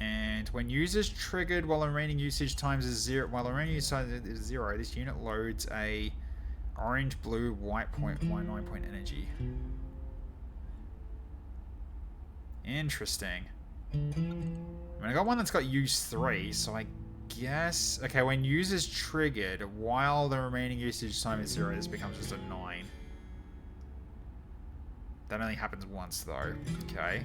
And when users triggered while the remaining usage times is 0, while the remaining usage time is 0, this unit loads a orange, blue, white 0.19 point energy. Interesting. I mean, I got one that's got use 3, so I guess... Okay, when users triggered while the remaining usage time is 0, this becomes just a 9. That only happens once, though. Okay.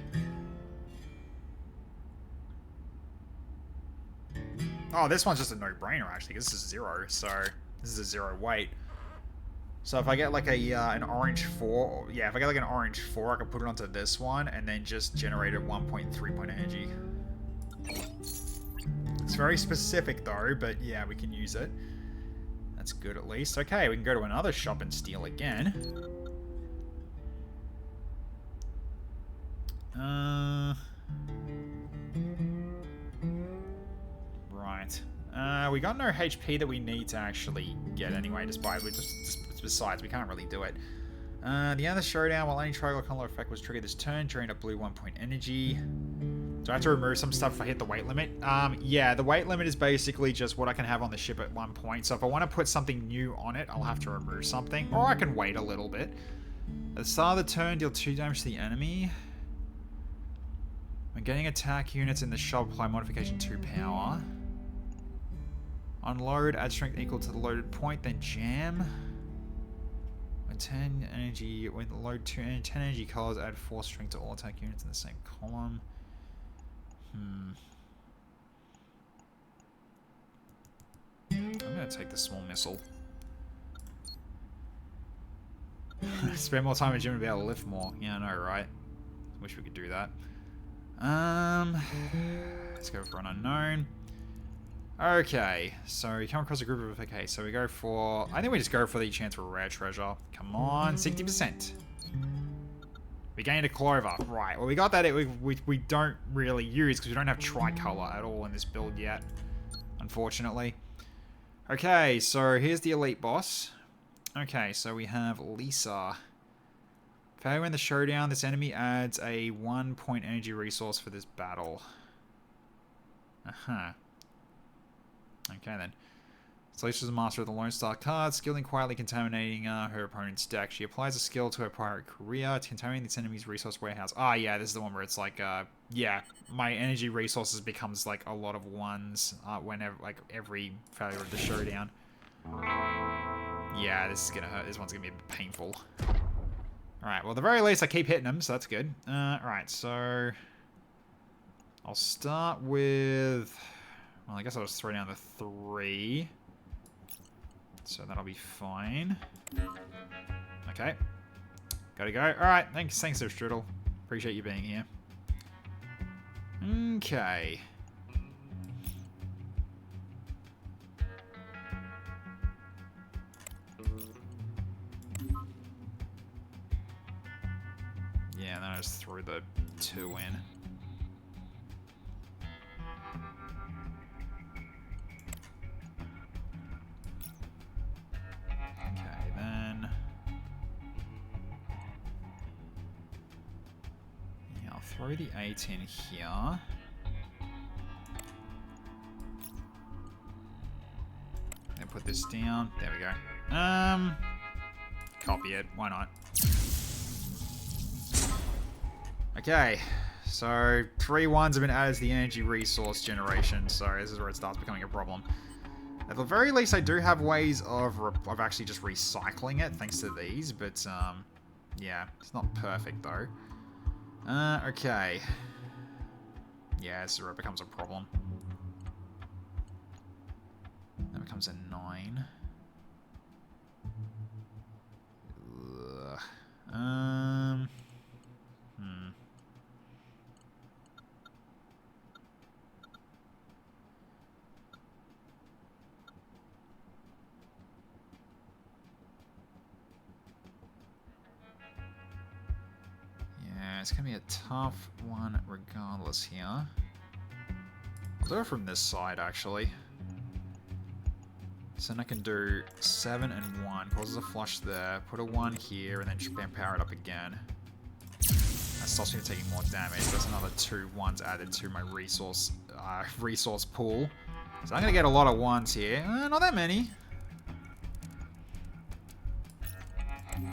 Oh, this one's just a no-brainer, actually, because this is 0, so this is a 0 weight. So if I get like a an orange 4, yeah, if I get like an orange 4, I can put it onto this one and then just generate a 1.3 point energy. It's very specific though, but yeah, we can use it. That's good at least. Okay, we can go to another shop and steal again. Right. We got no HP that we need to actually get anyway, despite besides, we can't really do it. The end of the showdown, while any triangle color effect was triggered this turn, drain a blue 1 point energy. Do I have to remove some stuff if I hit the weight limit? Yeah, the weight limit is basically just what I can have on the ship at 1 point. So if I want to put something new on it, I'll have to remove something. Or I can wait a little bit. At the start of the turn, deal 2 damage to the enemy. When getting attack units in the shop, apply modification 2 power. Unload, add strength equal to the loaded point, then jam. When 10 energy, when load 10 energy colors, add 4 strength to all attack units in the same column. I'm gonna take the small missile. Spend more time in gym to be able to lift more. Yeah, I know, right? Wish we could do that. Let's go for an unknown. Okay, so you come across a group of... Okay, so we go for... I think we just go for the chance for a rare treasure. Come on, 60%. We gained a clover. Right, well we got that we don't really use because we don't have tricolor at all in this build yet. Unfortunately. Okay, so here's the elite boss. Okay, so we have Lisa. Failure in the showdown, this enemy adds a 1 point energy resource for this battle. Okay then. Celestia's a master of the Lonestar card, skilled in quietly contaminating her opponent's deck. She applies a skill to her pirate career to contaminate its enemy's resource warehouse. Ah, yeah, this is the one where it's like, yeah, my energy resources becomes like a lot of ones whenever, like, every failure of the showdown. Yeah, this is gonna hurt. This one's gonna be painful. Alright, well, at the very least, I keep hitting them, so that's good. Alright, so I'll start with... Well, I guess I'll just throw down the 3. So that'll be fine. Okay. Gotta go. Alright, thanks there, Strudel. Appreciate you being here. Okay. Yeah, and then I just threw the 2 in. Okay, then... Yeah, I'll throw the 8 in here. And put this down. There we go. Copy it. Why not? Okay, so 3 1s have been added to the energy resource generation, so this is where it starts becoming a problem. At the very least, I do have ways of actually just recycling it, thanks to these, but, yeah, it's not perfect, though. Okay. Yeah, this is where it becomes a problem. That becomes a 9. Ugh. Yeah, it's gonna be a tough one regardless here. I'll do it from this side, actually. So then I can do 7 and 1, causes a flush there, put a 1 here, and then power it up again. That stops me from taking more damage. That's another 2 1s added to my resource pool. So I'm gonna get a lot of 1s here. Not that many. I'm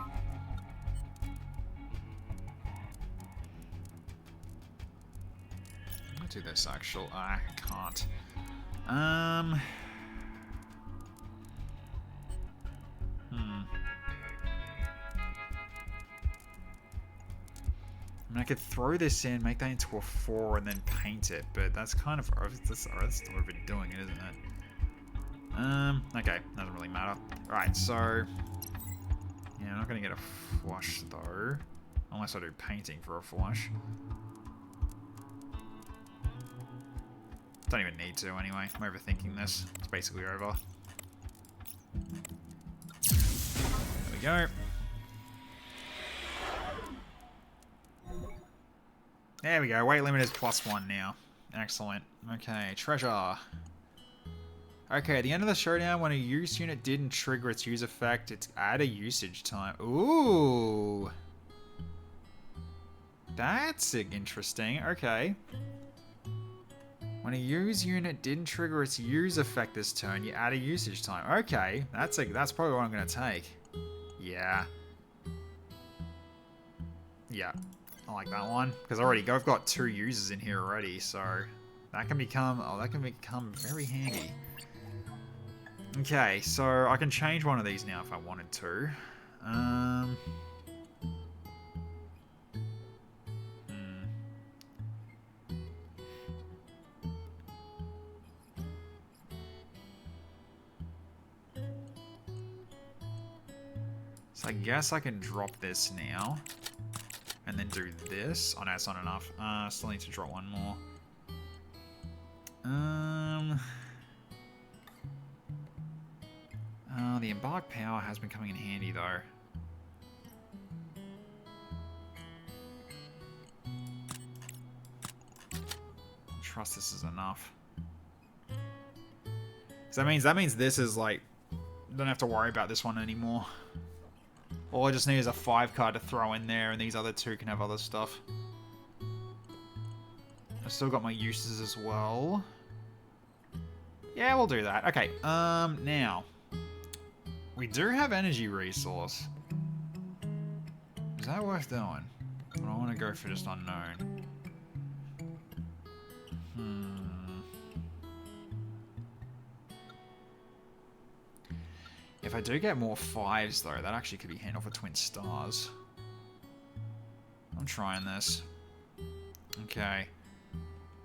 gonna do this actual. I can't. I mean, I could throw this in, make that into a 4, and then paint it, but that's kind of that's overdoing it, isn't it? Okay, doesn't really matter. Right, so yeah, I'm not gonna get a flush though, unless I do painting for a flush. Don't even need to anyway. I'm overthinking this. It's basically over. There we go. There we go. Weight limit is +1 now. Excellent. Okay, treasure. Okay, at the end of the showdown, when a use unit didn't trigger its use effect, it's add a usage time. Ooh. That's interesting. Okay. When a use unit didn't trigger its use effect this turn, you add a usage time. Okay, that's probably what I'm gonna take. Yeah. Yeah. I like that one because I've got 2 users in here already, so that can become very handy. Okay, so I can change one of these now if I wanted to. So I guess I can drop this now. And then do this. Oh no, it's not enough. Still need to drop 1 more. The embark power has been coming in handy though. Trust this is enough. Because that means this is like, don't have to worry about this one anymore. All I just need is a 5 card to throw in there, and these other 2 can have other stuff. I've still got my uses as well. Yeah, we'll do that. Okay, now. We do have energy resource. Is that worth doing? I don't want to go for just unknown. If I do get more 5s, though, that actually could be handled for twin stars. I'm trying this. Okay.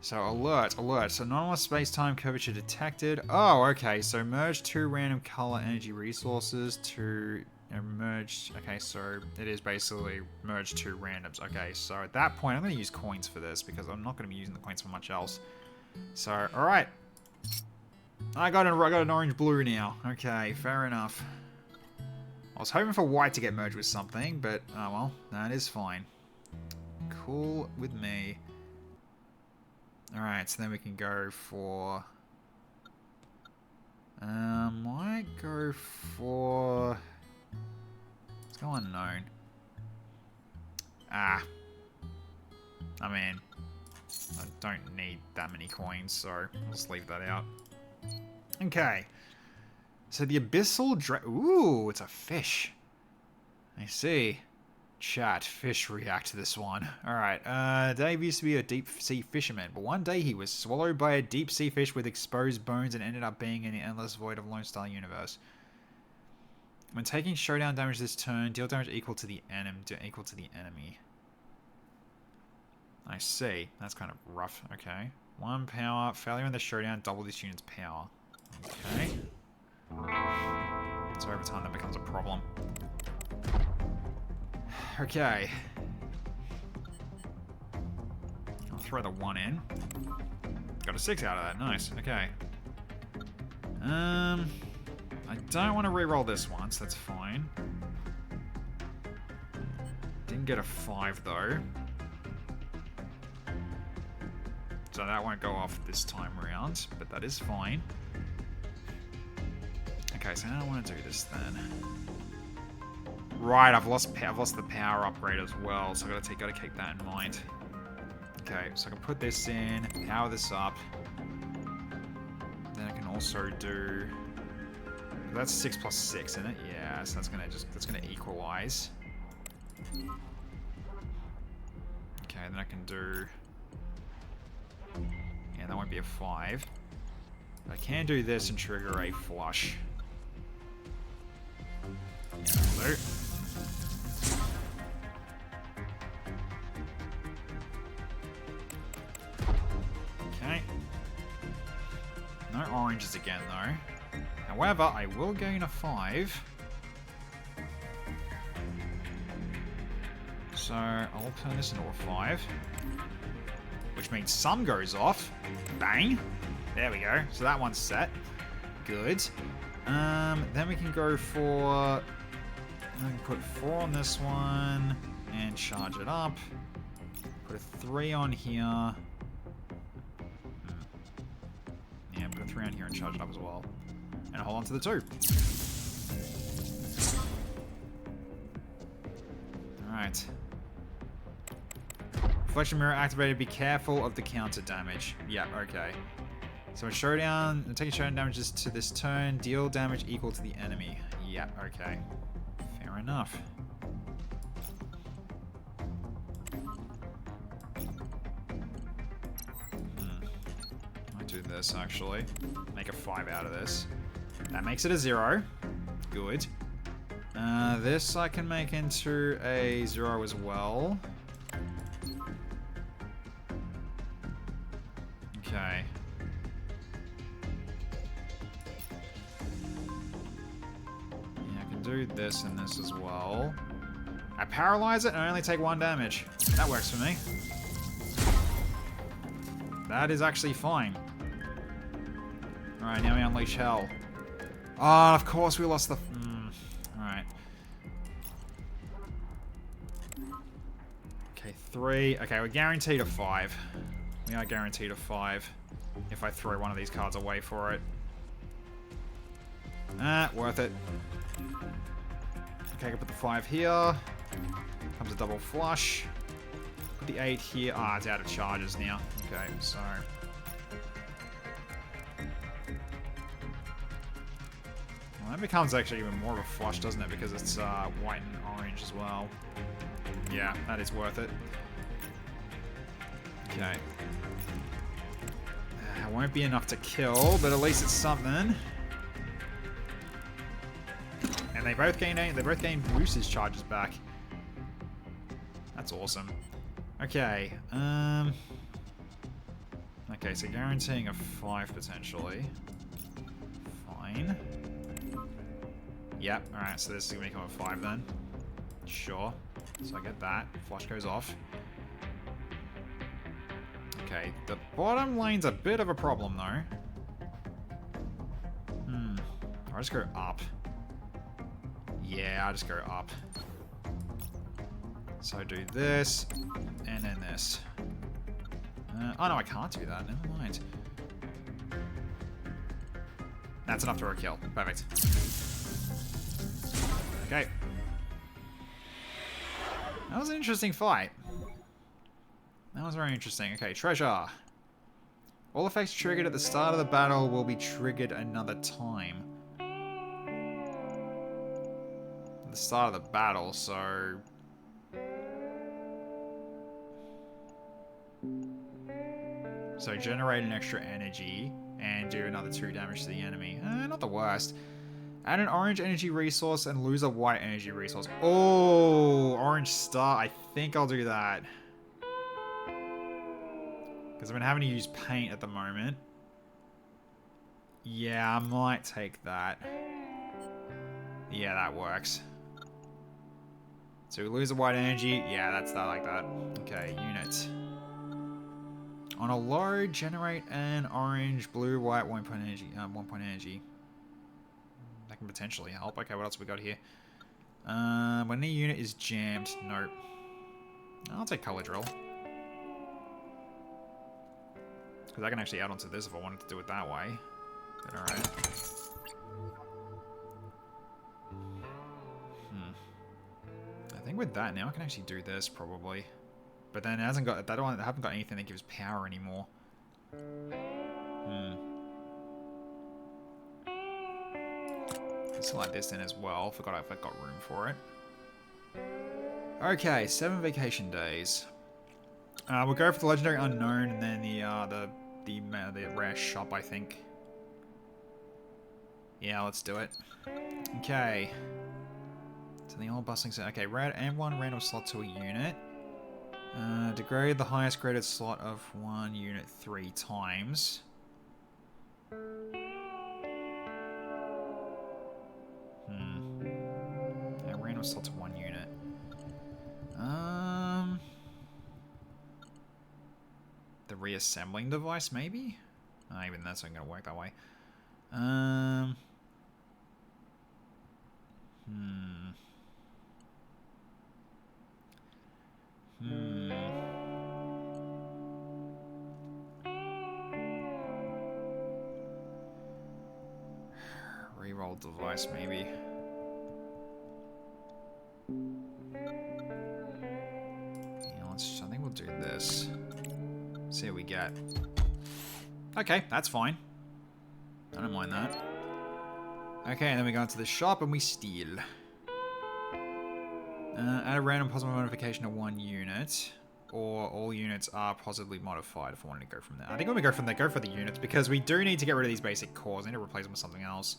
So, alert. So, anomalous space-time curvature detected. Oh, okay. So, merge 2 random color energy resources to merge. Okay, so it is basically merge 2 randoms. Okay, so at that point, I'm going to use coins for this because I'm not going to be using the coins for much else. So, alright. I got an orange-blue now. Okay, fair enough. I was hoping for white to get merged with something, but, oh well, that is fine. Cool with me. Alright, so then we can go for... might go for... Let's go unknown. I mean, I don't need that many coins, so I'll just leave that out. Okay. So the abyssal ooh, it's a fish. I see. Chat, fish react to this one. Alright, Dave used to be a deep sea fisherman, but one day he was swallowed by a deep sea fish with exposed bones and ended up being in the endless void of Lonestar universe. When taking showdown damage this turn, deal damage equal to the enemy. I see. That's kind of rough. Okay. 1 power. Failure in the showdown, double this unit's power. Okay. So over time that becomes a problem. Okay. I'll throw the 1 in. Got a 6 out of that. Nice. Okay. I don't want to re-roll this one, so that's fine. Didn't get a 5 though. So that won't go off this time around, but that is fine. Okay, so how do I want to do this then? Right, I've lost the power upgrade as well, so I gotta keep that in mind. Okay, so I can put this in, power this up. Then I can also do. That's 6 plus 6, isn't it? Yeah, so that's gonna equalize. Okay, then I can do. Yeah, that won't be a 5. But I can do this and trigger a flush. Yeah, that'll do. Okay. No oranges again, though. However, I will gain a 5. So, I'll turn this into a 5. Which means some goes off. Bang. There we go. So that one's set. Good. Then we can go for... I can put 4 on this one. And charge it up. Put a 3 on here. Yeah, put a 3 on here and charge it up as well. And hold on to the 2. Alright. Reflection mirror activated. Be careful of the counter damage. Yeah, okay. So a showdown, taking showdown damages to this turn, deal damage equal to the enemy. Yeah, okay. Fair enough. Might do this actually. Make a 5 out of this. That makes it a 0. Good. This I can make into a 0 as well. Okay. Yeah, I can do this and this as well. I paralyze it and I only take 1 damage. That works for me. That is actually fine. Alright, now we unleash hell. Oh, of course we lost the... Alright. Okay, 3. Okay, we're guaranteed a 5. We are guaranteed a 5 if I throw one of these cards away for it. Worth it. Okay, I can put the 5 here. Comes a double flush. Put the 8 here. It's out of charges now. Okay, so... Well, it becomes actually even more of a flush, doesn't it? Because it's white and orange as well. Yeah, that is worth it. Okay. It won't be enough to kill, but at least it's something. And they both gain boosters charges back. That's awesome. Okay. Okay, so guaranteeing a 5 potentially. Fine. Yep, alright, so this is gonna become a 5 then. Sure. So I get that. Flush goes off. Okay, the bottom lane's a bit of a problem though. I'll just go up. Yeah, I'll just go up. So do this, and then this. Oh no, I can't do that. Never mind. That's enough for a kill. Perfect. Okay. That was an interesting fight. That was very interesting. Okay, treasure. All effects triggered at the start of the battle will be triggered another time. At the start of the battle, so... So generate an extra energy and do another 2 damage to the enemy. Not the worst. Add an orange energy resource and lose a white energy resource. Oh, orange star. I think I'll do that. Because I've been having to use paint at the moment. Yeah, I might take that. Yeah, that works. So we lose a white energy. Yeah, that's that like that. Okay, unit. On a low, generate an orange, blue, white, 1 point energy. 1 point energy. That can potentially help. Okay, what else we got here? When the unit is jammed, nope. I'll take color drill. Because I can actually add onto this if I wanted to do it that way. But alright. I think with that now I can actually do this probably. But then it hasn't got I haven't got anything that gives power anymore. Let's like this then as well. Forgot if I got room for it. Okay, 7 vacation days. We'll go for the legendary unknown and then the rare shop, I think. Yeah, let's do it. Okay. So the old bustling set. Okay, add 1 random slot to a unit. Degrade the highest graded slot of 1 unit 3 times. Add random slot to 1 unit. The reassembling device, maybe? Even that's not going to work that way. Reroll device, maybe. Yeah, I think we'll do this. See what we get. Okay, that's fine. I don't mind that. Okay, and then we go into the shop and we steal. Add a random positive modification to 1 unit, or all units are positively modified if I wanted to go from there. I think when we go from there, go for the units, because we do need to get rid of these basic cores. I need to replace them with something else.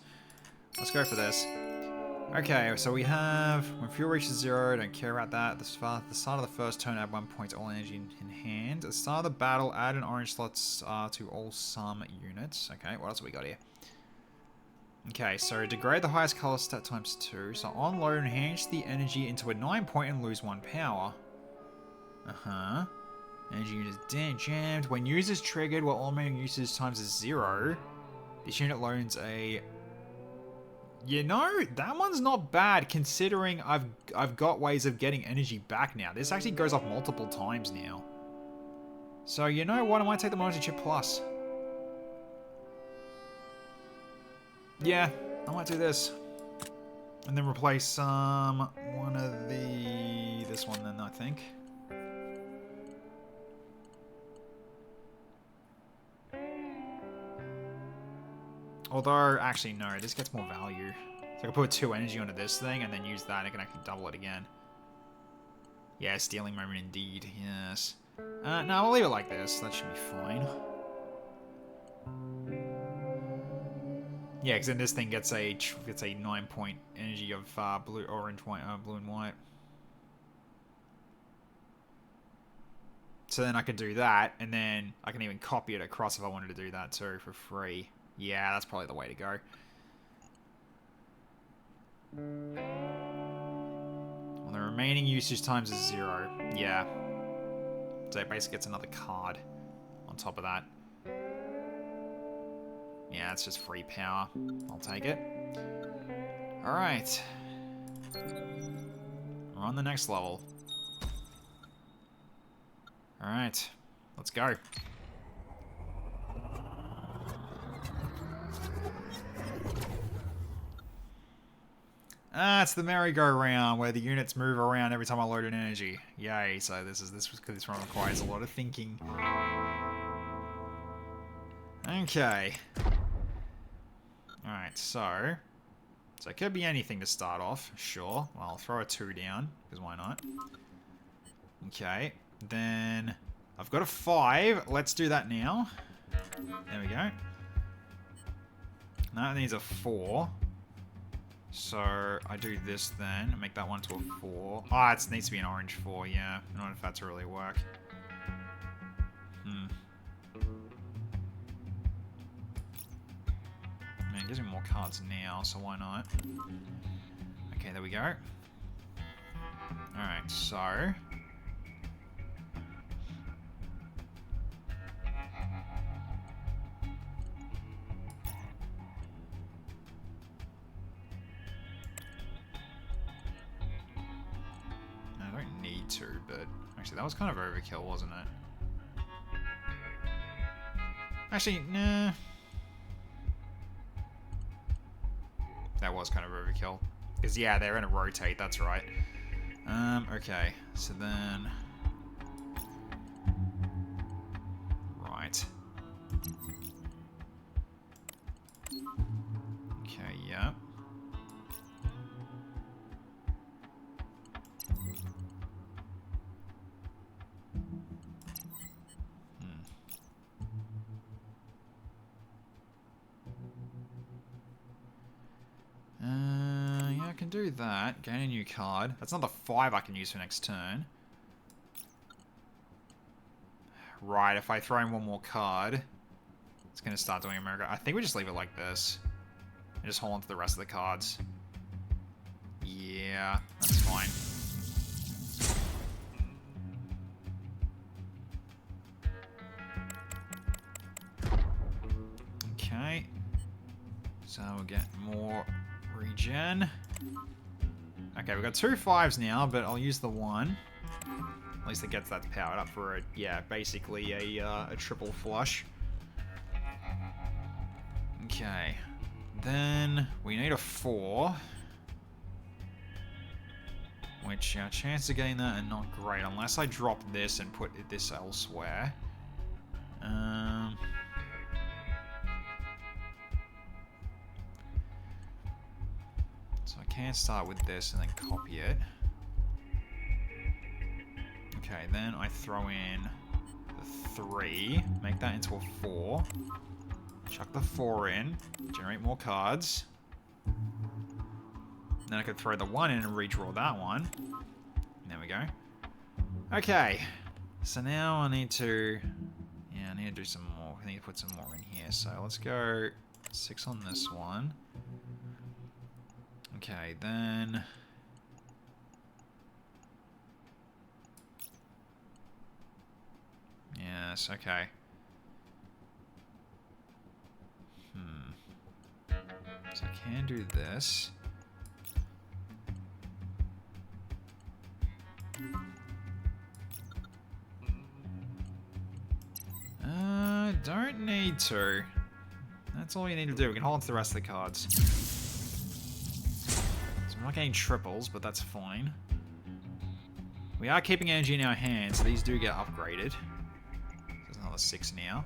Let's go for this. Okay, so we have, when fuel reaches 0, don't care about that. At the start of the first turn, add 1 point to all energy in hand. At the start of the battle, add an orange slot to all some units. Okay, what else have we got here? Okay, so degrade the highest color stat times 2. So on load, enhance the energy into a 9 point and lose 1 power. Energy unit is jammed. When use is triggered, while all main usage times is 0, this unit loads a... You know, that one's not bad considering I've got ways of getting energy back now. This actually goes off multiple times now. So you know what? I might take the Multi Chip Plus. Yeah, I might do this. And then replace one of this one then, I think. Although, actually no, this gets more value. I can put 2 energy onto this thing and then use that and it can actually double it again. Yeah, stealing moment indeed. Yes. No, we'll leave it like this. That should be fine. Yeah, because then this thing gets a 9-point energy of blue, orange, white, blue and white. So then I could do that, and then I can even copy it across if I wanted to do that too for free. Yeah, that's probably the way to go. Well, the remaining usage times is 0. Yeah. So it basically gets another card on top of that. Yeah, it's just free power. I'll take it. Alright. We're on the next level. Alright. Let's go. It's the merry-go-round where the units move around every time I load an energy. Yay, so this one requires a lot of thinking. Okay. Alright, so it could be anything to start off, sure. Well, I'll throw a 2 down, because why not? Okay, then I've got a 5. Let's do that now. There we go. Now it needs a 4. So I do this then, and make that one to a 4. Ah, it needs to be an orange 4, yeah. I don't know if that's really work. Man, it gives me more cards now, so why not? Okay, there we go. Alright, so I don't need to, but actually that was kind of overkill, wasn't it? Actually, nah. That was kind of overkill. Because, yeah, they're going to rotate, that's right. Okay, so then... Right. Okay, yeah. Yeah, I can do that. Gain a new card. That's another 5 I can use for next turn. Right, if I throw in one more card, it's going to start doing America. I think we just leave it like this. And just hold on to the rest of the cards. Yeah, that's fine. Okay. So we'll get more regen. Okay, we've got 2 5s now, but I'll use the 1. At least it gets that powered up for a, yeah, basically a triple flush. Okay. Then we need a 4. Which our chance of getting that are not great unless I drop this and put this elsewhere. So I can start with this and then copy it. Okay, then I throw in the 3, make that into a 4. Chuck the 4 in, generate more cards. Then I could throw the 1 in and redraw that one. There we go. Okay, so now I need to, yeah, I need to do some more. I need to put some more in here. So let's go 6 on this one. Okay, then yes, okay. So I can do this. Don't need to. That's all you need to do. We can hold on to the rest of the cards. So I'm not getting triples, but that's fine. We are keeping energy in our hands, so these do get upgraded. There's another 6 now.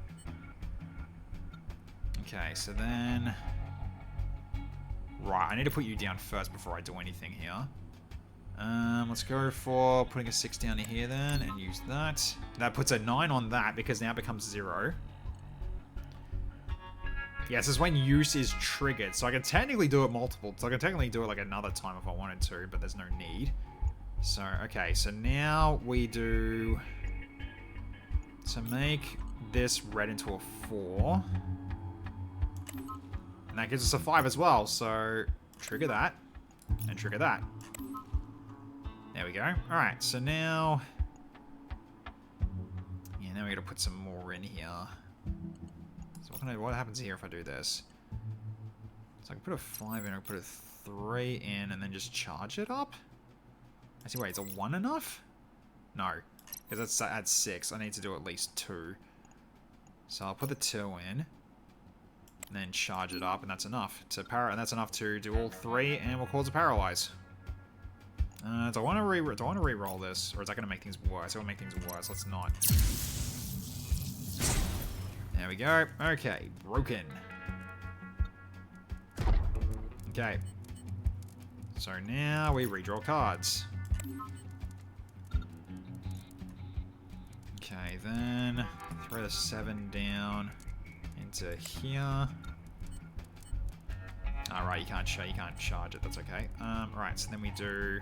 Okay, so then Right, I need to put you down first before I do anything here. Let's go for putting a 6 down here then, and use that. That puts a 9 on that, because now it becomes 0. Yeah, this is when use is triggered, so I can technically do it multiple. So I can technically do it like another time if I wanted to, but there's no need. So, okay, so now we do... To make this red into a 4. And that gives us a 5 as well, so trigger that, and trigger that. There we go. Alright, so now... Yeah, now we gotta put some more in here. So what happens here if I do this? So I can put a 5 in, I can put a 3 in, and then just charge it up? Actually, wait, is a 1 enough? No, because that's at 6. I need to do at least 2. So I'll put the 2 in, and then charge it up, and that's enough to and that's enough to do all 3, and we'll cause a paralyze. Do I want to re-roll this, or is that going to make things worse? It will make things worse. Let's not. There we go. Okay, broken. Okay. So now we redraw cards. Okay, then throw the 7 down into here. Alright, you can't charge it, that's okay. Alright, so then we do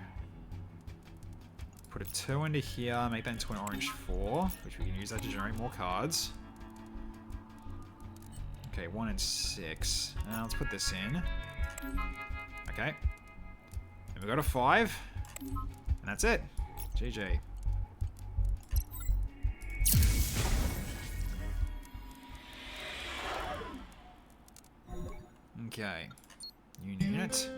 put a 2 into here, make that into an orange 4, which we can use that to generate more cards. Okay, 1 and 6. Now let's put this in. Okay. And we got a 5. And that's it. GG. Okay. New unit.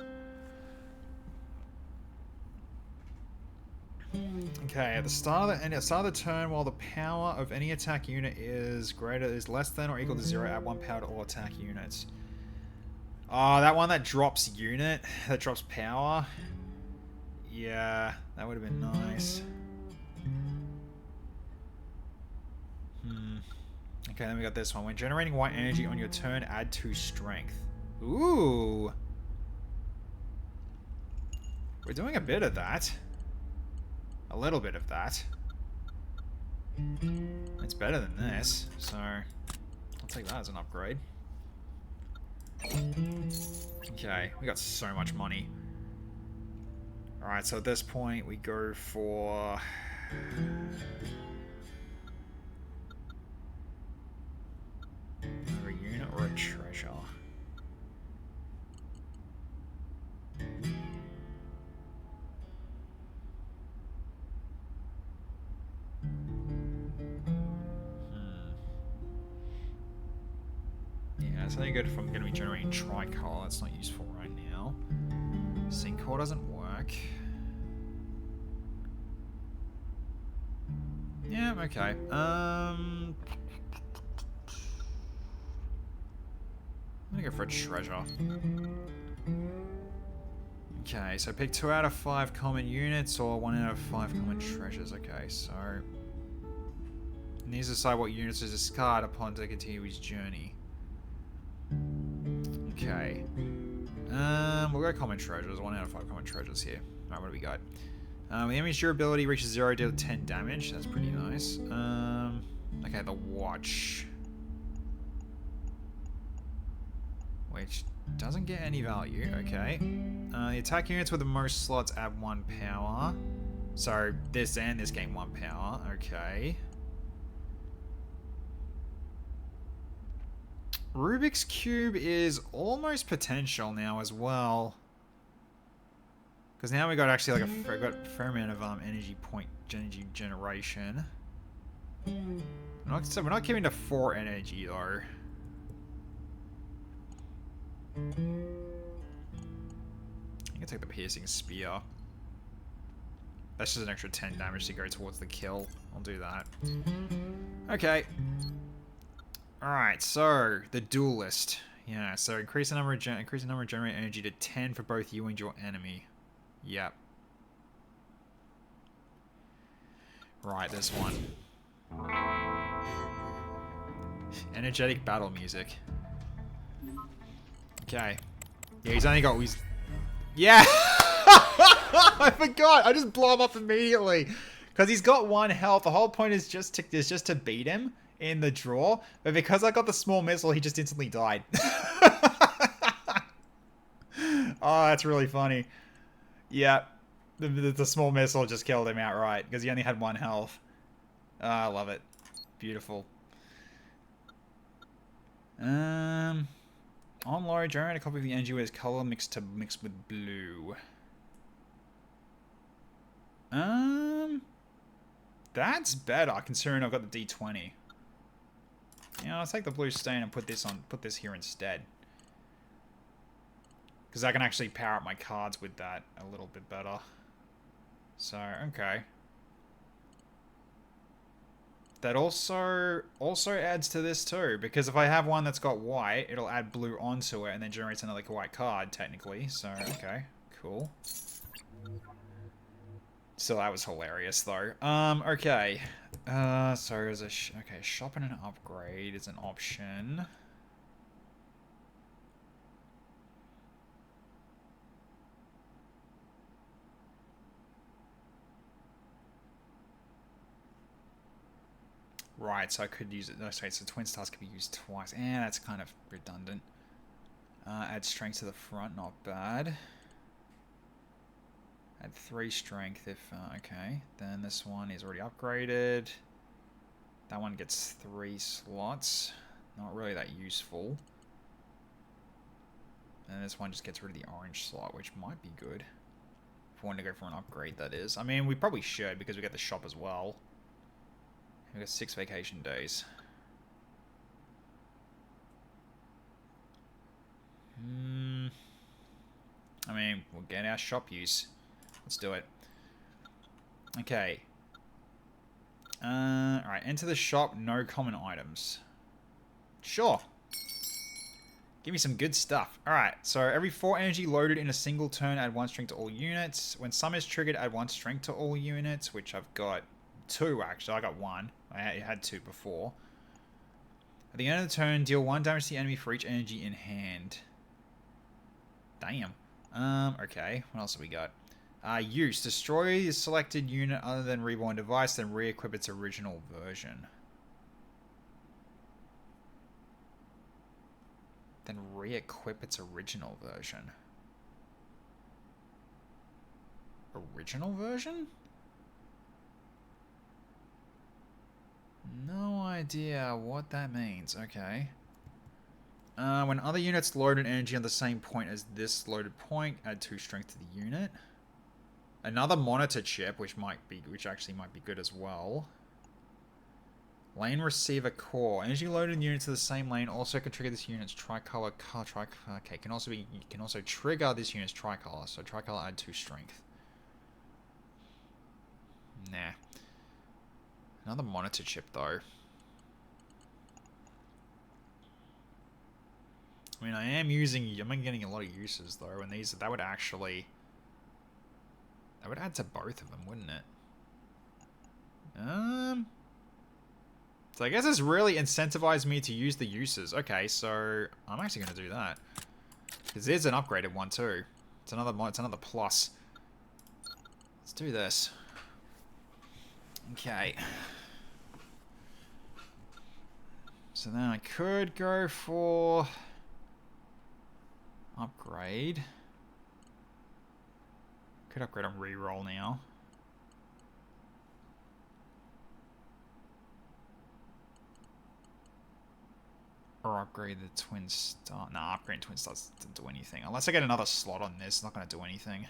Okay, at the start of the turn, while the power of any attack unit is less than or equal to 0, add 1 power to all attack units. Oh, that one that drops unit, that drops power. Yeah, that would have been nice. Okay, then we got this one. When generating white energy on your turn, add 2 strength. Ooh. We're doing a bit of that. A little bit of that. It's better than this, so I'll take that as an upgrade. Okay, we got so much money. Alright, so at this point we go for... a unit or a treasure? Yeah, it's only good if I'm going to be generating tricolor. That's not useful right now. Sinkhole doesn't work. Yeah, okay. I'm gonna go for a treasure. Okay, so pick 2 out of 5 common units or 1 out of 5 common treasures. Okay, so he needs to decide what units to discard upon to continue his journey. Okay. We'll go common treasures. 1 out of 5 common treasures here. Alright, what do we got? The enemy's durability reaches 0, deal 10 damage. That's pretty nice. Okay, the watch. Which doesn't get any value. Okay. The attack units with the most slots add 1 power. So this and this gain 1 power. Okay. Rubik's Cube is almost potential now as well. Because now we got actually like a fair amount of energy generation. We're not giving to 4 energy though. I can take the piercing spear. That's just an extra 10 damage to go towards the kill. I'll do that. Okay. Alright, so the duelist. Yeah, so increase the number of generated energy to 10 for both you and your enemy. Yep. Right, this one. Energetic battle music. Okay. Yeah, he's only got... Yeah! I forgot! I just blow him up immediately. Because he's got 1 health. The whole point is just to beat him in the draw. But because I got the small missile, he just instantly died. Oh, that's really funny. Yeah. The small missile just killed him outright. Because he only had 1 health. Oh, I love it. Beautiful. On Laurie, generate a copy of the energy with color mixed with blue. That's better considering I've got the D20. Yeah, I'll take the blue stain and put this here instead. Because I can actually power up my cards with that a little bit better. So, okay. That also adds to this too, because if I have one that's got white, it'll add blue onto it and then generates another white card, technically. So, okay, cool. So that was hilarious, though. Okay. So there's a... okay, shop and an upgrade is an option. Right, so I could use it... okay, so Twin Stars could be used twice. That's kind of redundant. Add strength to the front, not bad. Add 3 strength if... okay, then this one is already upgraded. That one gets 3 slots. Not really that useful. And this one just gets rid of the orange slot, which might be good. If we want to go for an upgrade, that is. I mean, we probably should, because we get the shop as well. We got 6 vacation days. I mean, we'll get our shop use. Let's do it. Okay. Alright, enter the shop, no common items. Sure. Give me some good stuff. Alright, so every 4 energy loaded in a single turn, add 1 strength to all units. When some is triggered, add 1 strength to all units, which I've got 2 actually. I got 1. I had 2 before. At the end of the turn, deal 1 damage to the enemy for each energy in hand. Damn. Okay. What else have we got? Use. Destroy the selected unit other than Reborn device, then re-equip its original version. Then re-equip its original version. Original version? No idea what that means. Okay. When other units load an energy on the same point as this loaded point, add 2 strength to the unit. Another monitor chip, which actually might be good as well. Lane receiver core. Energy loaded units to the same lane also can trigger this unit's tricolor car. Okay, can also trigger this unit's tricolor. So tricolor add 2 strength. Nah. Another monitor chip though. I mean, I'm getting a lot of uses though, and that would add to both of them, wouldn't it? So I guess it's really incentivized me to use the uses. Okay, so I'm actually going to do that. Because there's an upgraded one too. It's another plus. Let's do this. Okay. So then I could go for upgrade. Could upgrade on reroll now. Or upgrade the Twin Star. Nah, upgrading Twin Stars doesn't do anything. Unless I get another slot on this, it's not going to do anything.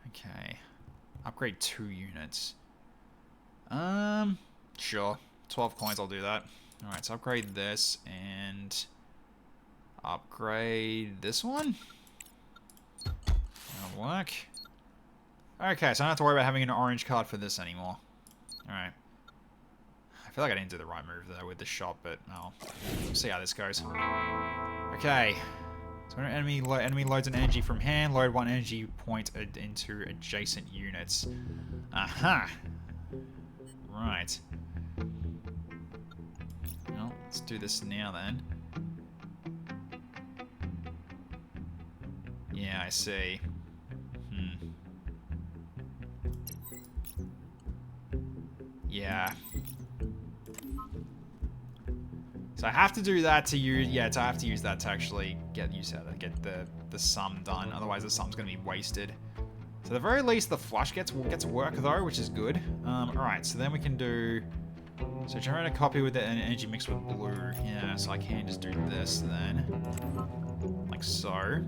Okay. Upgrade 2 units. Sure. 12 coins, I'll do that. Alright, so upgrade this and upgrade this one. That'll work. Okay, so I don't have to worry about having an orange card for this anymore. Alright. I feel like I didn't do the right move though with the shop, but we'll see how this goes. Okay. So when enemy loads an energy from hand, load 1 energy point into adjacent units. Aha! Right. Well, let's do this now then. Yeah, I see. Yeah. So I have to do that to use, yeah, so I have to use that to actually get the sum done. Otherwise the sum's going to be wasted. So at the very least the flush gets work though, which is good. Alright, so then we can do, so generate a copy with an energy mixed with blue. Yeah, so I can just do this then. Like so.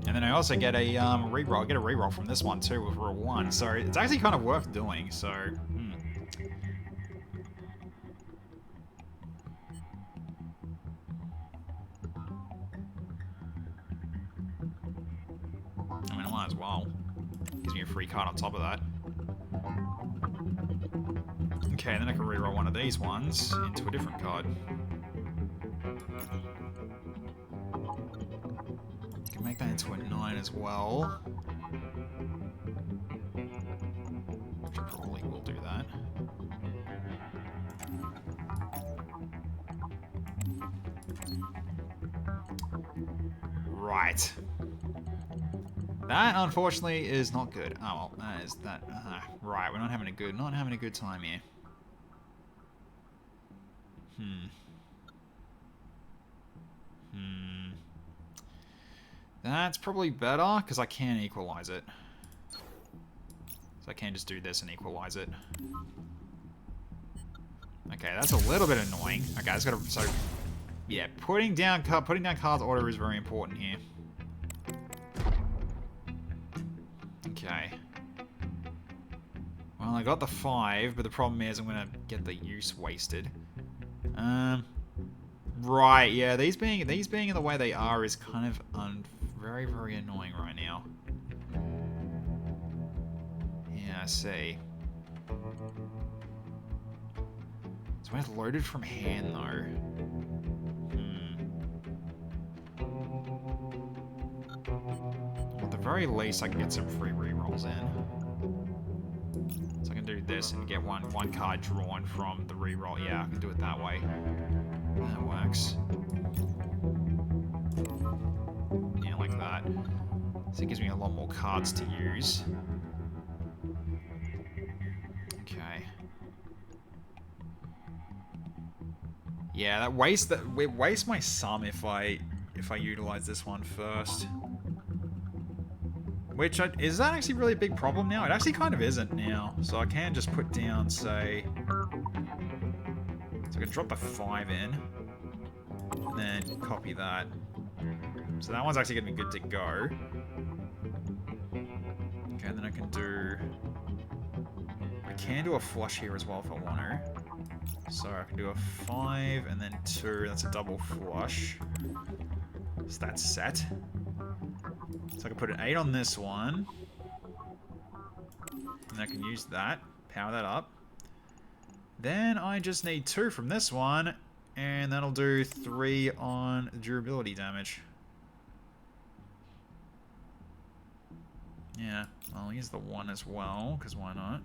And then I also get a reroll. I get a reroll from this one too with roll 1, so it's actually kind of worth doing. So, I mean, I might as well. Gives me a free card on top of that. Okay, and then I can reroll one of these ones into a different card. Make that into a 9 as well. Which I probably will do that. Right. That unfortunately is not good. Oh well, that is that. Right, we're not having a good time here. That's probably better, because I can equalize it. So I can just do this and equalize it. Okay, that's a little bit annoying. Okay, that's gotta, so yeah, putting down cards order is very important here. Okay. Well, I got the 5, but the problem is I'm gonna get the use wasted. Right, yeah, these being in the way they are is kind of very, very annoying right now. Yeah, I see. So when it's loaded from hand, though. Well, at the very least, I can get some free rerolls in. So I can do this and get one card drawn from the reroll. Yeah, I can do it that way. That works. Yeah, like that. So it gives me a lot more cards to use. Okay. Yeah, it wastes my sum if I utilize this one first. Which is that actually really a big problem now? It actually kind of isn't now. So I can just put down, say, so I can drop the 5 in, and then copy that. So that one's actually going to be good to go. Okay, and then I can do a flush here as well if I want to. So I can do a 5 and then 2, that's a double flush. So that's set. So I can put an 8 on this one. And I can use that, power that up. Then I just need 2 from this one, and that'll do 3 on durability damage. Yeah, I'll use the 1 as well, because why not?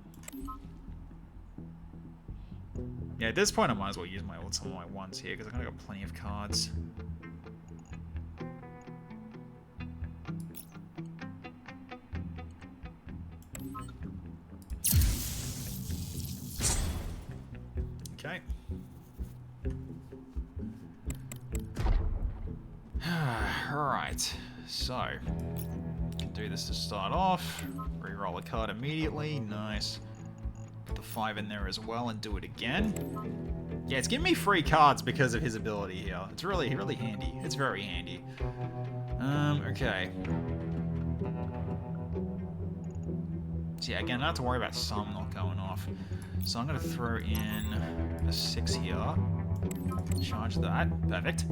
Yeah, at this point I might as well use some of my 1s here, because I've got plenty of cards. Okay. Alright, so can do this to start off. Reroll a card immediately. Nice. Put the 5 in there as well and do it again. Yeah, it's giving me free cards because of his ability here. It's really handy. It's very handy. Okay. So yeah, again, not to worry about some not going off. So I'm going to throw in a 6 here. Charge that. Perfect.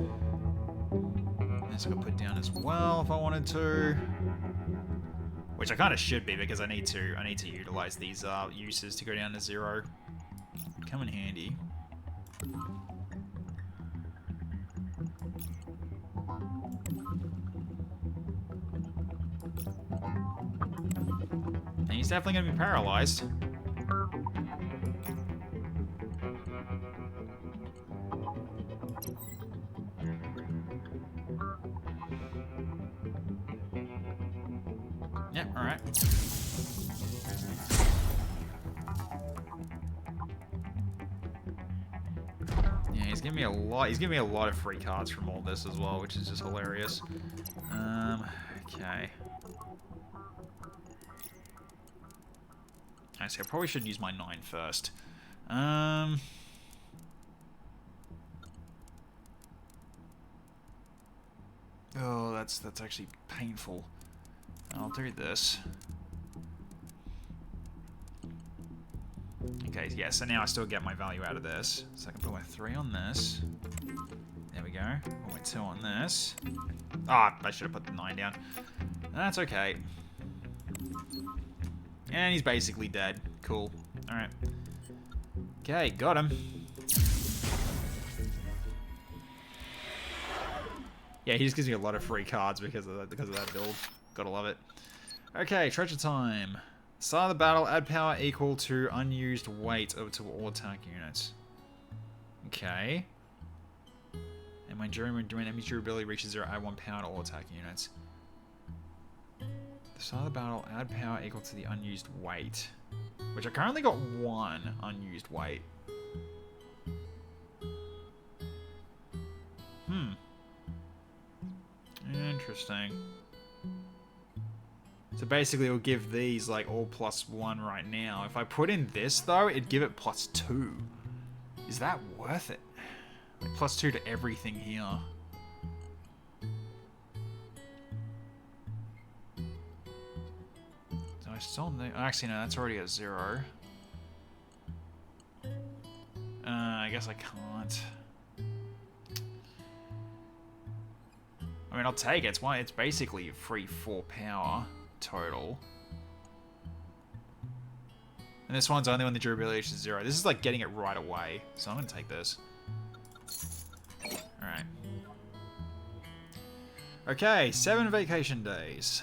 This I could put down as well if I wanted to. Which I kind of should be because I need to utilize these uses to go down to 0. Come in handy. And he's definitely going to be paralyzed. Yep, alright. Yeah, he's giving me a lot. He's giving me a lot of free cards from all this as well, which is just hilarious. Okay. I see. I probably should use my 9 first. Oh, that's actually painful. I'll do this. Okay, yeah, so now I still get my value out of this. So I can put my 3 on this. There we go. Put my 2 on this. Ah, I should have put the 9 down. That's okay. And he's basically dead. Cool. Alright. Okay, got him. Yeah, he just gives me a lot of free cards because of that build. Gotta love it. Okay, treasure time. Start of the battle, add power equal to unused weight over to all attack units. Okay. And when enemy durability reaches 0, add 1 power to all attack units. The start of the battle, add power equal to the unused weight. Which I currently got 1 unused weight. Interesting. So basically it'll give these like all +1 right now. If I put in this though, it'd give it +2. Is that worth it? Like +2 to everything here. Do I still need... Actually no, that's already a 0. I guess I can't. I mean, I'll take it. It's basically free 4 power total. And this one's only when the durability is 0. This is like getting it right away. So I'm going to take this. Alright. Okay, 7 vacation days.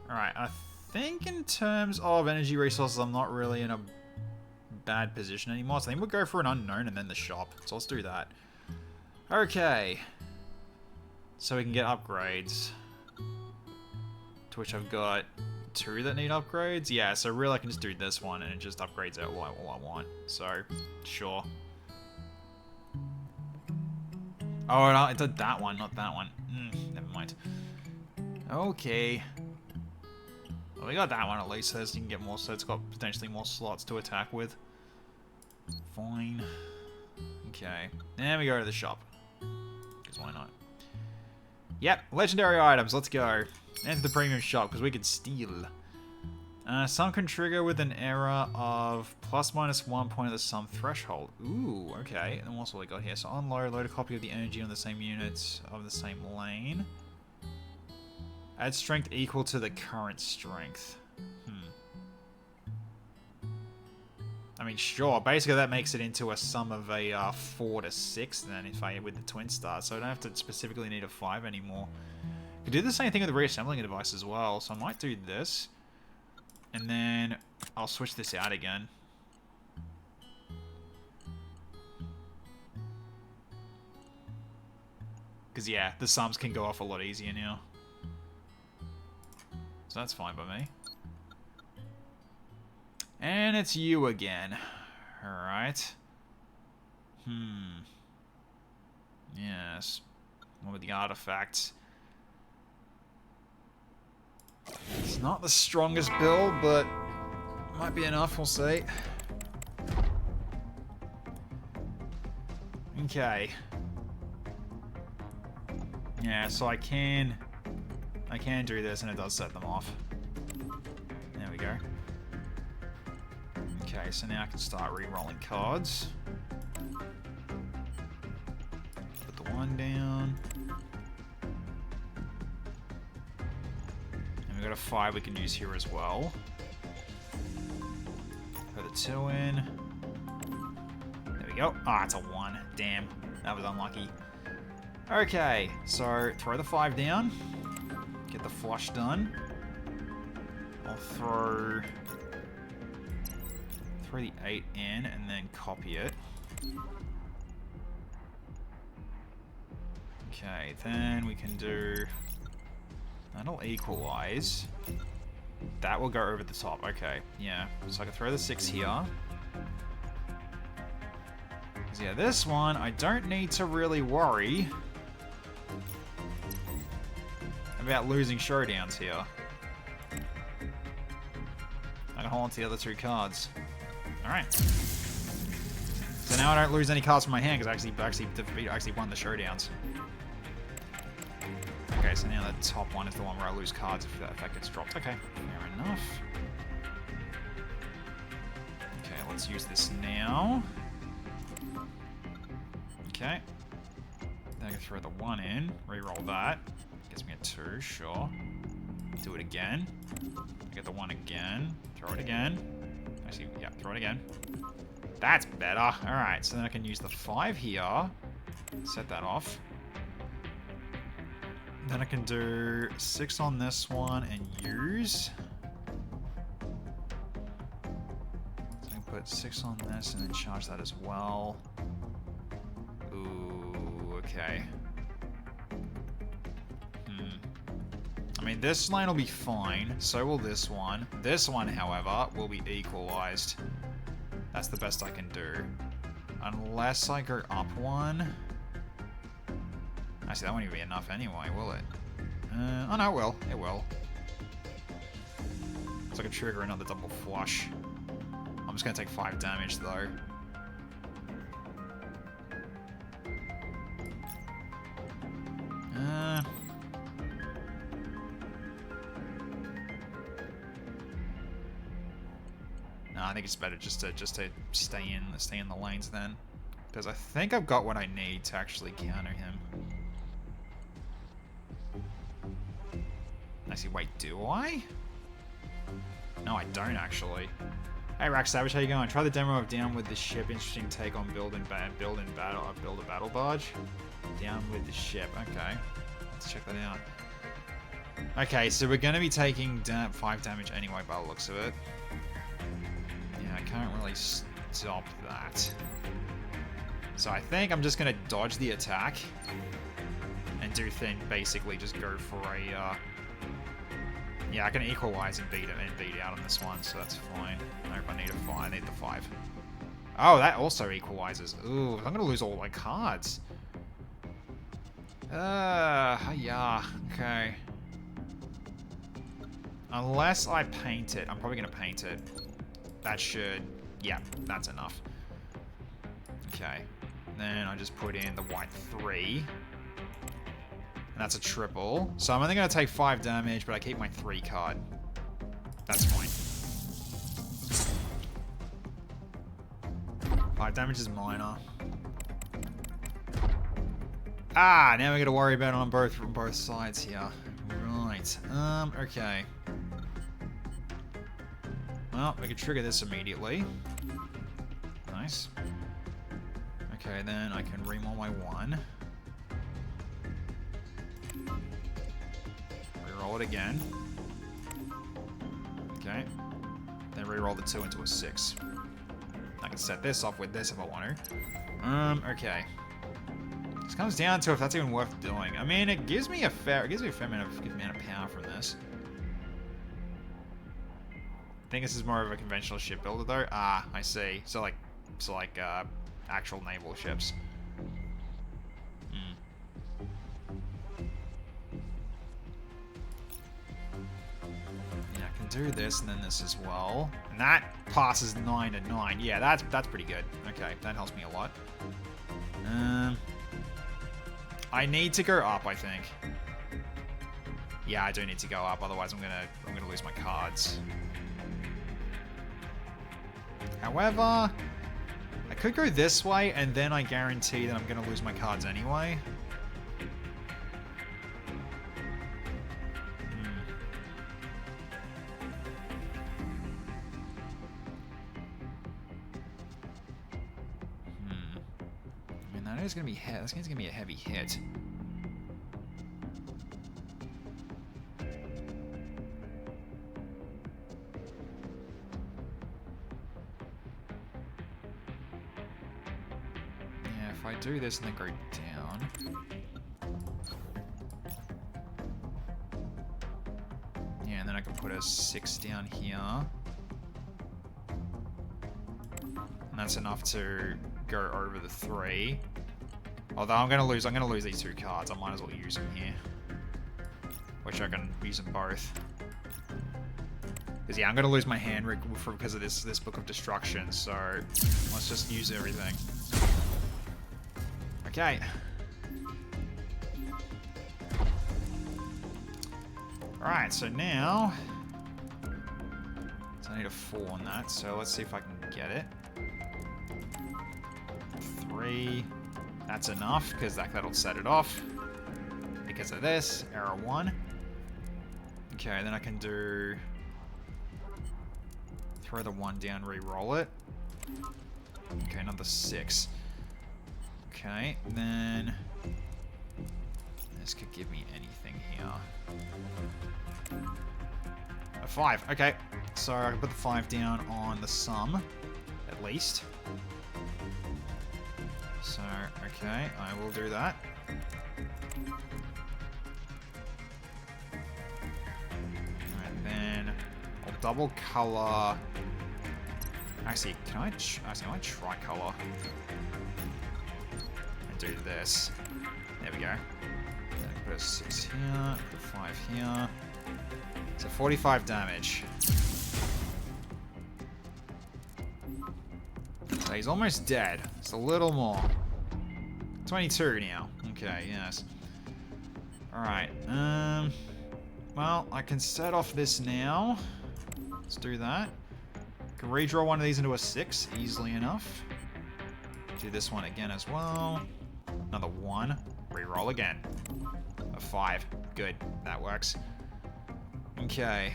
Alright, I think in terms of energy resources, I'm not really in a bad position anymore. So I think we'll go for an unknown and then the shop. So let's do that. Okay. So we can get upgrades. To which I've got 2 that need upgrades. Yeah, so really I can just do this one and it just upgrades out all I want. So, sure. Oh, no, it did that one, not that one. Never mind. Okay. Well, we got that one at least, so you can get more, so it's got potentially more slots to attack with. Fine. Okay. Then we go to the shop. Because why not? Yep, legendary items, let's go. Enter the premium shop, because we can steal. Some can trigger with an error of ±1 point of the sum threshold. Ooh, okay. And what's what we got here? So unload, load a copy of the energy on the same units of the same lane. Add strength equal to the current strength. I mean, sure. Basically, that makes it into a sum of a 4 to 6 then, if I with the twin star. So I don't have to specifically need a 5 anymore. Could do the same thing with the reassembling a device as well. So I might do this, and then I'll switch this out again. Because yeah, the sums can go off a lot easier now. So that's fine by me. And it's you again. Alright. Yes. What with the artifacts? It's not the strongest build, but might be enough, we'll see. Okay. Yeah, so I can do this and it does set them off. There we go. Okay, so now I can start re-rolling cards. Put the 1 down. And we got got a 5 we can use here as well. Put the 2 in. There we go. Ah, it's a 1. Damn. That was unlucky. Okay, so throw the 5 down. Get the flush done. I'll throw the 8 in and then copy it. Okay, then we can do... That'll equalize. That will go over the top. Okay, yeah. So I can throw the 6 here. So yeah, this one, I don't need to really worry about losing showdowns here. I can hold on to the other 2 cards. Alright. So now I don't lose any cards from my hand because I actually won the showdowns. Okay, so now the top one is the one where I lose cards if that gets dropped. Okay, fair enough. Okay, let's use this now. Okay. Then I can throw the 1 in, reroll that. Gets me a 2, sure. Do it again. I get the 1 again. Throw it again. Actually, yeah, throw it again. That's better. Alright, so then I can use the 5 here. Set that off. Then I can do 6 on this one and use. So I can put 6 on this and then charge that as well. Ooh, okay. I mean, this line will be fine. So will this one. This one, however, will be equalized. That's the best I can do. Unless I go up 1. Actually, that won't even be enough anyway, will it? Oh no, it will. It will. So I can trigger another double flush. I'm just going to take 5 damage, though. No, I think it's better just to stay in the lanes then, because I think I've got what I need to actually counter him. Actually, wait, do I? No, I don't actually. Hey, Rack Savage, how you going? Try the demo of Down with the Ship. Interesting take on build a battle barge. Down with the Ship. Okay, let's check that out. Okay, so we're going to be taking 5 damage anyway by the looks of it. Yeah, I can't really stop that. So I think I'm just going to dodge the attack and do basically just go for a... Yeah, I can equalize and beat out on this one, so that's fine. I hope I need a 5. I need the 5. Oh, that also equalizes. Ooh, I'm gonna lose all my cards. Yeah, okay. Unless I paint it. I'm probably gonna paint it. That should... Yeah, that's enough. Okay. Then I just put in the white 3. That's a triple. So I'm only going to take 5 damage, but I keep my 3 card. That's fine. 5 damage is minor. Ah, now we got to worry about it on both sides here. Right. Okay. Well, we can trigger this immediately. Nice. Okay, then I can reroll my 1. Reroll it again. Okay. Then reroll the 2 into a 6. I can set this off with this if I want to. Okay. This comes down to if that's even worth doing. I mean, it gives me a fair amount of power from this. I think this is more of a conventional ship builder though. Ah, I see. So like actual naval ships. Yeah, I can do this and then this as well. And that passes 9 to 9. Yeah, that's pretty good. Okay, that helps me a lot. I need to go up, I think. Yeah, I do need to go up, otherwise I'm gonna lose my cards. However, I could go this way, and then I guarantee that I'm gonna lose my cards anyway. That is gonna be that's gonna be a heavy hit. Yeah, if I do this and then go down. Yeah, and then I can put a 6 down here. And that's enough to go over the 3. Although I'm gonna lose these 2 cards. I might as well use them here. Which I can use them both. Because yeah, I'm gonna lose my hand because of this Book of Destruction. So let's just use everything. Okay. Alright, so now... So I need a 4 on that, so let's see if I can get it. 3. That's enough, because that'll set it off. Because of this. Error 1. Okay, then I can do... Throw the 1 down, re-roll it. Okay, another 6. Okay, then... This could give me anything here. A 5, okay. So I can put the 5 down on the sum, at least. So, okay, I will do that. And then I'll double color. Actually, can I tricolor? And do this. There we go. Put a 6 here, put a 5 here. So 45 damage. So he's almost dead. It's a little more. 22 now. Okay, yes. Alright. Well, I can set off this now. Let's do that. Can redraw one of these into a 6 easily enough. Do this one again as well. Another 1. Reroll again. A 5. Good. That works. Okay.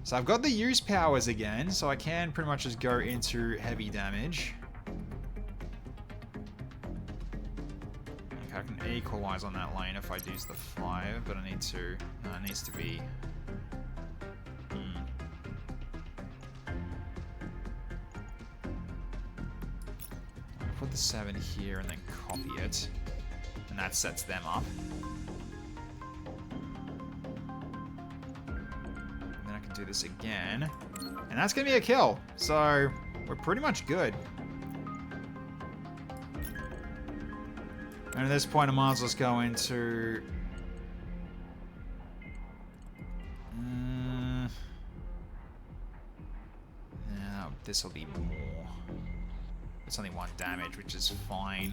So I've got the use powers again, so I can pretty much just go into heavy damage. Okay, I can equalize on that lane if I use the 5, but I need to... No, it needs to be... I'll put the 7 here and then copy it. And that sets them up. And then I can do this again. And that's going to be a kill. So, we're pretty much good. And at this point, I might as well just go into... Yeah, this will be more. It's only 1 damage, which is fine.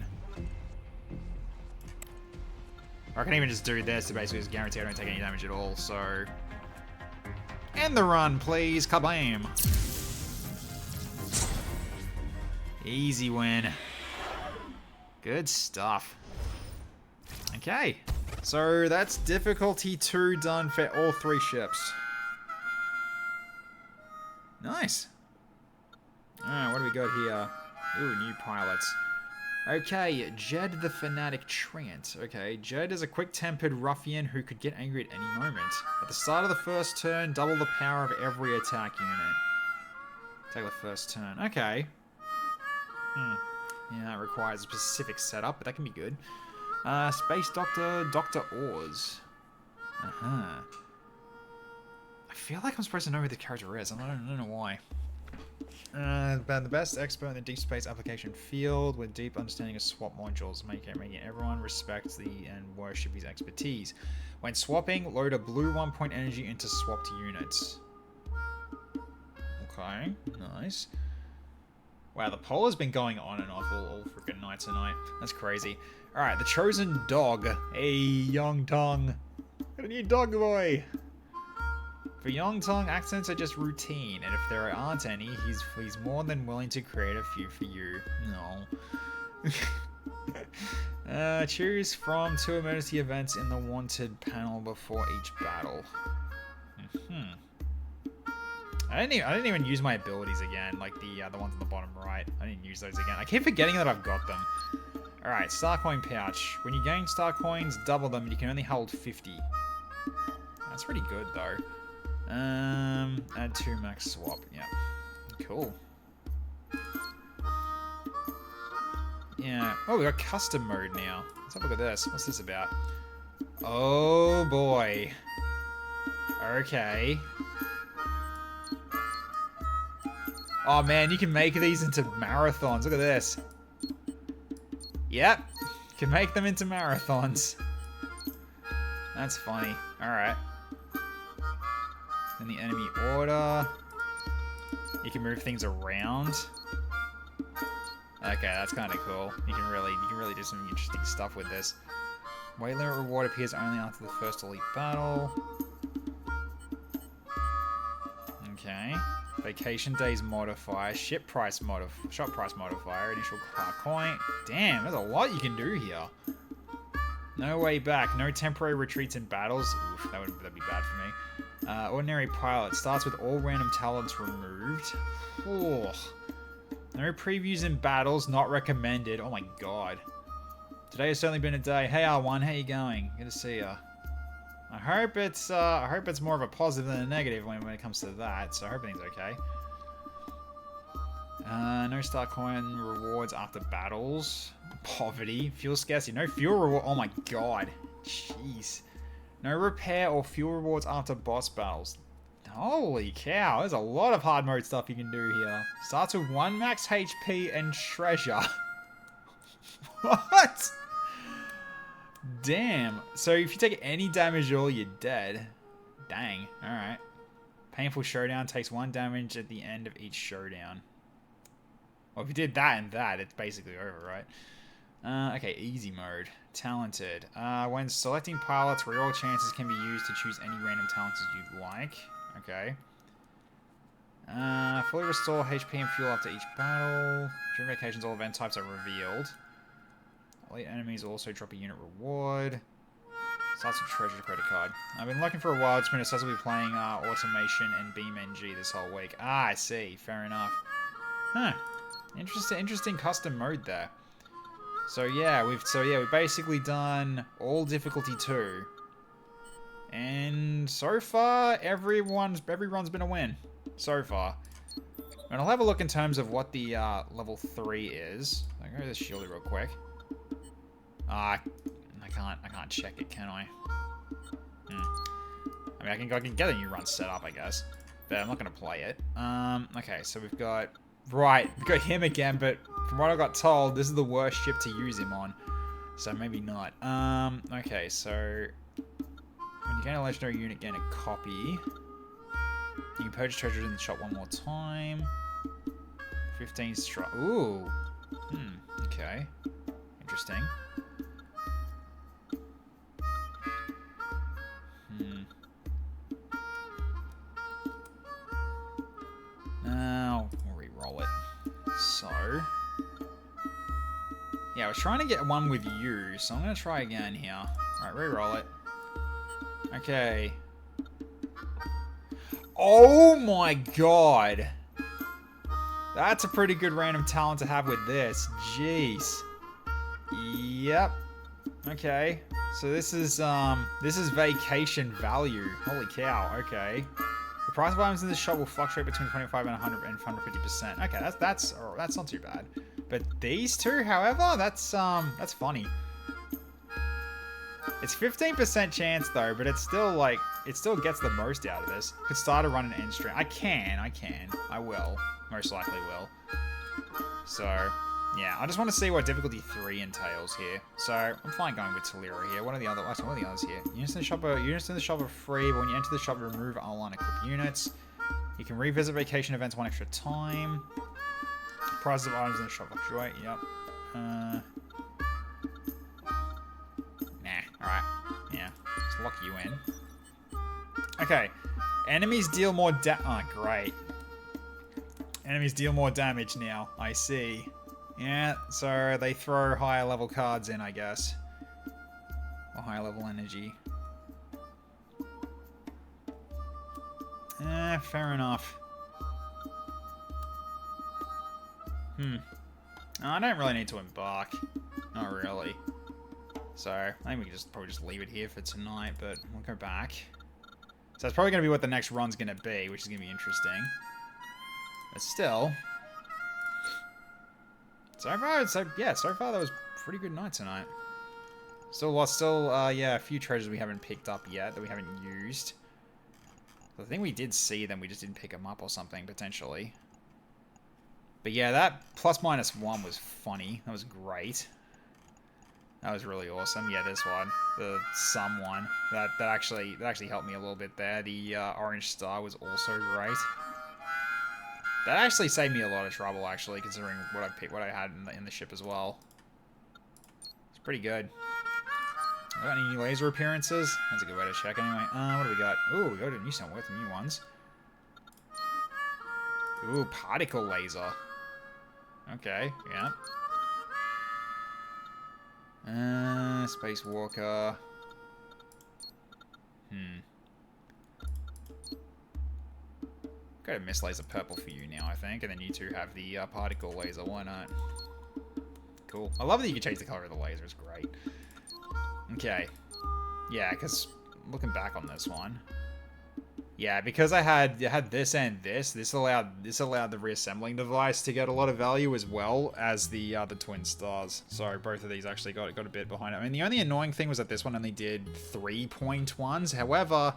Or I can even just do this to basically just guarantee I don't take any damage at all, so... End the run, please. Kablam. Easy win. Good stuff. Okay. So that's difficulty 2 done for all 3 ships. Nice. Alright, what do we got here? Ooh, new pilots. Okay, Jed the Fanatic Treant. Okay, Jed is a quick-tempered ruffian who could get angry at any moment. At the start of the first turn, double the power of every attack unit. Take the first turn. Okay. Yeah, that requires a specific setup, but that can be good. Space Doctor, Dr. Oars. I feel like I'm supposed to know who the character is. I don't know why. The best expert in the deep space application field with deep understanding of swap modules, making everyone respect and worship his expertise. When swapping, load a blue 1-point energy into swapped units. Okay, nice. Wow, the poll has been going on and off all freaking night tonight. That's crazy. Alright, the chosen dog. Hey, Young Tong. Got a new dog boy. For Young Tong, accents are just routine, and if there aren't any, he's more than willing to create a few for you. No. Choose from 2 emergency events in the wanted panel before each battle. I didn't even use my abilities again, like the ones on the bottom right. I didn't use those again. I keep forgetting that I've got them. Alright, star coin pouch. When you gain star coins, double them, and you can only hold 50. That's pretty good, though. Add 2 max swap. Yeah. Cool. Yeah. Oh, we got custom mode now. Let's have a look at this. What's this about? Oh, boy. Okay. Oh, man, you can make these into marathons. Look at this. Yep. You can make them into marathons. That's funny. Alright. Then the enemy order. You can move things around. Okay, that's kind of cool. You can really do some interesting stuff with this. Weight limit reward appears only after the first elite battle. Okay. Vacation days modifier, shop price modifier, initial coin. Damn, there's a lot you can do here. No way back. No temporary retreats in battles. Oof, that'd be bad for me. Ordinary pilot starts with all random talents removed. Oh. No previews in battles, not recommended. Oh my god. Today has certainly been a day. Hey R1, how you going? Good to see ya. I hope it's more of a positive than a negative when it comes to that. So I hope everything's okay. No star coin rewards after battles. Poverty, fuel scarcity, no fuel reward. Oh my god, jeez. No repair or fuel rewards after boss battles. Holy cow, there's a lot of hard mode stuff you can do here. Starts with 1 max HP and treasure. What? Damn. So if you take any damage at all, you're dead. Dang. Alright. Painful showdown takes 1 damage at the end of each showdown. Well, if you did that and that, it's basically over, right? Okay, easy mode. Talented. When selecting pilots, reroll chances can be used to choose any random talents you'd like. Okay. Fully restore HP and fuel after each battle. During vacations, all event types are revealed. Elite enemies also drop a unit reward. Starts with treasure credit card. I've been looking for a while. It's been obsessively playing Automation and BeamNG this whole week. Ah, I see. Fair enough. Huh. Interesting custom mode there. So yeah, we've basically done all difficulty 2. And so far, every run's been a win. So far. And I'll have a look in terms of what the level 3 is. I'll go to the shield real quick. I can't check it, can I? I mean, I can get a new run set up, I guess. But I'm not going to play it. Okay, so we've got him again, but from what I got told, this is the worst ship to use him on. So maybe not. Okay, so when you gain a legendary unit, gain a copy. You can purchase treasures in the shop 1 more time. 15 strike. Ooh. Okay. Interesting. Now, we'll re-roll it. So, yeah, I was trying to get one with you, so I'm going to try again here. Alright, re-roll it. Okay. Oh my god! That's a pretty good random talent to have with this. Jeez. Yep. Okay. So this is vacation value. Holy cow. Okay. The price of items in this shop will fluctuate between 25 and 100 and 150%. Okay, that's not too bad. But these two, however, that's funny. It's 15% chance though, but it's still like it still gets the most out of this. Could start a run and end stream. I will. Most likely will. So, yeah, I just want to see what difficulty 3 entails here. So, I'm fine going with Talira here. What are the others here? Units in the shop are free, but when you enter the shop, remove all unequipped units. You can revisit vacation events 1 extra time. Prices of items in the shop fluctuate. Yep. Alright. Yeah. Just lock you in. Okay. Enemies deal more oh, great. Enemies deal more damage now. I see. Yeah, so they throw higher level cards in, I guess. Or higher level energy. Fair enough. I don't really need to embark. Not really. So, I think we can probably just leave it here for tonight, but we'll go back. So that's probably going to be what the next run's going to be, which is going to be interesting. But still... So far that was a pretty good night tonight. Yeah, a few treasures we haven't picked up yet, that we haven't used. I think we did see them, we just didn't pick them up or something, potentially. But yeah, that ±1 was funny. That was great. That was really awesome. Yeah, this one, the sum one, that actually helped me a little bit there. The orange star was also great. That actually saved me a lot of trouble, actually, considering what I had in the ship as well. It's pretty good. Got any new laser appearances? That's a good way to check anyway. What do we got? Ooh, we got a new ones. Ooh, particle laser. Okay, yeah. Spacewalker. Got a mist laser purple for you now, I think, and then you two have the particle laser. Why not? Cool. I love that you can change the color of the laser. It's great. Okay. Yeah, because looking back on this one, yeah, because I had this and this allowed the reassembling device to get a lot of value as well as the twin stars. So both of these actually got a bit behind it. I mean, the only annoying thing was that this one only did 3.1s. However,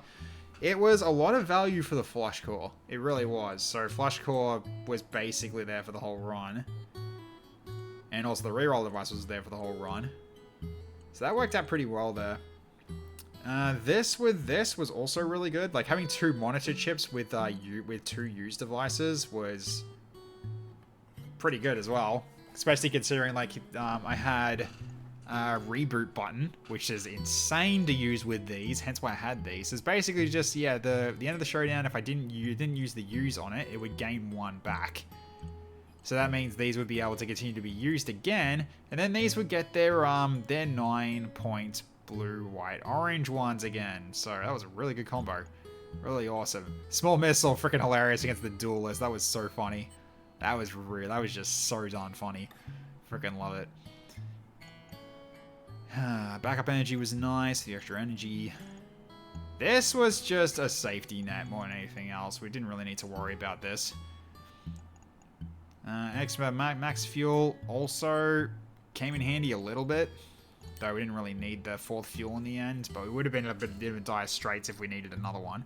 it was a lot of value for the flush core. It really was. So flush core was basically there for the whole run, and also the reroll device was there for the whole run. So that worked out pretty well there. This was also really good. Like having 2 monitor chips with 2 used devices was pretty good as well. Especially considering like I had a reboot button, which is insane to use with these. Hence why I had these. It's basically just the end of the showdown. If I didn't use the use on it, it would gain 1 back. So that means these would be able to continue to be used again, and then these would get their 9-point blue, white, orange ones again. So that was a really good combo. Really awesome. Small missile, freaking hilarious against the duelist. That was so funny. That was just so darn funny. Freaking love it. Backup energy was nice, the extra energy. This was just a safety net more than anything else. We didn't really need to worry about this. Extra max fuel also came in handy a little bit, though we didn't really need the 4th fuel in the end, but we would have been in a bit of dire straits if we needed another one.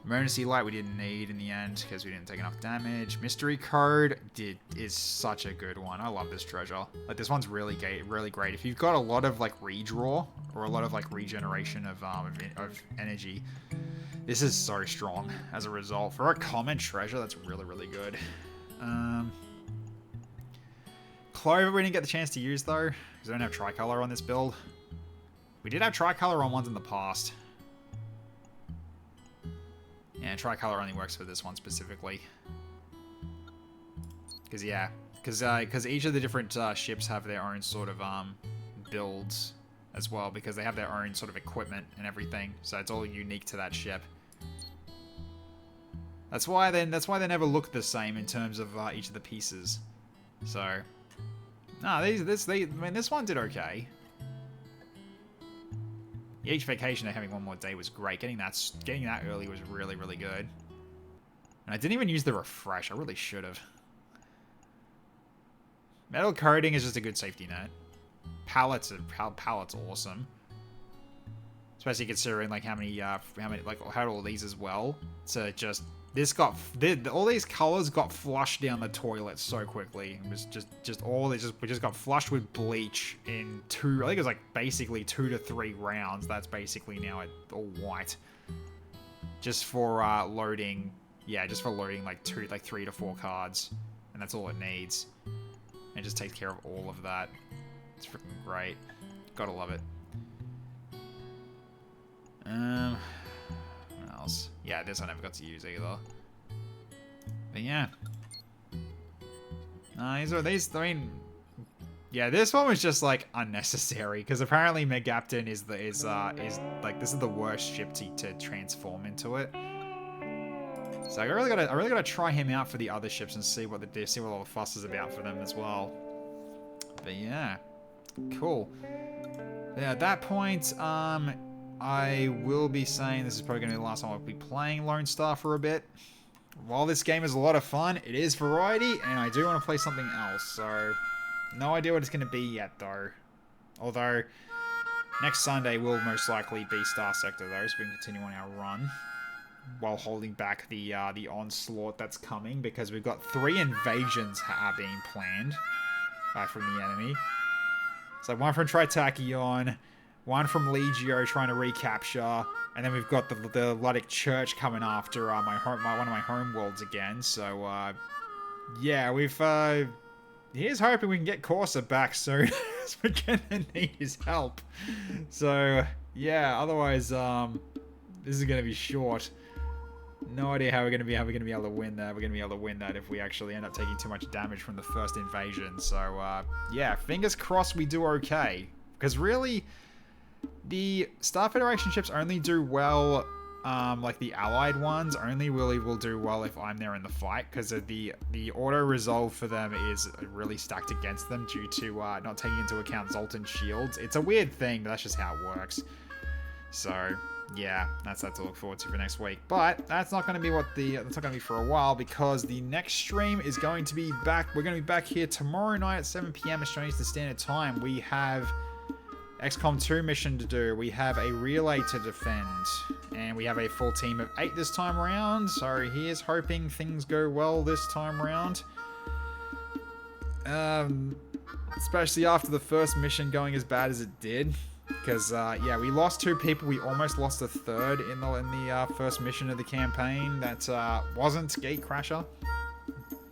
Emergency light we didn't need in the end because we didn't take enough damage. Mystery code is such a good one. I love this treasure. Like this one's really great. If you've got a lot of like redraw or a lot of like regeneration of energy, this is so strong as a result. For a common treasure, that's really good. Clover we didn't get the chance to use though, because I don't have tricolor on this build. We did have tricolor on ones in the past. Yeah, tricolor only works for this one specifically. Because each of the different ships have their own sort of builds as well, because they have their own sort of equipment and everything. So it's all unique to that ship. That's why they never look the same in terms of each of the pieces. So, this one did okay. Each vacation having 1 more day was great. Getting that early was really good. And I didn't even use the refresh. I really should have. Metal coating is just a good safety net. Pallets awesome. Especially considering like how many like I had all these as well. So just all these colors got flushed down the toilet so quickly. It was we just got flushed with bleach in I think it was like basically 2 to 3 rounds. That's basically now all white. Just for loading like 3 to 4 cards, and that's all it needs. It just takes care of all of that. It's freaking great. Gotta love it. What else? Yeah, this I never got to use either. But yeah. Yeah, this one was just like unnecessary because apparently Megapton is like this is the worst ship to transform into it. So I really gotta try him out for the other ships and see what all the fuss is about for them as well. But yeah, cool. Yeah, at that point, I will be saying this is probably going to be the last time I'll be playing Lone Star for a bit. While this game is a lot of fun, it is variety, and I do want to play something else, so no idea what it's going to be yet, though. Although, next Sunday will most likely be Star Sector, though, so we can continue on our run while holding back the onslaught that's coming, because we've got 3 invasions being planned from the enemy. So one from Tritachyon, one from Legio trying to recapture, and then we've got the Luddic Church coming after one of my home worlds again. So yeah, here's hoping we can get Corsa back soon, because we're gonna need his help. So yeah, otherwise this is gonna be short. No idea how we're gonna be able to win that. We're gonna be able to win that if we actually end up taking too much damage from the first invasion. So yeah, fingers crossed we do okay. Because really, the Star Federation ships only do well, like the allied ones only really will do well if I'm there in the fight, because of the auto resolve for them is really stacked against them due to not taking into account Zoltan shields. It's a weird thing, but that's just how it works. So yeah, that's to look forward to for next week. But that's not going to be that's not going to be for a while, because the next stream is going to be back. We're going to be back here tomorrow night at 7 PM Australian Standard Time. We have XCOM 2 mission to do. We have a relay to defend, and we have a full team of 8 this time around. So here's hoping things go well this time around. Especially after the first mission going as bad as it did. Because, yeah, we lost 2 people. We almost lost a 3rd in the first mission of the campaign. That wasn't Gatecrasher.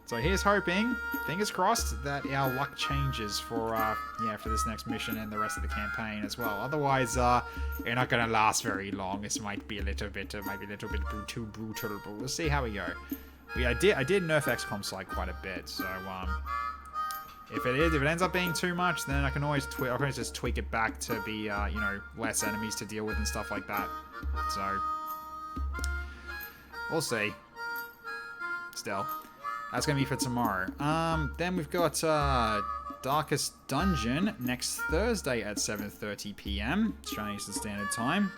So here's hoping, fingers crossed, that our luck changes for this next mission and the rest of the campaign as well. Otherwise, you're not going to last very long. This might be a little bit too brutal, but we'll see how we go. I did nerf XCOM Slide quite a bit, so if it ends up being too much, then I can always just tweak it back to be less enemies to deal with and stuff like that. So we'll see. Still, that's gonna be for tomorrow. Then we've got Darkest Dungeon next Thursday at 7:30 PM Australian Eastern Standard Time.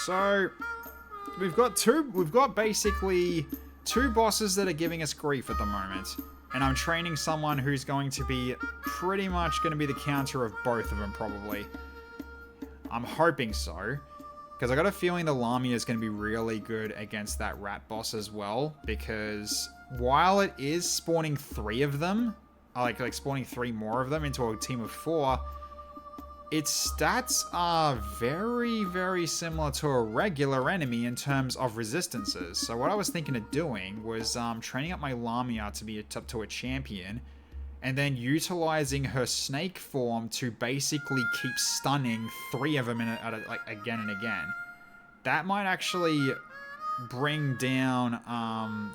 So we've got basically 2 bosses that are giving us grief at the moment. And I'm training someone who's going to be pretty much going to be the counter of both of them, probably. I'm hoping so. Because I got a feeling the Lamia is going to be really good against that rat boss as well. Because while it is spawning 3 of them, like spawning 3 more of them into a team of 4, its stats are very, very similar to a regular enemy in terms of resistances. So what I was thinking of doing was training up my Lamia to be up to a champion, and then utilizing her snake form to basically keep stunning 3 of them again and again. That might actually bring down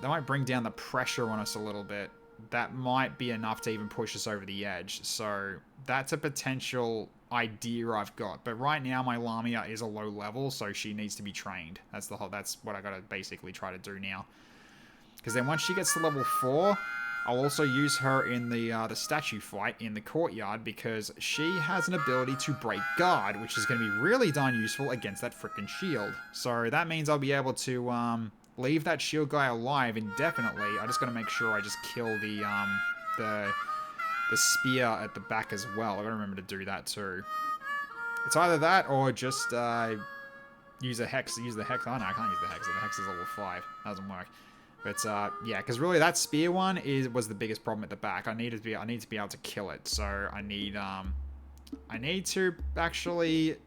the pressure on us a little bit. That might be enough to even push us over the edge. So that's a potential idea I've got. But right now my Lamia is a low level, so she needs to be trained. That's what I gotta basically try to do now. Because then once she gets to level 4, I'll also use her in the statue fight in the courtyard, because she has an ability to break guard, which is going to be really darn useful against that frickin' shield. So that means I'll be able to leave that shield guy alive indefinitely. I just got to make sure I just kill the spear at the back as well. I got to remember to do that too. It's either that or just use a hex. Use the hex. Oh no, I can't use the hex. The hex is level 5. That doesn't work. But yeah, because really that spear one was the biggest problem at the back. I need to be able to kill it. So I need to actually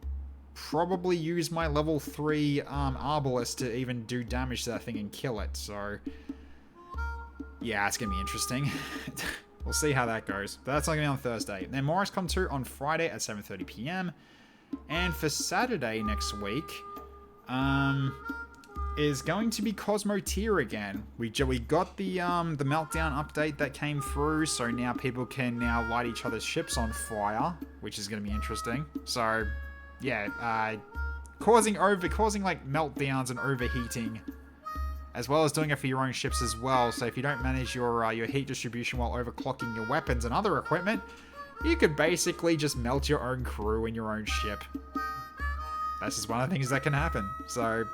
probably use my level 3 Arbalest to even do damage to that thing and kill it. So yeah, it's gonna be interesting. We'll see how that goes. But that's not gonna be on Thursday. Then Morriscom 2 on Friday at 7:30 PM. And for Saturday next week, is going to be Cosmo Tier again. We got the Meltdown update that came through, so now people can now light each other's ships on fire, which is going to be interesting. So, yeah, causing like meltdowns and overheating, as well as doing it for your own ships as well. So if you don't manage your heat distribution while overclocking your weapons and other equipment, you could basically just melt your own crew in your own ship. That's just one of the things that can happen. So,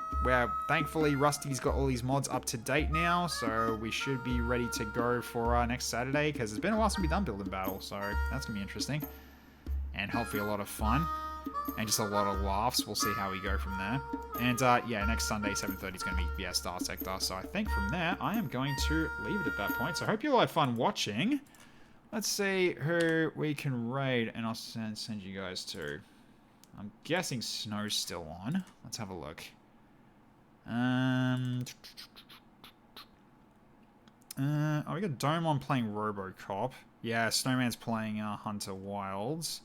thankfully, Rusty's got all these mods up to date now, so we should be ready to go for next Saturday, because it's been a while since we've done Build and Battle, so that's going to be interesting. And hopefully a lot of fun, and just a lot of laughs. We'll see how we go from there. And, yeah, next Sunday, 7:30 is going to be, Star Sector, so I think from there, I am going to leave it at that point. So I hope you all had fun watching. Let's see who we can raid, and I'll send you guys to. I'm guessing Snow's still on. Let's have a look. Oh, we got Domon playing RoboCop. Yeah, Snowman's playing Hunter Wilds.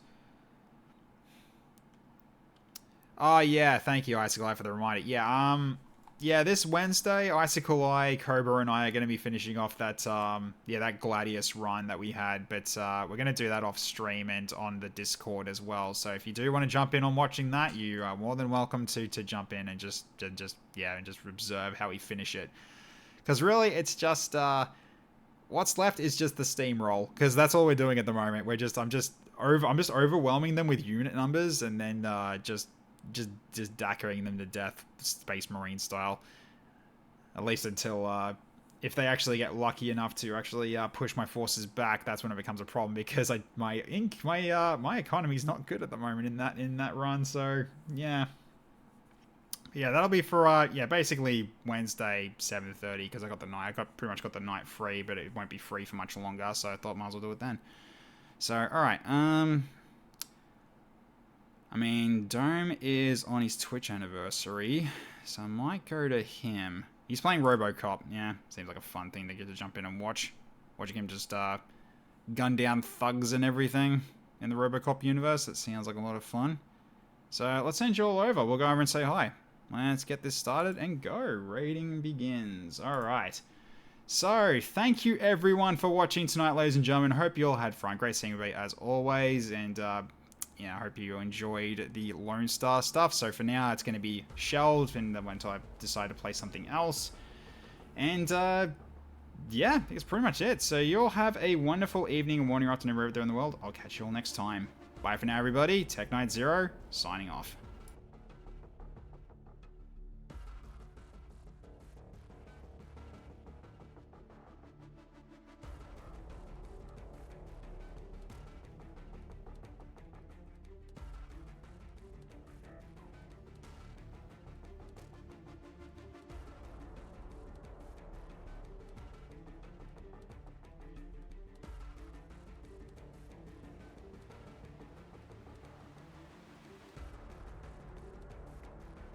Oh, yeah, thank you, Icicle Eye, for the reminder. Yeah, this Wednesday, Icicle Eye, Cobra, and I are going to be finishing off that, that Gladius run that we had, but we're going to do that off stream and on the Discord as well. So if you do want to jump in on watching that, you are more than welcome to jump in and just observe how we finish it. Because really, it's just what's left is just the steamroll, because that's all we're doing at the moment. I'm just overwhelming them with unit numbers, and then just dackering them to death, Space Marine style. At least until if they actually get lucky enough to actually push my forces back, that's when it becomes a problem, because my economy's not good at the moment in that run. So yeah, that'll be for basically Wednesday 7:30, because I pretty much got the night free, but it won't be free for much longer. So I thought might as well do it then. So all right, I mean, Dome is on his Twitch anniversary, so I might go to him. He's playing RoboCop. Yeah, seems like a fun thing to get to jump in and watch. Watching him just gun down thugs and everything in the RoboCop universe. That sounds like a lot of fun. So let's send you all over. We'll go over and say hi. Let's get this started and go. Raiding begins. All right. So, thank you everyone for watching tonight, ladies and gentlemen. Hope you all had fun. Great seeing everybody as always, and I hope you enjoyed the Lonestar stuff. So for now, it's going to be shelved until I decide to play something else. And, I think it's pretty much it. So you all have a wonderful evening and morning or afternoon wherever there in the world. I'll catch you all next time. Bye for now, everybody. Tech Knight Zero, signing off.